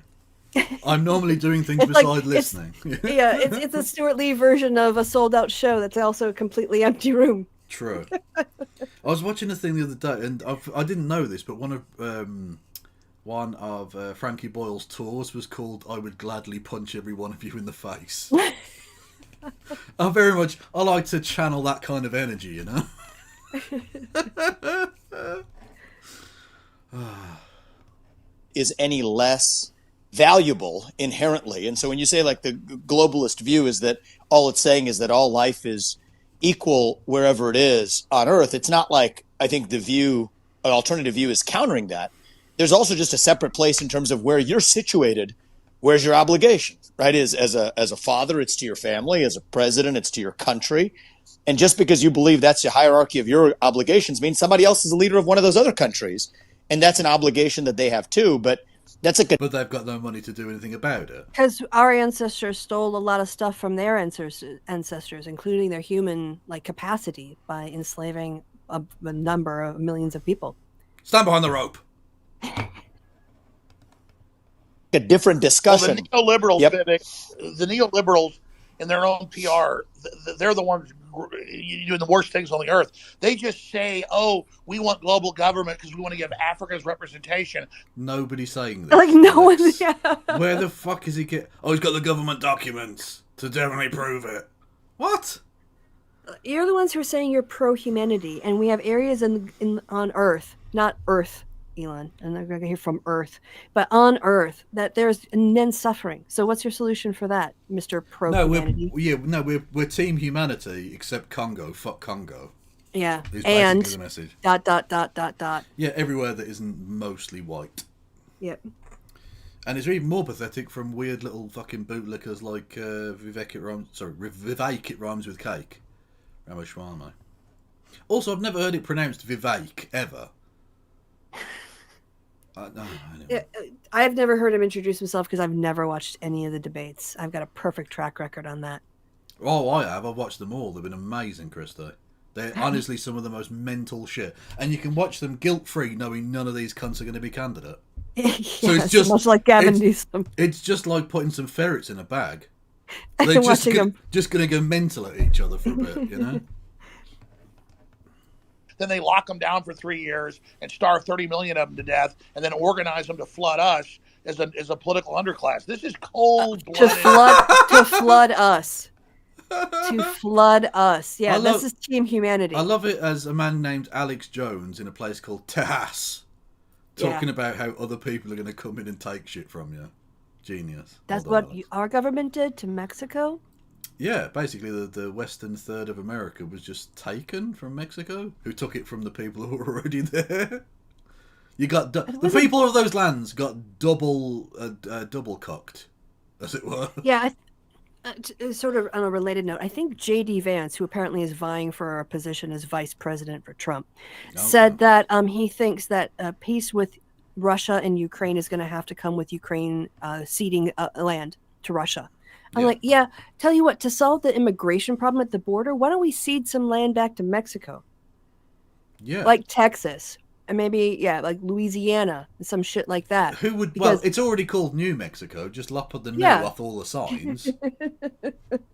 I'm normally doing things besides listening. It's a Stuart Lee version of a sold out show that's also a completely empty room. True. I was watching a thing the other day, and I didn't know this, but one of Frankie Boyle's tours was called "I Would Gladly Punch Every One of You in the Face." I like to channel that kind of energy, Is any less valuable inherently. And so when you say like the globalist view is that all it's saying is that all life is equal wherever it is on Earth, it's not like I think an alternative view is countering that. There's also just a separate place in terms of where you're situated. Where's your obligation, right? As a father, it's to your family. As a president, it's to your country. And just because you believe that's the hierarchy of your obligations means somebody else is the leader of one of those other countries. And that's an obligation that they have too, but that's but they've got no money to do anything about it. Because our ancestors stole a lot of stuff from their ancestors, including their human capacity by enslaving a number of millions of people. Stand behind the rope. A different discussion. Well, the neoliberals in their own PR, they're the ones doing the worst things on the earth. They just say, "Oh, we want global government because we want to give Africa's representation." Nobody's saying this. Like no one. Yeah. Where the fuck is he get? Oh, he's got the government documents to definitely prove it. What? You're the ones who are saying you're pro-humanity, and we have areas on Earth, not Earth, Elon, and I'm going to hear from Earth, but on Earth, that there's immense suffering. So what's your solution for that, Mr. Pro-Humanity? We're Team Humanity, except Congo. Fuck Congo. Yeah, and the message. ... Yeah, everywhere that isn't mostly white. Yep. And it's even more pathetic from weird little fucking bootlickers like Vivek. It rhymes with cake. Ramaswamy. Also, I've never heard it pronounced Vivek ever. Anyway. I've never heard him introduce himself because I've never watched any of the debates. I've got a perfect track record on that. Oh, I have. I've watched them all. They've been amazing, Krista. They're honestly some of the most mental shit. And you can watch them guilt-free knowing none of these cunts are going to be candidate. So it's just much like Gavin Newsom. It's just like putting some ferrets in a bag. They're just going to go mental at each other for a bit, Then they lock them down for 3 years and starve 30 million of them to death, and then organize them to flood us as a political underclass. This is cold-blooded. To flood us. To flood us. Yeah, this is Team Humanity. I love it as a man named Alex Jones in a place called Tejas talking about how other people are going to come in and take shit from you. Genius. That's what our government did to Mexico? Yeah, basically the western third of America was just taken from Mexico, who took it from the people who were already there. You got the people of those lands got double cocked, as it were. Yeah, sort of on a related note, I think J.D. Vance, who apparently is vying for a position as vice president for Trump, said that he thinks that peace with Russia and Ukraine is going to have to come with Ukraine ceding land to Russia. I'm like, tell you what, to solve the immigration problem at the border, why don't we cede some land back to Mexico? Yeah. Like Texas. And maybe, like Louisiana and some shit like that. Who would, well, it's already called New Mexico. Just lop the new off all the signs.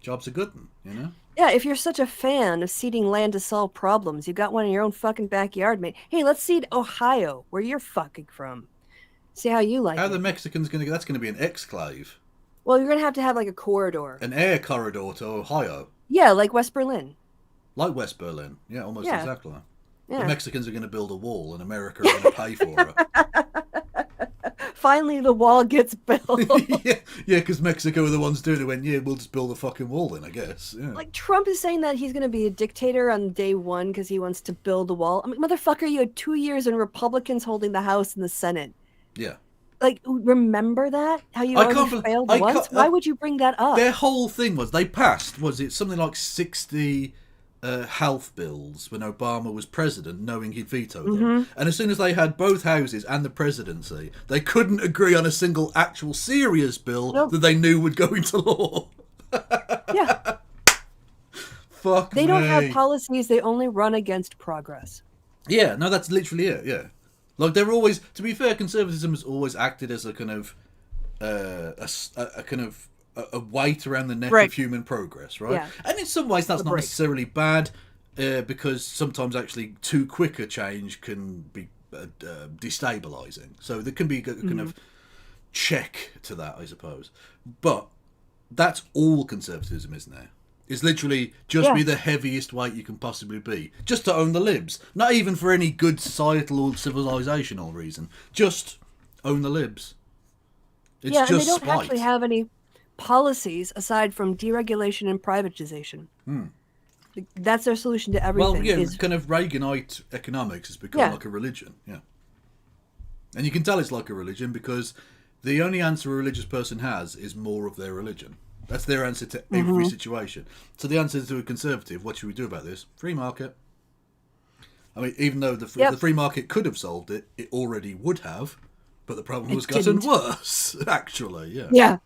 Job's a good one, Yeah, if you're such a fan of ceding land to solve problems, you got one in your own fucking backyard, mate. Hey, let's cede Ohio, where you're fucking from. See how you like it. How are the Mexicans going to, that's going to be an exclave. Well, you're going to have like a corridor. An air corridor to Ohio. Yeah, like West Berlin. Like West Berlin. Yeah, almost exactly. Yeah. The Mexicans are going to build a wall and America are going to pay for it. Finally, the wall gets built. yeah, because Mexico were the ones doing it. Went, yeah, we'll just build a fucking wall then, I guess. Yeah. Like, Trump is saying that he's going to be a dictator on day one because he wants to build a wall. I mean, motherfucker, you had 2 years and Republicans holding the House and the Senate. Yeah. Like, remember that? How you already failed once? Why would you bring that up? Their whole thing was, they passed, was it something like 60 health bills when Obama was president, knowing he'd veto them. And as soon as they had both houses and the presidency, they couldn't agree on a single actual serious bill that they knew would go into law. Yeah. Fuck They don't have policies, they only run against progress. Yeah, no, that's literally it, yeah. Like, they're always, to be fair, conservatism has always acted as a kind of, a weight around the neck of human progress, right? Yeah. And in some ways that's not necessarily bad, because sometimes actually too quick a change can be destabilising. So there can be a kind of check to that, I suppose. But that's all conservatism is now. It's literally just be the heaviest weight you can possibly be. Just to own the libs. Not even for any good societal or civilisational reason. Just own the libs. It's and just they don't spite. actually have any policies aside from deregulation and privatization. That's their solution to everything. Well, yeah, kind of Reaganite economics has become like a religion, And you can tell it's like a religion because the only answer a religious person has is more of their religion. That's their answer to every situation. So the answer to a conservative, what should we do about this? Free market. I mean, even though the free market could have solved it, it already would have, but the problem was gotten worse, actually, Yeah.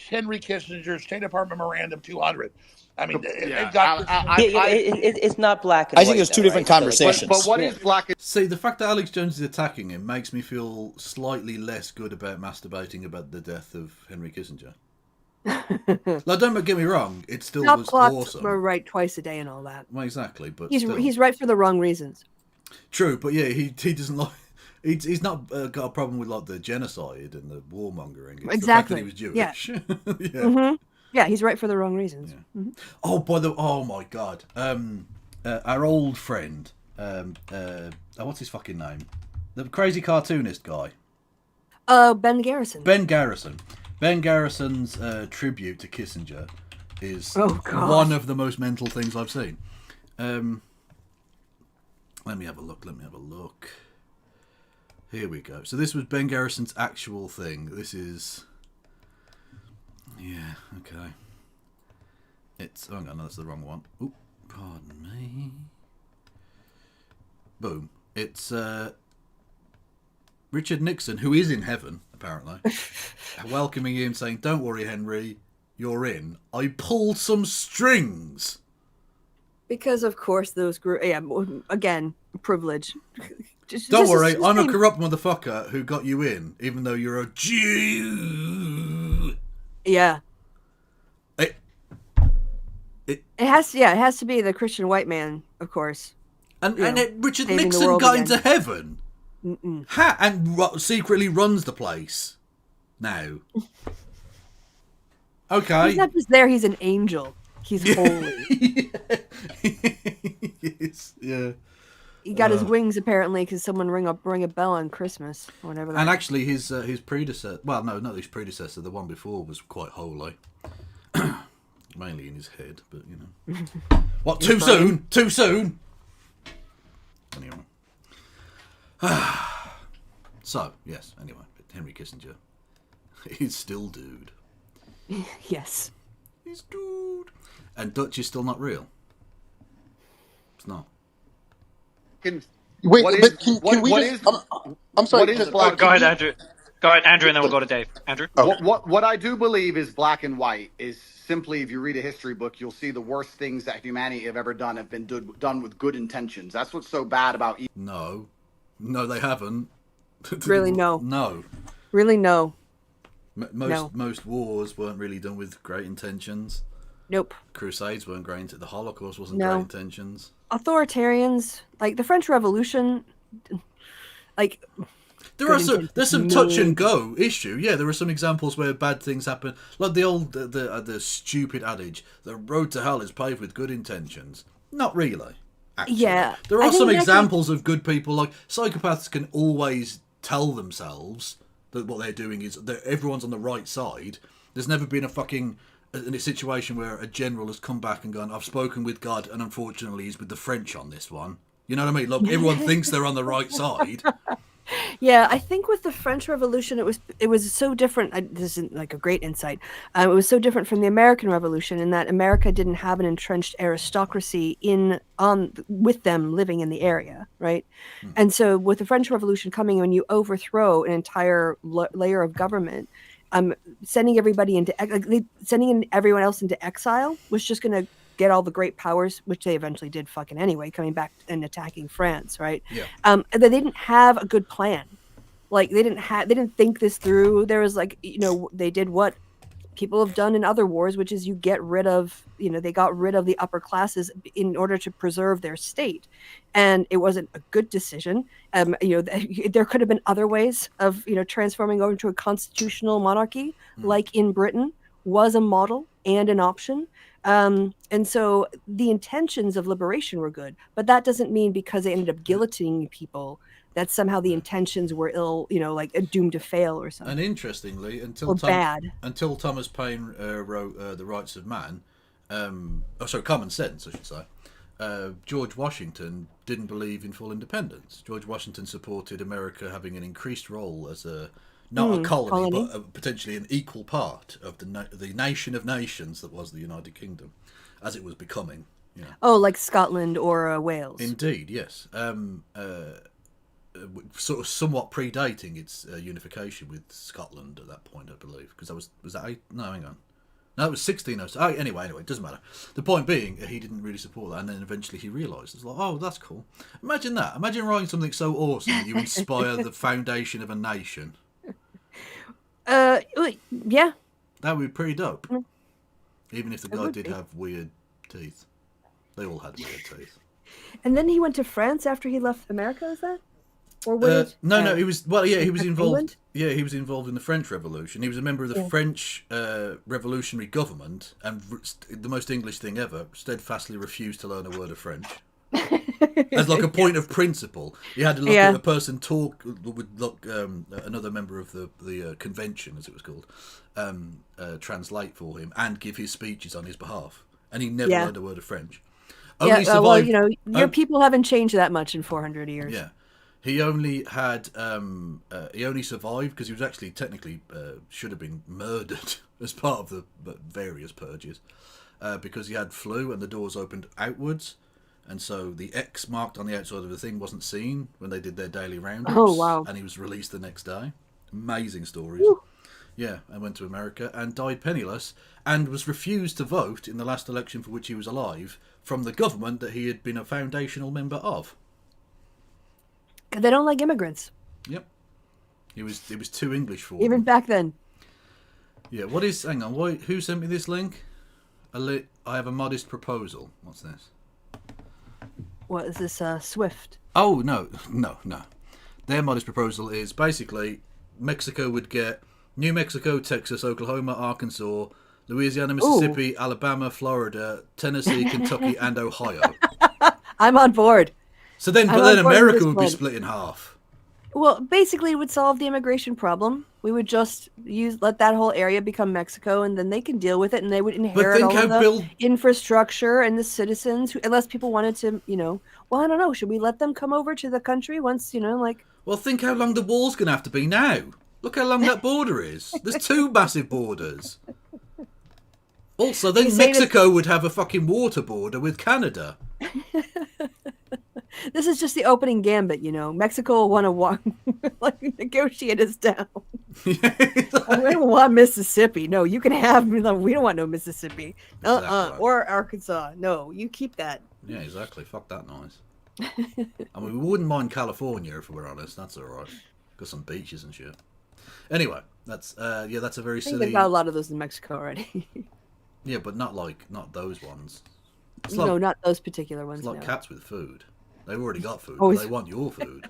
Henry Kissinger's State Department Memorandum 200. I mean, it's not black and white. I think there's two different conversations. But what is black? See, the fact that Alex Jones is attacking him makes me feel slightly less good about masturbating about the death of Henry Kissinger. Like, don't get me wrong, it still was awesome. Were right twice a day and all that. Well, exactly, but he's right for the wrong reasons. True, but yeah, he doesn't like. He's not got a problem with like the genocide and the warmongering. It's Exactly. The fact that he was Jewish. Yeah, he's right for the wrong reasons. Oh my god, our old friend, what's his fucking name? The crazy cartoonist guy. Ben Garrison. Ben Garrison's tribute to Kissinger is one of the most mental things I've seen. Let me have a look. Here we go. So this was Ben Garrison's actual thing. This is... Yeah, okay. It's... Oh, no, that's the wrong one. Oop, pardon me. Boom. It's Richard Nixon, who is in heaven, apparently, welcoming him, saying, "Don't worry, Henry, you're in. I pulled some strings." Because, of course, those groups... Yeah, again, privilege. Don't worry, I'm a corrupt motherfucker who got you in, even though you're a Jew. Yeah. It has to be the Christian white man, of course. And Richard Nixon got into heaven. And secretly runs the place now. Okay. He's not just there, he's an angel. He's holy. Yes, yeah. He got his wings apparently because someone rang a bell on Christmas or whatever. And actually, his predecessor, well, no, not his predecessor, the one before was quite holy, mainly in his head. But you know, what? Too soon? Too soon? Anyway, so yes. Anyway, Henry Kissinger, he's still dude. Yes, he's dude. And Dutch is still not real. It's not. Wait, but can we just... I'm sorry. Go ahead, Andrew. Go ahead, Andrew, and then we'll go to Dave. Andrew? Okay. What I do believe is black and white is simply, if you read a history book, you'll see the worst things that humanity have ever done have been done with good intentions. That's what's so bad about... No, they haven't. Really, no. No. Really, no. Most wars weren't really done with great intentions. Nope. Crusades weren't great. The Holocaust wasn't great intentions. Authoritarians, like the French Revolution, like there's some touch and go issue. Yeah, there are some examples where bad things happen, like the old the stupid adage: "The road to hell is paved with good intentions." Not really. Actually. Yeah. There are some examples of good people. Like, psychopaths can always tell themselves that what they're doing is that everyone's on the right side. There's never been a situation where a general has come back and gone, I've spoken with God, and unfortunately he's with the French on this one. You know what I mean? Look, everyone thinks they're on the right side. Yeah, I think with the French Revolution, it was so different. This isn't like a great insight. It was so different from the American Revolution in that America didn't have an entrenched aristocracy with them living in the area, right? And so with the French Revolution coming, when you overthrow an entire layer of government, sending everyone else into exile was just going to get all the great powers, which they eventually did fucking anyway, coming back and attacking France, right? Yeah. They didn't have a good plan. Like they didn't think this through. There was they did what people have done in other wars, which is they got rid of the upper classes in order to preserve their state. And it wasn't a good decision. There could have been other ways of, transforming over to a constitutional monarchy, like in Britain was a model and an option. And so the intentions of liberation were good, but that doesn't mean because they ended up guillotining people that somehow the intentions were ill, like doomed to fail or something. And interestingly, until Thomas Paine wrote The Rights of Man, Common Sense, I should say, George Washington didn't believe in full independence. George Washington supported America having an increased role as not a colony, but potentially an equal part of the nation of nations that was the United Kingdom, as it was becoming. Oh, like Scotland or Wales. Indeed, yes. Sort of somewhat predating its unification with Scotland at that point, I believe, because that was that 8? No, hang on. No, it was 1606. Oh, anyway, it doesn't matter. The point being, he didn't really support that, and then eventually he realised, it's like, oh, that's cool. Imagine that. Imagine writing something so awesome that you inspire the foundation of a nation. Yeah. That would be pretty dope. Even if the guy did have weird teeth. They all had weird teeth. And then he went to France after he left America, is that? Or what? No, he was involved. England? Yeah, he was involved in the French Revolution. He was a member of the French revolutionary government, and the most English thing ever, steadfastly refused to learn a word of French. As like a point of principle, he had to look at a person talk with another member of the convention, as it was called, translate for him and give his speeches on his behalf, and he never learned a word of French. Your people haven't changed that much in 400 years. Yeah, he only had he only survived because he was actually technically should have been murdered as part of the various purges because he had flu and the doors opened outwards. And so the X marked on the outside of the thing wasn't seen when they did their daily roundups. Oh, wow. And he was released the next day. Amazing stories. Woo. Yeah, and went to America and died penniless and was refused to vote in the last election for which he was alive from the government that he had been a foundational member of. They don't like immigrants. Yep. He was too English for Even them. back then. Yeah, hang on, who sent me this link? I have a modest proposal. What's this? What is this, Swift? Oh, no. Their modest proposal is basically Mexico would get New Mexico, Texas, Oklahoma, Arkansas, Louisiana, Mississippi, Alabama, Florida, Tennessee, Kentucky, and Ohio. I'm on board. So then America would be split in half. Well, basically, it would solve the immigration problem. We would just let that whole area become Mexico, and then they can deal with it, and they would inherit all of the infrastructure and the citizens, unless people wanted to, well, I don't know. Should we let them come over to the country once, Well, think how long the wall's going to have to be now. Look how long that border is. There's 2 massive borders. Also, then Mexico would have a fucking water border with Canada. This is just the opening gambit, Mexico will want to negotiate us down. We don't want Mississippi. No, you can have. We don't want no Mississippi. Exactly. Or Arkansas. No, you keep that. Yeah, exactly. Fuck that noise. I mean, we wouldn't mind California if we're honest. That's all right. Got some beaches and shit. Anyway, that's a very silly. They've got a lot of those in Mexico already. Yeah, but not those ones. No, not those particular ones. It's like cats with food. They've already got food, Always. but they want your food.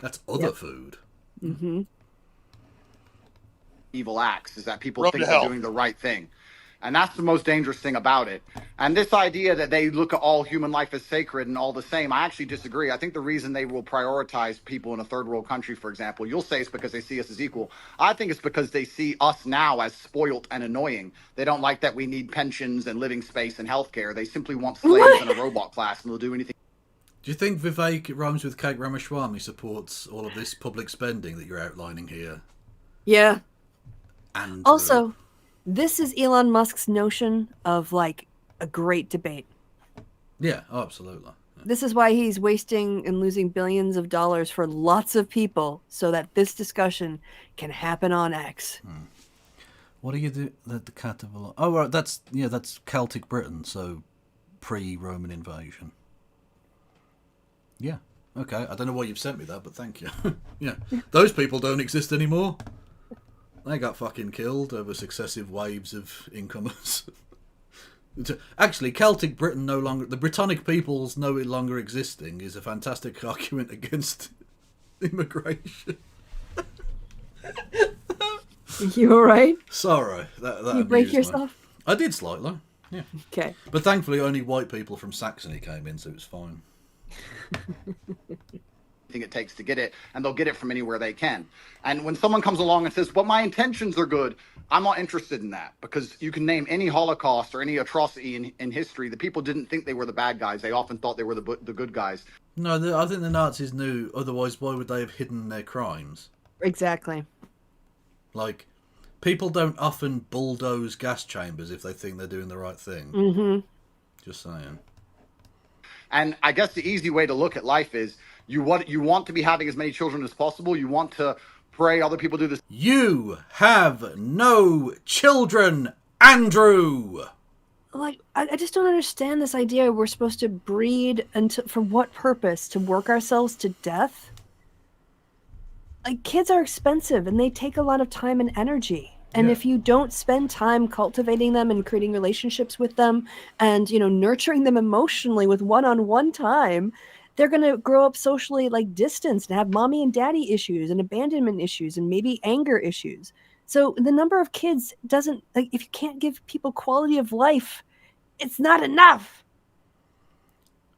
That's other food. Mm-hmm. Evil acts is that people think they're doing the right thing. And that's the most dangerous thing about it. And this idea that they look at all human life as sacred and all the same, I actually disagree. I think the reason they will prioritize people in a third world country, for example, you'll say it's because they see us as equal. I think it's because they see us now as spoilt and annoying. They don't like that we need pensions and living space and healthcare. They simply want slaves in a robot class, and they'll do anything. Do you think Vivek, it rhymes with Cake Ramaswamy, supports all of this public spending that you're outlining here? Yeah. And also, this is Elon Musk's notion of like a great debate. Yeah, oh, absolutely. This is why he's wasting and losing billions of dollars for lots of people so that this discussion can happen on X. What do you do? The cat of a... Oh, right, that's Celtic Britain, so pre-Roman invasion. Yeah, okay. I don't know why you've sent me that, but thank you. Yeah, those people don't exist anymore. They got fucking killed over successive waves of incomers. Actually, Celtic Britain no longer... The Britannic peoples no longer existing is a fantastic argument against immigration. You all right? Sorry. That You break amused me. yourself? I did slightly, yeah. Okay. But thankfully only white people from Saxony came in, so it was fine. It takes to get it, and they'll get it from anywhere they can. And when someone comes along and says, well, my intentions are good, I'm not interested in that, because you can name any Holocaust or any atrocity in history. The people didn't think they were the bad guys. They often thought they were the good guys. No, I think the Nazis knew, otherwise why would they have hidden their crimes? Exactly. Like, people don't often bulldoze gas chambers if they think they're doing the right thing. Mm-hmm. Just saying. And I guess the easy way to look at life is you want to be having as many children as possible. You want to pray other people do this. You have no children, Andrew. Like, I just don't understand this idea we're supposed to breed until, for what purpose? To work ourselves to death? Like, kids are expensive and they take a lot of time and energy. And if you don't spend time cultivating them and creating relationships with them and, nurturing them emotionally with one-on-one time, they're going to grow up socially like distanced and have mommy and daddy issues and abandonment issues and maybe anger issues. So the number of kids doesn't, like, if you can't give people quality of life, it's not enough.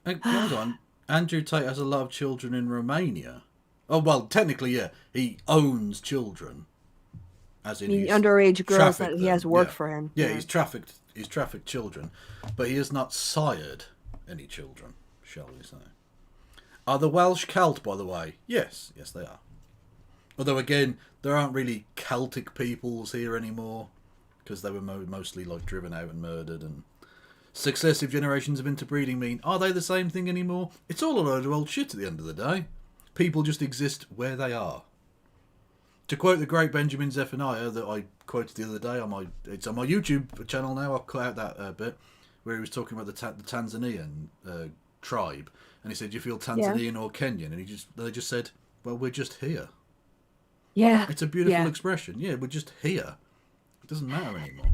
Hold on. Andrew Tate has a lot of children in Romania. Oh, well, technically, yeah. He owns children. As in, underage girls that he has worked for him. Yeah, he's trafficked children, but he has not sired any children, shall we say. Are the Welsh Celt, by the way? Yes, they are. Although, again, there aren't really Celtic peoples here anymore, because they were mostly like driven out and murdered, and successive generations of interbreeding mean, are they the same thing anymore? It's all a load of old shit at the end of the day. People just exist where they are. To quote the great Benjamin Zephaniah that I quoted the other day, it's on my YouTube channel now, I'll cut out that bit, where he was talking about the Tanzanian tribe, and he said, do you feel Tanzanian or Kenyan? And they just said, well, we're just here. Yeah. It's a beautiful expression. Yeah, we're just here. It doesn't matter anymore.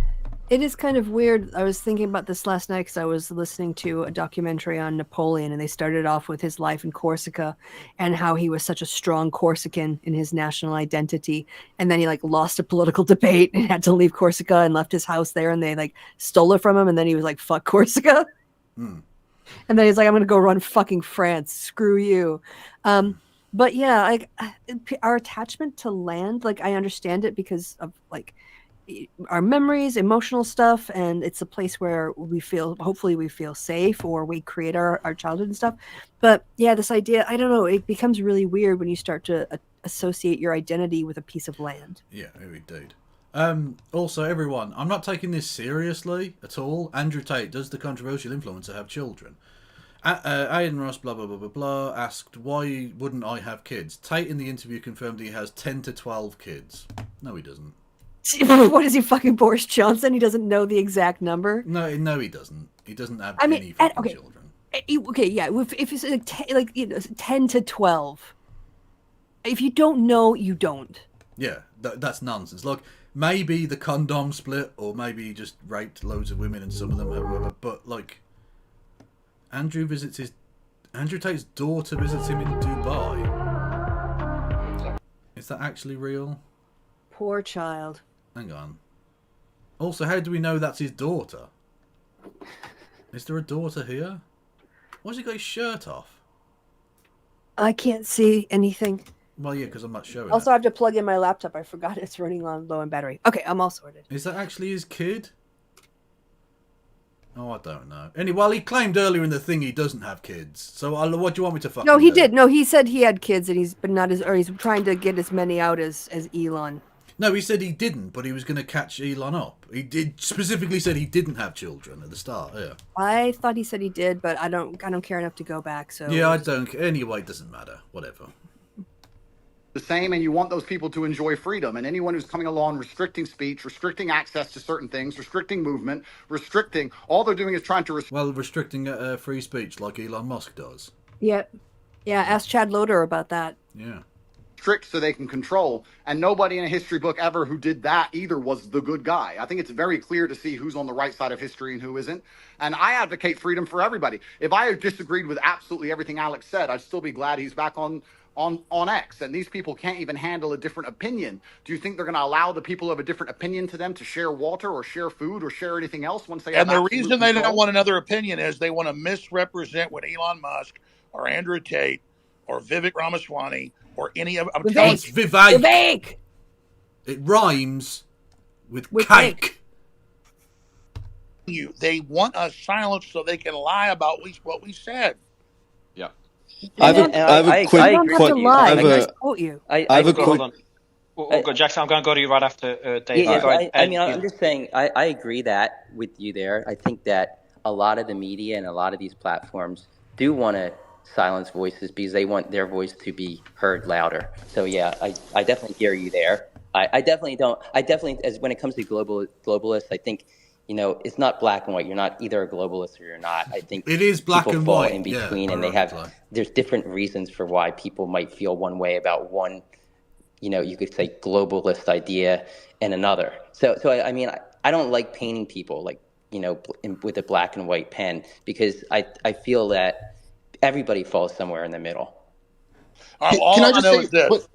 It is kind of weird. I was thinking about this last night because I was listening to a documentary on Napoleon, and they started off with his life in Corsica and how he was such a strong Corsican in his national identity. And then he lost a political debate and had to leave Corsica and left his house there, and they stole it from him. And then he was like, fuck Corsica. And then he's like, I'm going to go run fucking France. Screw you. But yeah, our attachment to land, I understand it because of our memories, emotional stuff, and it's a place where hopefully we feel safe, or we create our childhood and stuff. But yeah, this idea, I don't know, it becomes really weird when you start to associate your identity with a piece of land. Yeah, indeed. Also, everyone, I'm not taking this seriously at all. Andrew Tate, does the controversial influencer have children? Aidan Ross, blah, blah, blah, blah, blah, asked, why wouldn't I have kids? Tate in the interview confirmed he has 10 to 12 kids. No, he doesn't. What is he, fucking Boris Johnson? He doesn't know the exact number. No, he doesn't. He doesn't have any fucking children. Okay, yeah. If it's 10 to 12, if you don't know, you don't. Yeah, that's nonsense. Maybe the condom split, or maybe he just raped loads of women and some of them have whatever. But Andrew Tate's daughter visits him in Dubai. Is that actually real? Poor child. Hang on. Also, how do we know that's his daughter? Is there a daughter here? Why's he got his shirt off? I can't see anything. Well, yeah, because I'm not showing Also, it. I have to plug in my laptop. I forgot it's running low on battery. Okay, I'm all sorted. Is that actually his kid? Oh, I don't know. Anyway, well, he claimed earlier in the thing he doesn't have kids. So what do you want me to fucking No, he do? did. No, he said he had kids, and he's trying to get as many out as Elon. No, he said he didn't, but he was going to catch Elon up. He did specifically said he didn't have children at the start. Yeah. I thought he said he did, but I don't care enough to go back. So Yeah, I don't. Anyway, it doesn't matter. Whatever. The same, and you want those people to enjoy freedom. And anyone who's coming along restricting speech, restricting access to certain things, restricting movement, restricting, all they're doing is trying to restricting free speech like Elon Musk does. Yeah. Ask Chad Loader about that. Yeah. Restrict so they can control, and nobody in a history book ever who did that either was the good guy. I think it's very clear to see who's on the right side of history and who isn't. And I advocate freedom for everybody. If I disagreed with absolutely everything Alex said, I'd still be glad he's back on X. And these people can't even handle a different opinion. Do you think they're going to allow the people who have a different opinion to them to share water or share food or share anything else once they have And the absolute reason they control? don't want another opinion is they want to misrepresent what Elon Musk or Andrew Tate or Vivek Ramaswamy or any of It's Vivek. Vivek. It rhymes with cake. They want us silenced so they can lie about what we said. Yeah. I have a quick. I don't have to lie. I just quote you. I have a quick. Hold on. We'll go, Jackson, I'm going to go to you right after Dave. Yeah, Go ahead. I'm just saying, I agree that with you there. I think that a lot of the media and a lot of these platforms do want to silence voices because they want their voice to be heard louder. So yeah, I definitely hear you there. I definitely don't. As when it comes to globalists, I think, it's not black and white. You're not either a globalist or you're not. I think it is black people and fall white in between, yeah, and there's different reasons for why people might feel one way about one, you could say globalist idea and another. So I mean, I don't like painting people like, with a black and white pen, because I feel that everybody falls somewhere in the middle. All I know is this.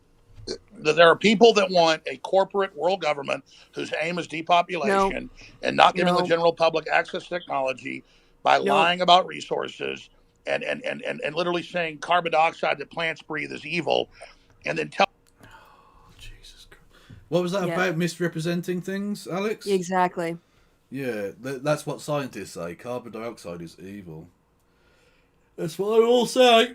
That there are people that want a corporate world government whose aim is depopulation and not giving the general public access to technology by lying about resources and literally saying carbon dioxide that plants breathe is evil, and then tell. Jesus Christ. What was that about misrepresenting things, Alex? Exactly. Yeah, that's what scientists say. Carbon dioxide is evil. That's what they all say.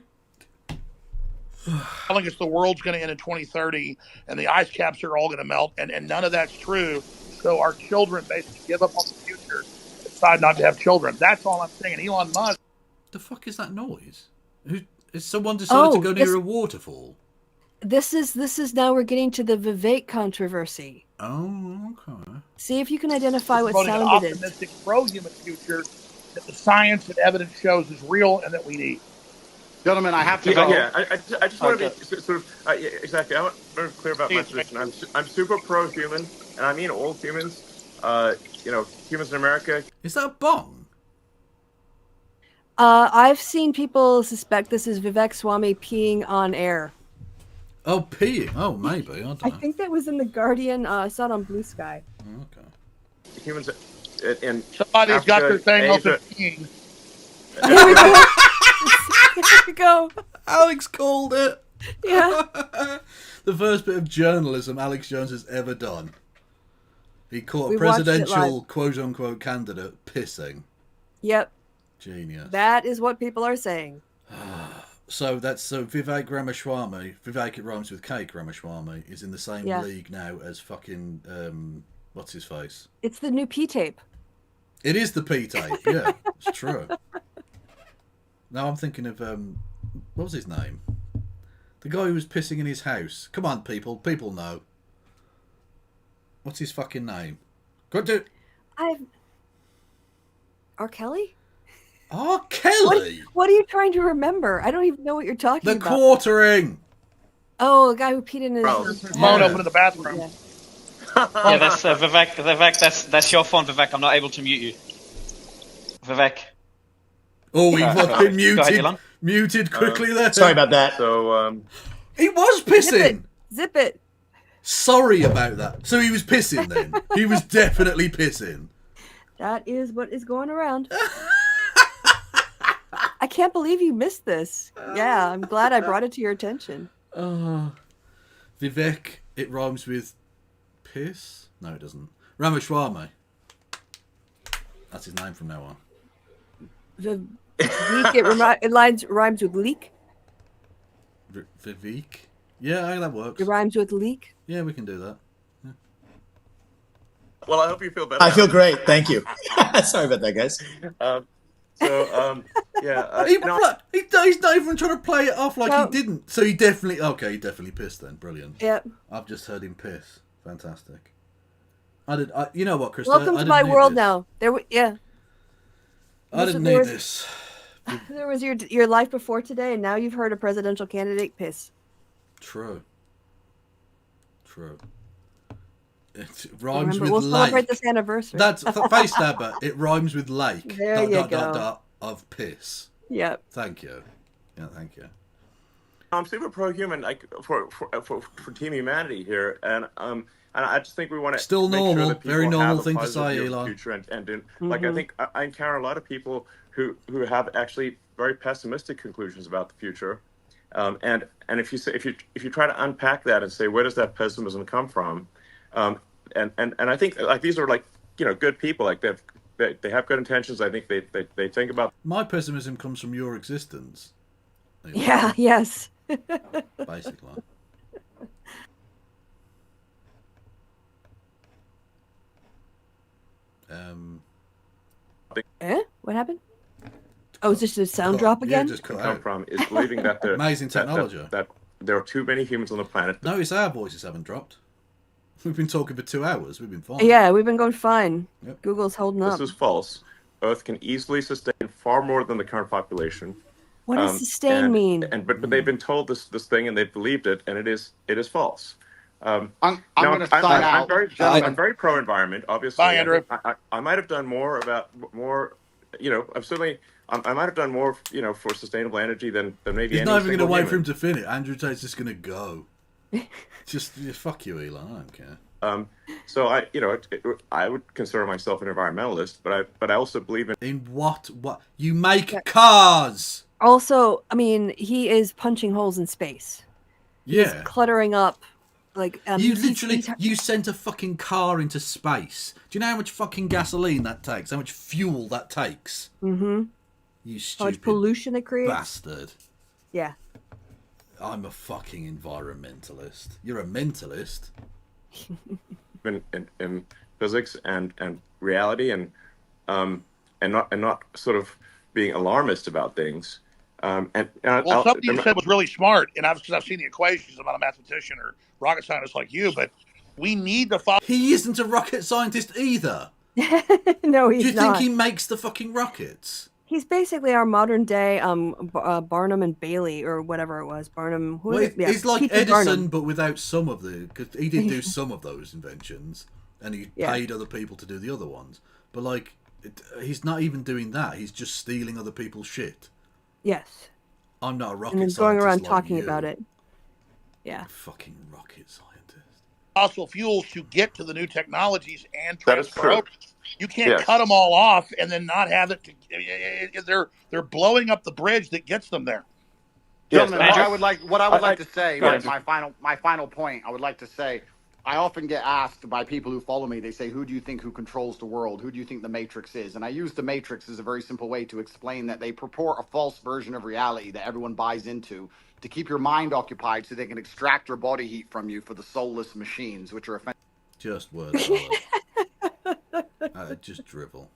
Telling us the world's going to end in 2030 and the ice caps are all going to melt, and none of that's true. So our children basically give up on the future, decide not to have children. That's all I'm saying. And Elon Musk. The fuck is that noise? Is someone decided to go near a waterfall? This is now we're getting to the Vivek controversy. Oh, okay. See if you can identify what Promoting sound an it is. optimistic pro-human future that the science and evidence shows is real and that we need. Gentlemen, I have to go. Yeah, I just want to be sort of yeah, exactly. I want to be clear about my position. I'm super pro-human, and I mean all humans. Humans in America. Is that a bong? I've seen people suspect this is Vivek Swamy peeing on air. Oh, peeing. Oh, maybe. I don't know. I think that was in The Guardian. I saw it on Blue Sky. Okay. Humans in somebody's Africa, got their thing Asia. open peeing. Here we go. Here we go. Alex called it. Yeah. The first bit of journalism Alex Jones has ever done. He caught We a watched it presidential live. quote-unquote candidate pissing. Yep. Genius. That is what people are saying. So Vivek Ramaswamy, Vivek it rhymes with cake Ramaswamy, is in the same Yeah. league now as fucking, what's his face? It's the new P-tape. It is the P-tape, yeah. It's true. Now I'm thinking of, what was his name? The guy who was pissing in his house. Come on, people know. What's his fucking name? Go do. R. Kelly? R. Kelly? What are you trying to remember? I don't even know what you're talking The about. quartering. Oh, the guy who peed in his Phone open in the bathroom. Yeah. Yeah, that's Vivek. Vivek, that's your phone, Vivek. I'm not able to mute you. Vivek. Oh, he was Go been ahead, Elon. muted quickly there. Sorry about that. So he was pissing. Zip it. Sorry about that. So he was pissing then. He was definitely pissing. That is what is going around. I can't believe you missed this. Yeah, I'm glad I brought it to your attention. Vivek, it rhymes with piss? No, it doesn't. Ramaswamy. That's his name from now on. Vivek, it rhymes with leak. Vivek? Yeah, that works. It rhymes with leak. Yeah, we can do that. Yeah. Well, I hope you feel better. I feel great. Thank you. Sorry about that, guys. He's not even trying to play it off like he didn't. So he definitely pissed then. Brilliant. Yep. I've just heard him piss. Fantastic. You know what, Krista? Welcome to my world now. I didn't need this. There was your life before today, and now you've heard a presidential candidate piss. True. It rhymes with we'll lake. Celebrate this anniversary. That's face stabber. It rhymes with lake. There you go. Of piss. Yep. Thank you. Yeah, thank you. I'm super pro-human, like for Team Humanity here, and I just think we want to still make normal, sure that people very normal have a thing to positive say, view of the Elon. future, and like I think I encounter a lot of people who have actually very pessimistic conclusions about the future, and if you try to unpack that and say where does that pessimism come from, and I think like these are like good people, like they have good intentions. I think they think about. My pessimism comes from your existence. Yeah. Yes. Basically. What happened? Oh, is this a sound drop again? Yeah, just cut come out. from is believing that there Amazing technology. that there are too many humans on the planet. Notice our voices haven't dropped. We've been talking for 2 hours. We've been fine. Yeah, we've been going fine. Yep. Google's holding up. This is false. Earth can easily sustain far more than the current population. What does sustain mean? But they've been told this thing and they've believed it, and it is false. I'm going to sign out. I'm very pro environment. Obviously, Bye, Andrew. I might have done more. I might have done more. For sustainable energy than maybe. He's any not even going to wait human. for him to finish. Andrew Tate's just going to go. just fuck you, Elon. I don't care. So I would consider myself an environmentalist, but I also believe in what you make cars. Also, I mean, he is punching holes in space. Yeah, he's cluttering up. Like you sent a fucking car into space. Do you know how much fucking gasoline that takes? How much fuel that takes? Mm-hmm. You stupid how much pollution it creates? Bastard. Yeah. I'm a fucking environmentalist. You're a mentalist. in physics and reality and not sort of being alarmist about things. Something you said was really smart, and because I've seen the equations. I'm not a mathematician or rocket scientist like you, but we need to follow. He isn't a rocket scientist either. No, he's not. Do you think he makes the fucking rockets? He's basically our modern day Barnum and Bailey or whatever it was. Barnum. He's like P.T. Edison, Barnum. but without some of because he did do some of those inventions, and he paid other people to do the other ones. But he's not even doing that. He's just stealing other people's shit. Yes. I'm not a rocket and then scientist. Going around like talking you. about it. Yeah. Fucking rocket scientist. Fossil fuels to get to the new technologies and That is transfer true. over. You can't cut them all off and then not have it. They're blowing up the bridge that gets them there. Gentlemen, what I would like to say, my final point, I would like to say, I often get asked by people who follow me, they say, who do you think who controls the world? Who do you think the Matrix is? And I use the Matrix as a very simple way to explain that they purport a false version of reality that everyone buys into to keep your mind occupied so they can extract your body heat from you for the soulless machines, which are just words. Just drivel.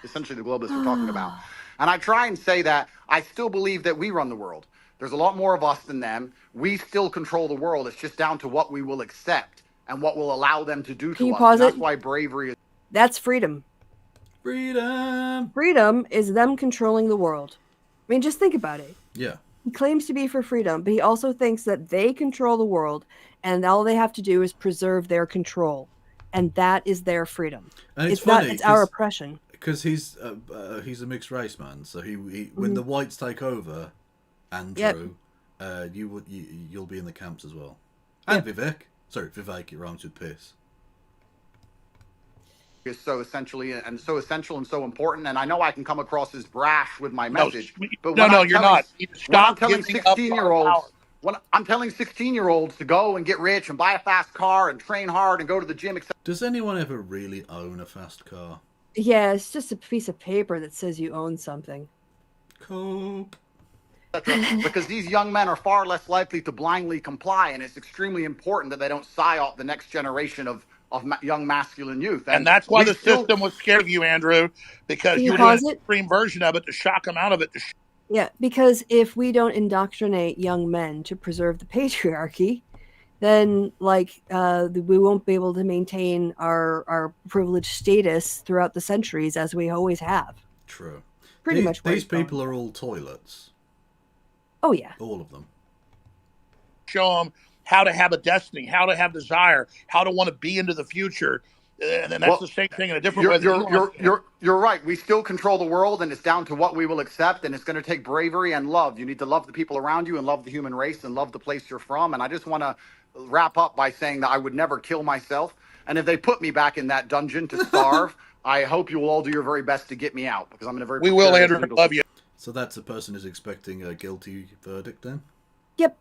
Essentially the globalists we're talking about. And I try and say that I still believe that we run the world. There's a lot more of us than them. We still control the world. It's just down to what we will accept and what will allow them to do to us. And that's why bravery is... That's freedom. Freedom. Freedom is them controlling the world. I mean, just think about it. Yeah. He claims to be for freedom, but he also thinks that they control the world and all they have to do is preserve their control. And that is their freedom. And it's funny, it's our oppression. Because he's a mixed race man, so he when the whites take over, Andrew, you'll be in the camps as well, and Vivek. Sorry, Vivek, it rhymes with piss. Is so essential and so important. And I know I can come across as brash with my message, but when you're not. When I'm telling giving up our 16-year-olds, power. when I'm telling 16-year-olds to go and get rich and buy a fast car and train hard and go to the gym, etc. Does anyone ever really own a fast car? Yeah, it's just a piece of paper that says you own something. Cool. Because these young men are far less likely to blindly comply, and it's extremely important that they don't psyop the next generation of young masculine youth. And that's why the system was scared of you, Andrew, because you were doing an extreme version of it to shock them out of it. Yeah, because if we don't indoctrinate young men to preserve the patriarchy, then we won't be able to maintain our privileged status throughout the centuries as we always have. True. Pretty much. These people are all toilets. Oh yeah. All of them. Show them how to have a destiny, how to have desire, how to want to be into the future. And then that's the same thing in a different way. You're right. We still control the world, and it's down to what we will accept, and it's going to take bravery and love. You need to love the people around you and love the human race and love the place you're from. And I just want to wrap up by saying that I would never kill myself. And if they put me back in that dungeon to starve, I hope you will all do your very best to get me out, because I'm in a very... We will, Andrew. Love you. So that's a person who's expecting a guilty verdict then? Yep.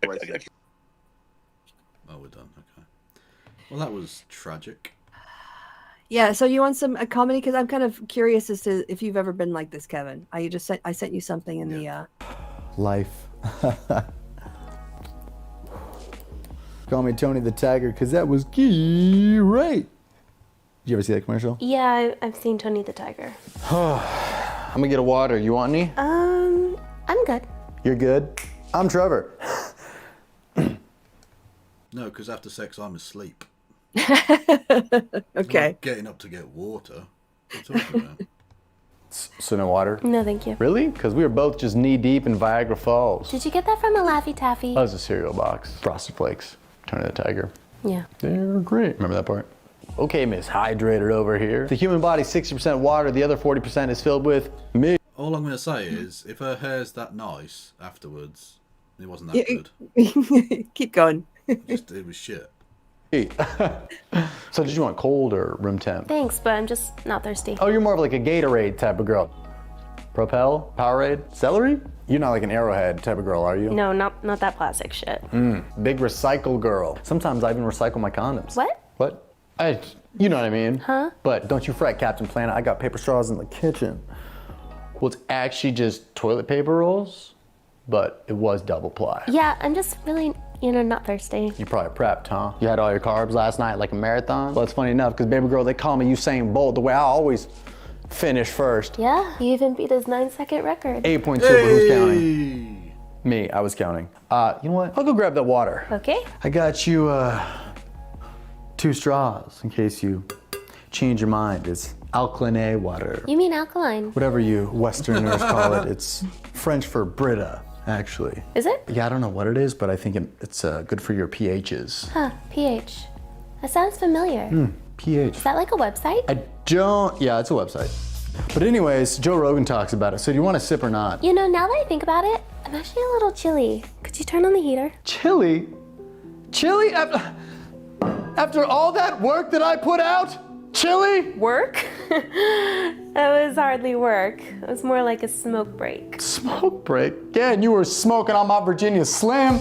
Oh, we're done. Okay. Well, that was tragic. Yeah. So you want a comedy? Because I'm kind of curious as to if you've ever been like this, Kevin. I sent you something in the. Life. Call me Tony the Tiger, because that was great. Did you ever see that commercial? Yeah, I've seen Tony the Tiger. I'm gonna get a water. You want any? I'm good. You're good? I'm Trevor. No, because after sex, I'm asleep. Okay. Getting up to get water. What are you talking about? So no water? No, thank you. Really? Because we were both just knee deep in Viagra Falls. Did you get that from a Laffy Taffy? That was a cereal box. Frosted Flakes. Tony the Tiger. Yeah. They're great. Remember that part? Okay, Miss Hydrated over here. The human body's 60% water. The other 40% is filled with me. All I'm going to say is, if her hair's that nice afterwards, it wasn't that good. Keep going. It was shit. So did you want cold or room temp? Thanks, but I'm just not thirsty. Oh, you're more of like a Gatorade type of girl. Propel? Powerade? Celery? You're not like an Arrowhead type of girl, are you? No, not that plastic shit. Big recycle girl. Sometimes I even recycle my condoms. What? What? You know what I mean? Huh? But don't you fret, Captain Planet. I got paper straws in the kitchen. Well, it's actually just toilet paper rolls, but it was double ply. Yeah, I'm just really, not thirsty. You probably prepped, huh? You had all your carbs last night like a marathon? Well, it's funny enough, because baby girl, they call me Usain Bolt, the way I always finish first. Yeah, you even beat his 9-second record. 8.2, but who's counting? Me, I was counting. You know what? I'll go grab that water. Okay. I got you, 2 straws in case you change your mind. It's alkaline water. You mean alkaline? Whatever you Westerners call it. It's French for Brita, actually. Is it? Yeah, I don't know what it is, but I think it's good for your pHs. Huh, pH. That sounds familiar. pH. Is that like a website? Yeah, it's a website. But anyways, Joe Rogan talks about it. So do you want to sip or not? Now that I think about it, I'm actually a little chilly. Could you turn on the heater? Chilly? Chilly? After all that work that I put out? Chilly? Work? That was hardly work. It was more like a smoke break. Smoke break? Yeah, and you were smoking on my Virginia Slim.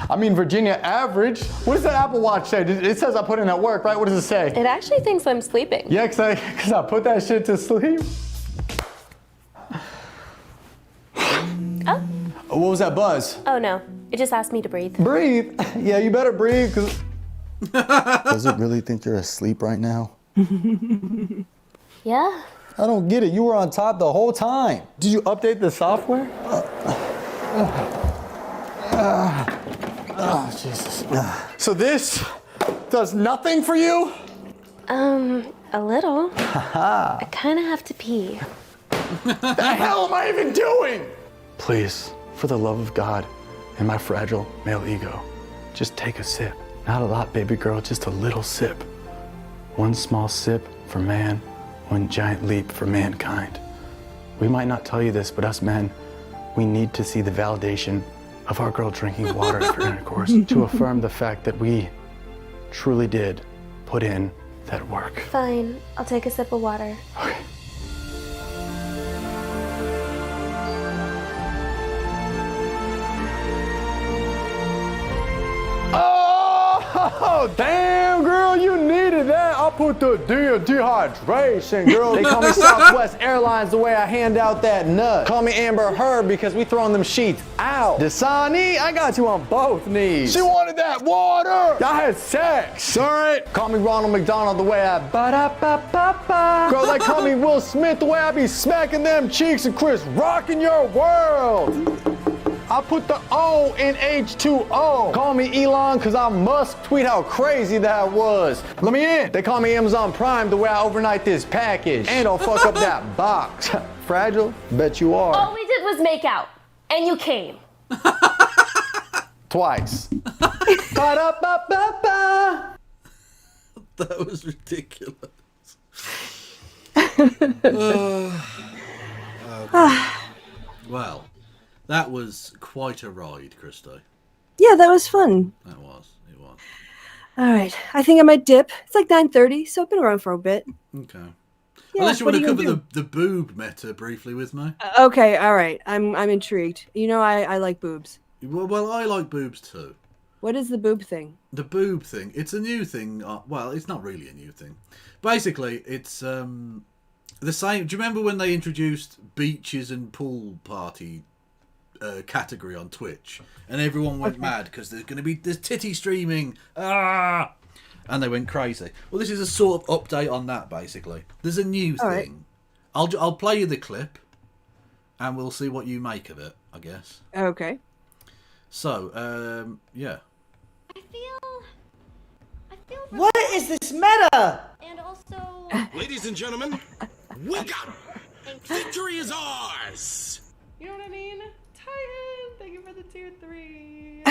Virginia Average. What does that Apple Watch say? It says I put in that work, right? What does it say? It actually thinks I'm sleeping. Yeah, because I put that shit to sleep. Oh. What was that buzz? Oh, no. It just asked me to breathe. Breathe? Yeah, you better breathe, because... Does it really think you're asleep right now? Yeah. I don't get it. You were on top the whole time. Did you update the software? Oh, Jesus. So this does nothing for you? A little. I kind of have to pee. The hell am I even doing? Please, for the love of God and my fragile male ego, just take a sip. Not a lot, baby girl, just a little sip. One small sip for man, one giant leap for mankind. We might not tell you this, but us men, we need to see the validation of our girl drinking water after intercourse to affirm the fact that we truly did put in that work. Fine, I'll take a sip of water. Okay. Oh, damn, girl, you needed that. I put the dehydration, girl. They call me Southwest Airlines the way I hand out that nut. Call me Amber Heard because we throwing them sheets out. Dasani, I got you on both knees. She wanted that water. I had sex. All right. Call me Ronald McDonald the way I ba-da-ba-ba-ba. Girl, they call me Will Smith the way I be smacking them cheeks and Chris rocking your world. I put the O in H2O. Call me Elon because I must tweet how crazy that was. Let me in. They call me Amazon Prime the way I overnight this package. And I'll fuck up that box. Fragile? Bet you are. All we did was make out, and you came. Twice. Ba-da-ba-ba-ba. That was ridiculous. Well, that was quite a ride, Christo. Yeah, that was fun. That was. It was. All right. I think I might dip. It's like 9:30, so I've been around for a bit. Okay. Yeah, Unless you what want to are you cover gonna the boob meta briefly with me. Okay, all right. I'm intrigued. You know, I like boobs. Well, I like boobs too. What is the boob thing? The boob thing. It's a new thing. Well, it's not really a new thing. Basically, it's the same. Do you remember when they introduced beaches and pool party category on Twitch, and everyone went mad because there's titty streaming, and they went crazy. Well, this is a sort of update on that. Basically, there's a new thing. Right. I'll play you the clip, and we'll see what you make of it. I guess. Okay. So, yeah. I feel. What is this meta? And also. Ladies and gentlemen, we got him. Victory is ours. You know what I mean? Titan, thank you for the tier 3.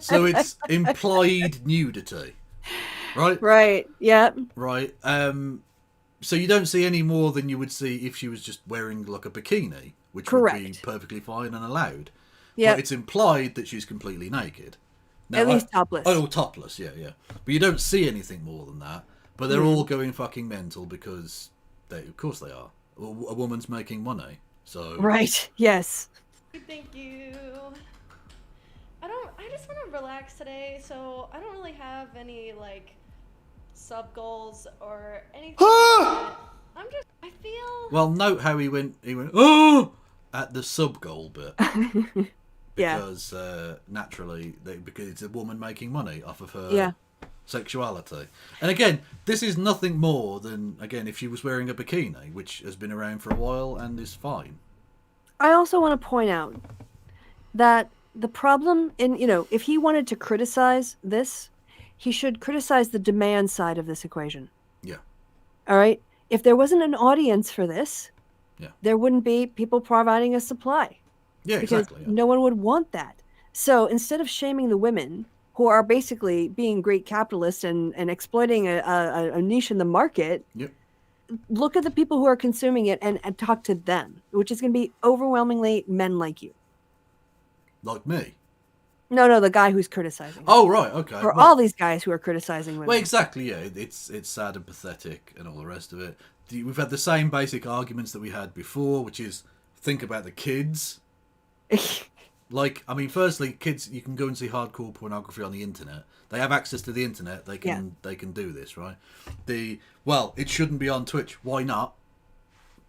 So it's implied nudity, right? Right. Yeah. Right. So you don't see any more than you would see if she was just wearing like a bikini, which would be perfectly fine and allowed. Yeah. But it's implied that she's completely naked. Now, at least topless. Oh, topless. Yeah, yeah. But you don't see anything more than that. But they're all going fucking mental because of course they are. A woman's making money. So right. Yes. Thank you. I just want to relax today, so I don't really have any like sub goals or anything. I feel. Well, note how he went oh at the sub goal bit. Because naturally, because it's a woman making money off of her sexuality. And again, this is nothing more than, again, if she was wearing a bikini, which has been around for a while and is fine. I also want to point out that the problem if he wanted to criticize this, he should criticize the demand side of this equation. Yeah. All right? If there wasn't an audience for this, there wouldn't be people providing a supply. Yeah, because exactly. No one would want that. So instead of shaming the women who are basically being great capitalists and exploiting a niche in the market, look at the people who are consuming it and talk to them, which is going to be overwhelmingly men like you. Like me? No, the guy who's criticizing. Oh, right, okay. Or all these guys who are criticizing women. Well, exactly, yeah. It's sad and pathetic and all the rest of it. We've had the same basic arguments that we had before, which is think about the kids. Like, I mean, firstly, kids, you can go and see hardcore pornography on the internet. They have access to the internet. They can do this, right? Well, it shouldn't be on Twitch. Why not?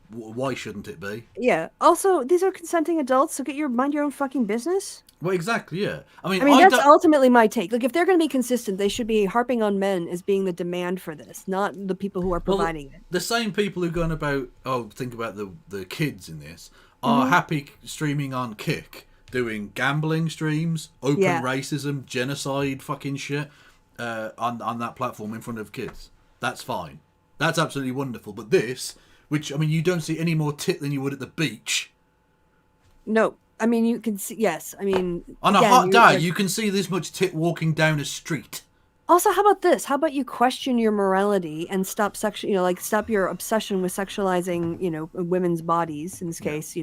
Why shouldn't it be? Yeah. Also, these are consenting adults, so mind your own fucking business. Well, exactly, yeah. I mean that's ultimately my take. Like, if they're going to be consistent, they should be harping on men as being the demand for this, not the people who are providing it. The same people who are going about, think about the kids in this, are happy streaming on Kick, doing gambling streams, open racism, genocide fucking shit on that platform in front of kids. That's fine. That's absolutely wonderful. But this, which, I mean, you don't see any more tit than you would at the beach. No. I mean, you can see, yes. I mean, on a hot day, you can see this much tit walking down a street. Also, how about this? How about you question your morality and stop stop your obsession with sexualizing, women's bodies in this case,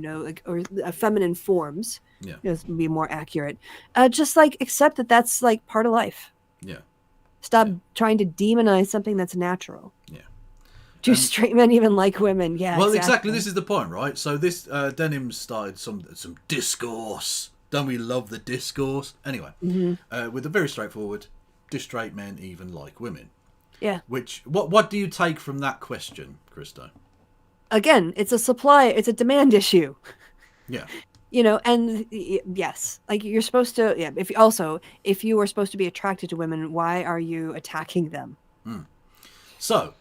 or feminine forms. Yeah. This would be more accurate. Just accept that that's part of life. Yeah. Stop trying to demonize something that's natural. Yeah. Do straight men even like women? Yeah. Well, exactly. This is the point, right? So this Denim started some discourse. Don't we love the discourse? Anyway, with a very straightforward: do straight men even like women? Yeah. Which what do you take from that question, Christo? Again, it's a demand issue. Yeah. You know, and yes, like you're supposed to. Yeah. If you are supposed to be attracted to women, why are you attacking them? So,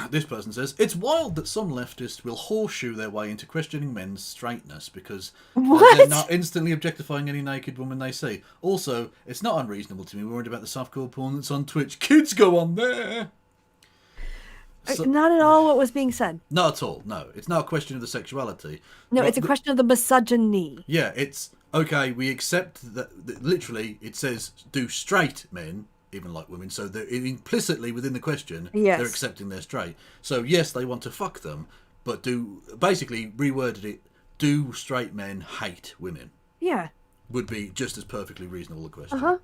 this person says, it's wild that some leftists will horseshoe their way into questioning men's straightness because they're not instantly objectifying any naked woman they see. Also, it's not unreasonable to be worried about the softcore porn that's on Twitch. Kids go on there! So, not at all what was being said. Not at all, no. It's not a question of the sexuality. No, it's a question of the misogyny. Yeah, it's, okay, we accept that literally it says, do straight men even like women, so they're implicitly within the question, they're accepting they're straight. So yes, they want to fuck them, but basically reworded it, do straight men hate women? Yeah. Would be just as perfectly reasonable a question.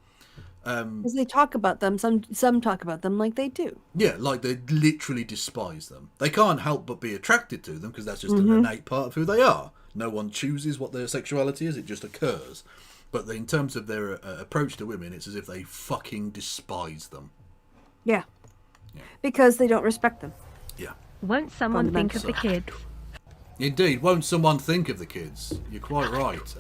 Because they talk about them, some talk about them like they do. Yeah, like they literally despise them. They can't help but be attracted to them because that's just an innate part of who they are. No one chooses what their sexuality is, it just occurs. But in terms of their approach to women, it's as if they fucking despise them. Yeah. Because they don't respect them. Yeah. Won't someone think of the kids? Indeed, won't someone think of the kids? You're quite right,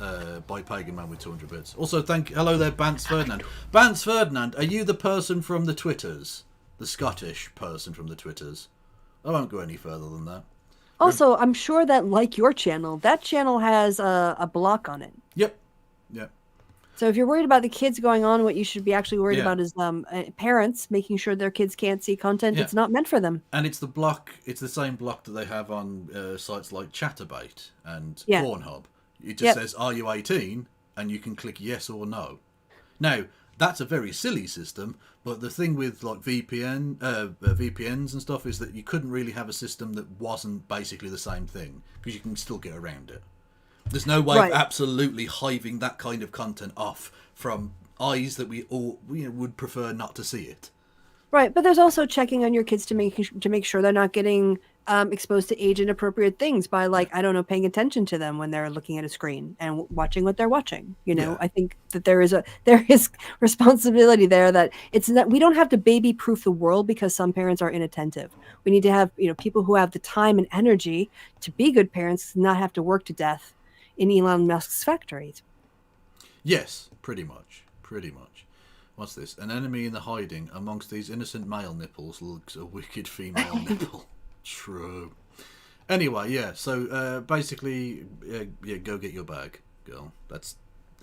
by Pagan Man with 200 bits. Also, hello there, Bance Ferdinand. Bance Ferdinand, are you the person from the Twitters? The Scottish person from the Twitters? I won't go any further than that. Also, I'm sure that, like your channel, that channel has a block on it. Yep. So if you're worried about the kids going on, what you should be actually worried about is parents making sure their kids can't see content that's not meant for them. And it's the same block that they have on sites like Chatterbait and Pornhub. It just says, are you 18? And you can click yes or no. Now, that's a very silly system, but the thing with like VPNs and stuff is that you couldn't really have a system that wasn't basically the same thing, because you can still get around it. There's no way of absolutely hiving that kind of content off from eyes that we all would prefer not to see it. Right, but there's also checking on your kids to make sure they're not getting exposed to age inappropriate things by, like, I don't know, paying attention to them when they're looking at a screen and watching what they're watching. You know, I think that there is responsibility there, that it's not, we don't have to baby proof the world because some parents are inattentive. We need to have, people who have the time and energy to be good parents, not have to work to death in Elon Musk's factories. Yes, pretty much. What's this? An enemy in the hiding amongst these innocent male nipples looks a wicked female nipple. True. Anyway, so basically, go get your bag, girl. That's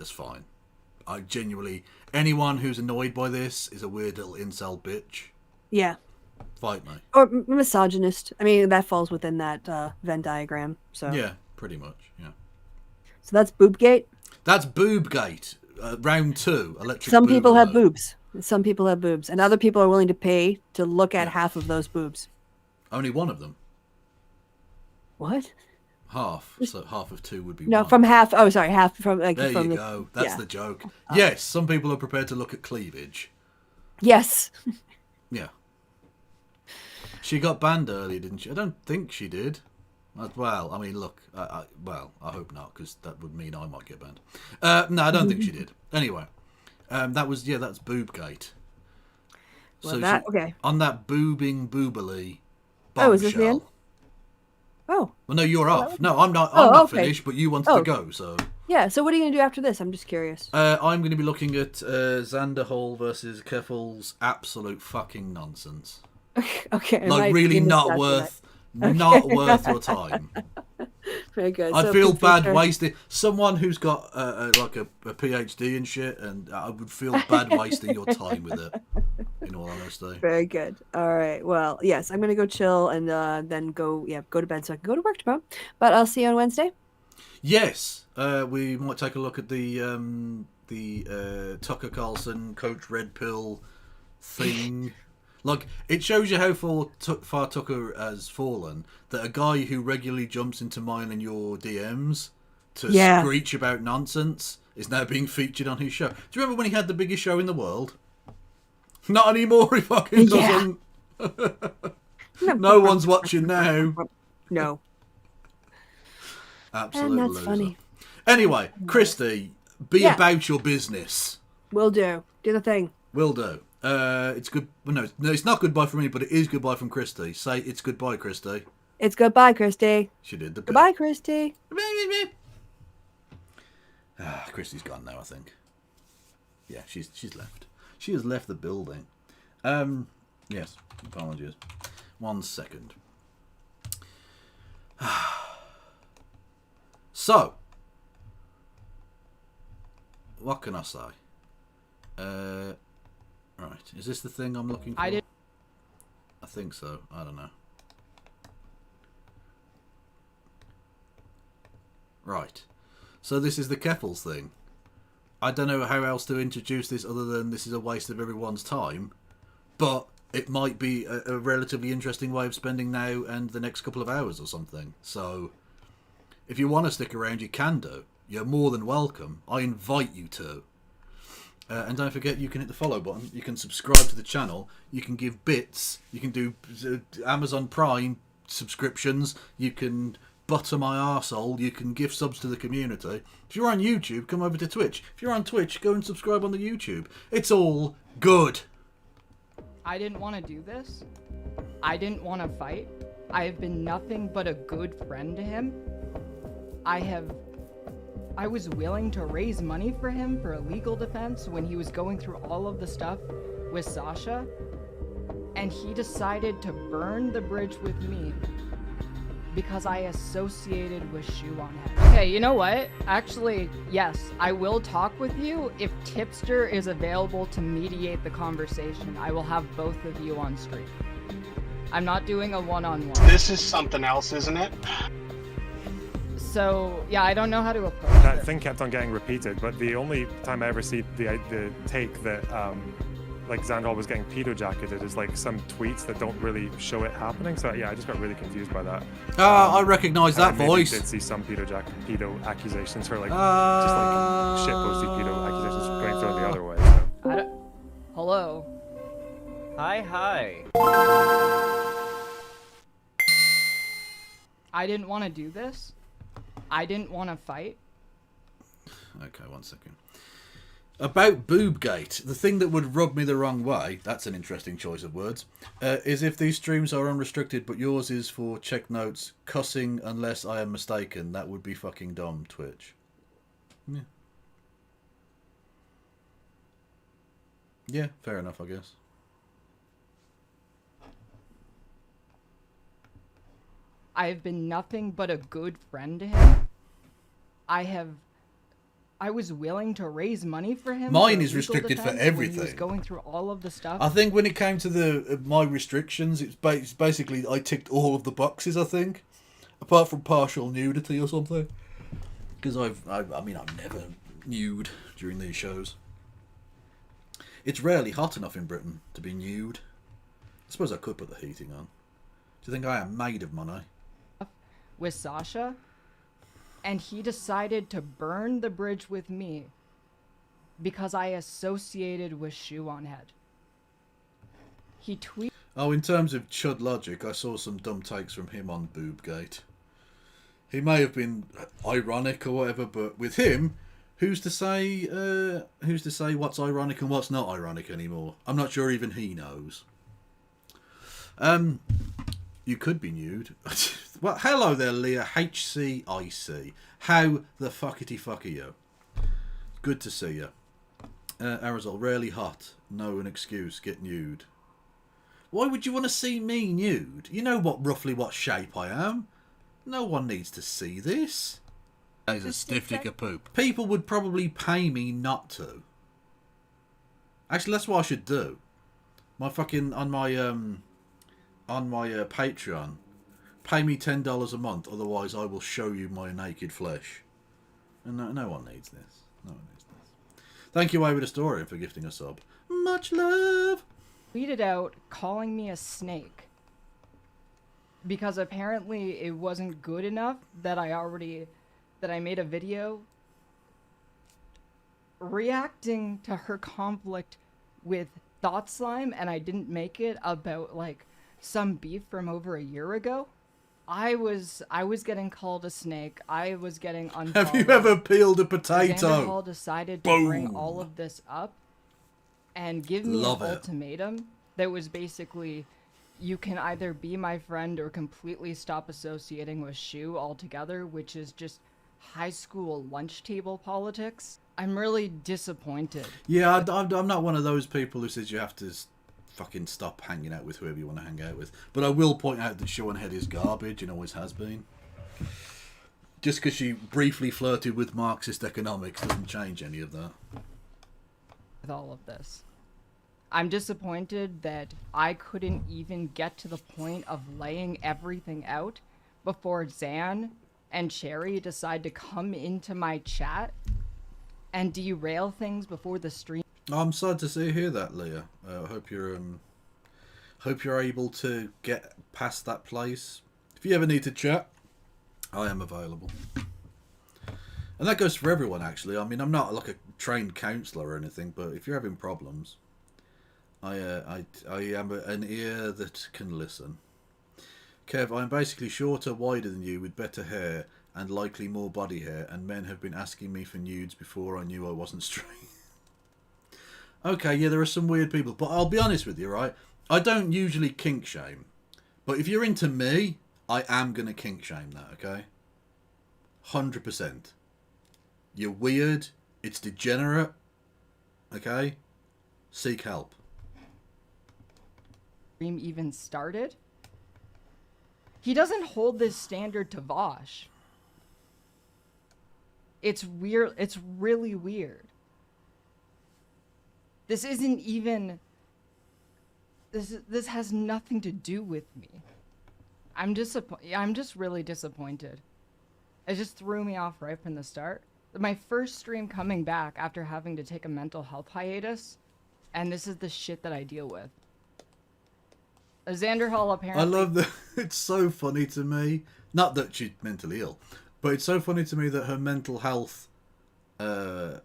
fine. I genuinely, anyone who's annoyed by this is a weird little incel bitch. Yeah. Fight me. Or misogynist. I mean, that falls within that Venn diagram. So yeah, pretty much. Yeah. So that's Boobgate. That's Boobgate. Round 2. Electric. Some people have boobs. Some people have boobs, and other people are willing to pay to look at half of those boobs. Only one of them. What? Half. So half of 2 would be no, one. from half. Oh, sorry, half from. Like, there from you go. That's the joke. Yes, some people are prepared to look at cleavage. Yes. Yeah. She got banned earlier, didn't she? I don't think she did. Well, I mean, look. I hope not, because that would mean I might get banned. No, I don't think she did. Anyway, that's Boobgate. Well, So okay. On that boobing boobily Oh, is this the end? bombshell. Oh. Well, no, you're off. No, I'm not. I'm not finished, but you wanted to go, so. Yeah. So what are you gonna do after this? I'm just curious. I'm going to be looking at Xanderhal versus Keffals. Absolute fucking nonsense. Okay. Like really not worth your time. Very good. I'd So feel bad future- wasting someone who's got like a PhD and shit, and I would feel bad wasting your time with it. In all honesty. Very good. All right. Well, yes, I'm gonna go chill and then go to bed so I can go to work tomorrow. But I'll see you on Wednesday. Yes, we might take a look at the Tucker Carlson Coach Red Pill thing. Like, it shows you how far Tucker has fallen, that a guy who regularly jumps into mine and your DMs to screech about nonsense is now being featured on his show. Do you remember when he had the biggest show in the world? Not anymore, he fucking doesn't. No one's watching now. No. Absolute And that's loser. funny. Anyway, Christy, be Yeah. about your business. Will do. Do the thing. Will do. It's good. Well, no, it's not goodbye from me, but it is goodbye from Christy. Say it's goodbye, Christy. It's goodbye, Christy. She did the bit. Goodbye, Christy. Christy's gone now, I think. Yeah, she's left. She has left the building. Yes, apologies. 1 second. So, what can I say? Right, is this the thing I'm looking for? I think so. I don't know. Right. So this is the Keffals thing. I don't know how else to introduce this other than this is a waste of everyone's time, but it might be a relatively interesting way of spending now and the next couple of hours or something. So if you want to stick around, you can do. You're more than welcome. I invite you to. And don't forget, you can hit the follow button. You can subscribe to the channel. You can give bits. You can do Amazon Prime subscriptions. You can butter my arsehole. You can give subs to the community. If you're on YouTube, come over to Twitch. If you're on Twitch, go and subscribe on the YouTube. It's all good. I didn't want to do this. I didn't want to fight. I have been nothing but a good friend to him. I was willing to raise money for him for a legal defense when he was going through all of the stuff with Sasha, and he decided to burn the bridge with me because I associated with Shoe on Head. Okay, you know what? Actually, yes, I will talk with you if Tipster is available to mediate the conversation. I will have both of you on stream. I'm not doing a one-on-one. This is something else, isn't it? So, yeah, I don't know how to approach That thing kept on getting repeated, but the only time I ever see the take that like Xanderhal was getting pedo-jacketed is like some tweets that don't really show it happening. So yeah, I just got really confused by that. I recognise that voice. I did see some pedo accusations for like just like shitposty pedo accusations going through the other way. So. Hello. Hi. I didn't want to do this. I didn't want to fight. Okay, 1 second. About Boobgate, the thing that would rub me the wrong way, that's an interesting choice of words, is if these streams are unrestricted, but yours is for check notes, cussing unless I am mistaken. That would be fucking dumb, Twitch. Yeah. Yeah, fair enough, I guess. I have been nothing but a good friend to him. I was willing to raise money for him. Mine is restricted for everything. He was going through all of the stuff. I think when it came to my restrictions, it's basically I ticked all of the boxes. I think, apart from partial nudity or something, because I mean I'm never nude during these shows. It's rarely hot enough in Britain to be nude. I suppose I could put the heating on. Do you think I am made of money? With Sasha, and he decided to burn the bridge with me because I associated with Shoe on Head. He tweeted. Oh, in terms of chud logic, I saw some dumb takes from him on Boobgate. He may have been ironic or whatever, but with him, who's to say what's ironic and what's not ironic anymore? I'm not sure even he knows. You could be nude. Well, hello there, Leah. HCIC. How the fuckity fuck are you? Good to see you. Arizal, rarely hot. No, an excuse. Get nude. Why would you want to see me nude? You know roughly what shape I am. No one needs to see this. He's a stiff dick of poop. People would probably pay me not to. Actually, that's what I should do. My fucking on my Patreon, pay me $10 a month. Otherwise, I will show you my naked flesh. And no one needs this. No one needs this. Thank you, Wayward Historian, for gifting a sub. Much love. Tweeted out calling me a snake because apparently it wasn't good enough that I made a video reacting to her conflict with Thought Slime and I didn't make it about like some beef from over a year ago, I was getting called a snake. I was getting unfollowed. Have you ever peeled a potato? Xanderhal decided to bring all of this up and give me Love an it. ultimatum that was basically, you can either be my friend or completely stop associating with Shu altogether, which is just high school lunch table politics. I'm really disappointed. Yeah, I'm not one of those people who says you have to fucking stop hanging out with whoever you want to hang out with. But I will point out that Sean Head is garbage and always has been. Just because she briefly flirted with Marxist economics doesn't change any of that. With all of this, I'm disappointed that I couldn't even get to the point of laying everything out before Zan and Cherry decide to come into my chat and derail things before the stream. I'm sad to hear that, Leah. I hope you're able to get past that place. If you ever need to chat, I am available. And that goes for everyone, actually. I mean, I'm not like a trained counsellor or anything, but if you're having problems, I am an ear that can listen. Kev, I'm basically shorter, wider than you, with better hair and likely more body hair, and men have been asking me for nudes before I knew I wasn't straight. Okay, yeah, there are some weird people, but I'll be honest with you, right? I don't usually kink shame, but if you're into me, I am going to kink shame that, okay? 100%. You're weird, it's degenerate, okay? Seek help. Stream even started. He doesn't hold this standard to Vosh. It's weird. It's really weird. This isn't even. This has nothing to do with me. I'm just really disappointed. It just threw me off right from the start. My first stream coming back after having to take a mental health hiatus, and this is the shit that I deal with. Xanderhal apparently. I love that. It's so funny to me. Not that she's mentally ill, but it's so funny to me that her mental health, like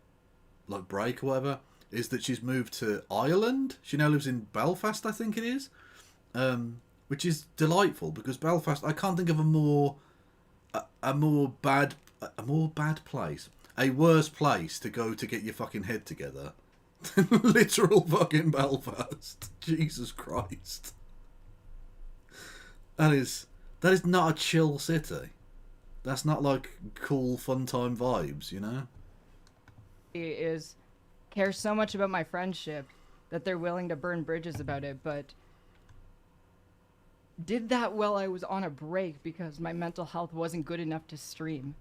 break or whatever, is that she's moved to Ireland. She now lives in Belfast, I think it is, which is delightful because Belfast. I can't think of a more bad place, a worse place to go to get your fucking head together than literal fucking Belfast. Jesus Christ. That is not a chill city. That's not like cool fun time vibes, you know? Cares so much about my friendship that they're willing to burn bridges about it, but did that while I was on a break because my mental health wasn't good enough to stream.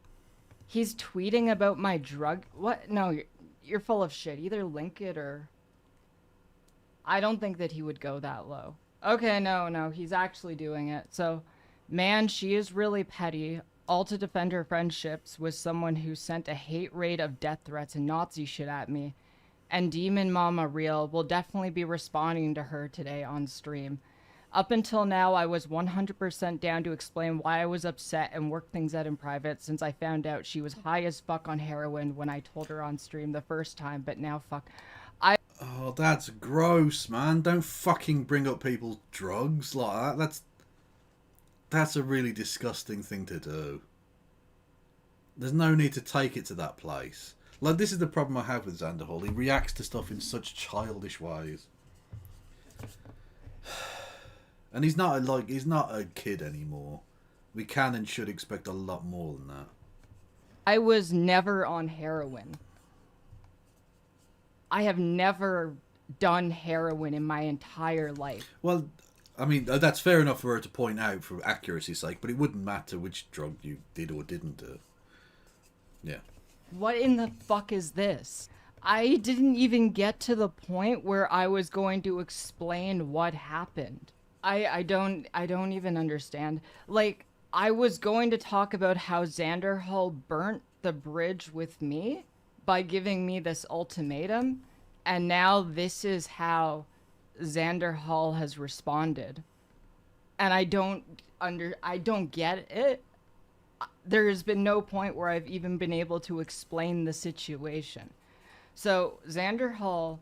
He's tweeting about my drug. What? No, you're full of shit. Either link it or. I don't think that he would go that low. Okay, no, he's actually doing it. So, man, she is really petty. All to defend her friendships with someone who sent a hate raid of death threats and Nazi shit at me. And Demon Mama Real will definitely be responding to her today on stream. Up until now, I was 100% down to explain why I was upset and work things out in private since I found out she was high as fuck on heroin when I told her on stream the first time, but now fuck. Oh, that's gross, man. Don't fucking bring up people's drugs like that. That's a really disgusting thing to do. There's no need to take it to that place. Like, this is the problem I have with Xanderhal. He reacts to stuff in such childish ways. And he's not a kid anymore. We can and should expect a lot more than that. I was never on heroin. I have never done heroin in my entire life. Well, I mean, that's fair enough for her to point out for accuracy's sake, but it wouldn't matter which drug you did or didn't do. Yeah. What in the fuck is this? I didn't even get to the point where I was going to explain what happened. I don't even understand. Like, I was going to talk about how Xanderhal burnt the bridge with me by giving me this ultimatum, and now this is how Xanderhal has responded. And I don't get it. There has been no point where I've even been able to explain the situation. So Xanderhal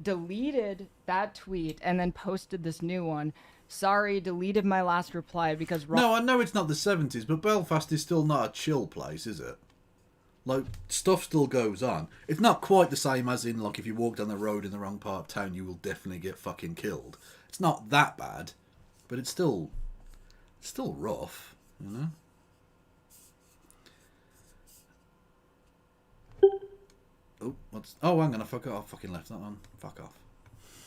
deleted that tweet and then posted this new one. Sorry, deleted my last reply because... No, I know it's not the 70s, but Belfast is still not a chill place, is it? Like, stuff still goes on. It's not quite the same as in, like, if you walk down the road in the wrong part of town, you will definitely get fucking killed. It's not that bad, but it's still rough, you know? Oh, hang on, I fucking left that on. Fuck off.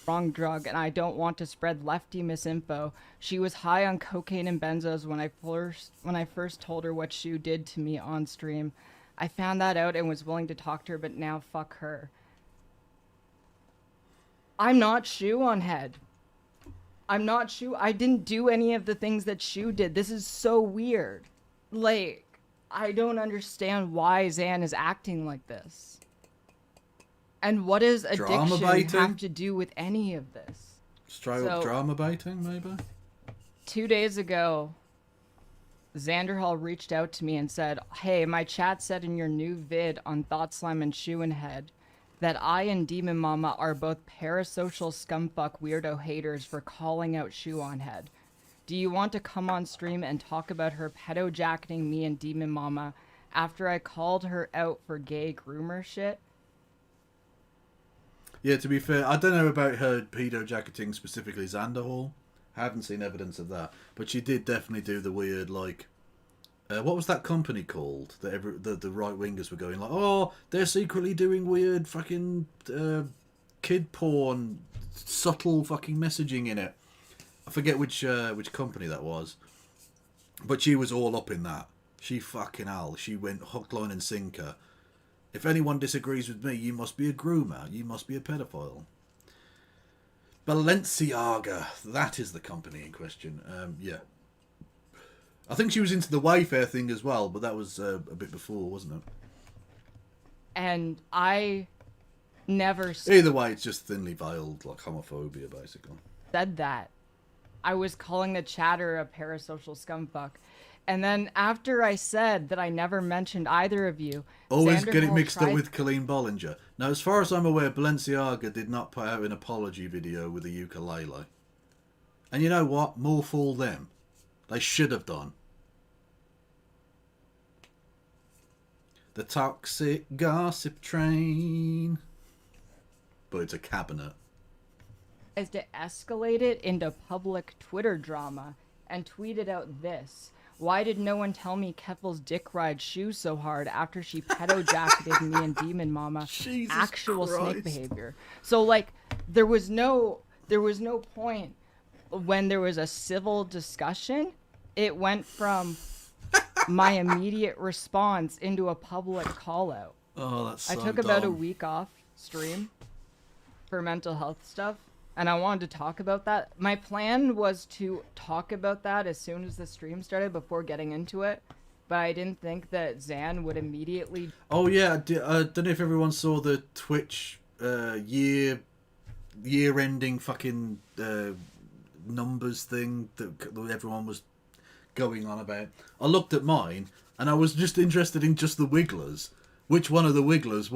Wrong drug, and I don't want to spread lefty misinfo. She was high on cocaine and benzos when I first told her what Shu did to me on stream. I found that out and was willing to talk to her, but now fuck her. I'm not Shu on head. I'm not Shu. I didn't do any of the things that Shu did. This is so weird. Like, I don't understand why Xan is acting like this. And what does addiction have to do with any of this? Straight up drama baiting, maybe? 2 days ago, Xanderhal reached out to me and said, hey, my chat said in your new vid on Thought Slime and Shoe and Head that I and Demon Mama are both parasocial scumfuck weirdo haters for calling out Shoe on Head. Do you want to come on stream and talk about her pedo-jacketing me and Demon Mama after I called her out for gay groomer shit? Yeah, to be fair, I don't know about her pedo-jacketing specifically Xanderhal. I haven't seen evidence of that. But she did definitely do the weird, like... what was that company called? That the right-wingers were going like, oh, they're secretly doing weird fucking kid porn, subtle fucking messaging in it. I forget which company that was. But she was all up in that. She fucking hell. She went hook, line and sinker. If anyone disagrees with me, you must be a groomer. You must be a pedophile. Balenciaga. That is the company in question. Yeah. I think she was into the Wayfair thing as well, but that was a bit before, wasn't it? And I never... Either way, it's just thinly veiled, like homophobia, basically. ...said that. I was calling the chatter a parasocial scumfuck. And then after I said that I never mentioned either of you... Always get it mixed up with Colleen Bollinger. Now, as far as I'm aware, Balenciaga did not put out an apology video with a ukulele. And you know what? More fool them. They should have done. The toxic gossip train. But it's a cabinet. ...is to escalate it into public Twitter drama and tweeted out this. Why did no one tell me Keffals dick ride Shoe so hard after she pedo-jacketed me and Demon Mama? Jesus actual Christ. snake behavior. So, like, there was no point when there was a civil discussion. It went from my immediate response into a public call-out. Oh, that's so I took about a dumb. week off stream for mental health stuff. And I wanted to talk about that. My plan was to talk about that as soon as the stream started before getting into it. But I didn't think that Xan would immediately... Oh, yeah. I don't know if everyone saw the Twitch year-ending fucking numbers thing that everyone was going on about. I looked at mine, and I was just interested in just the Wigglers. Which one of the Wigglers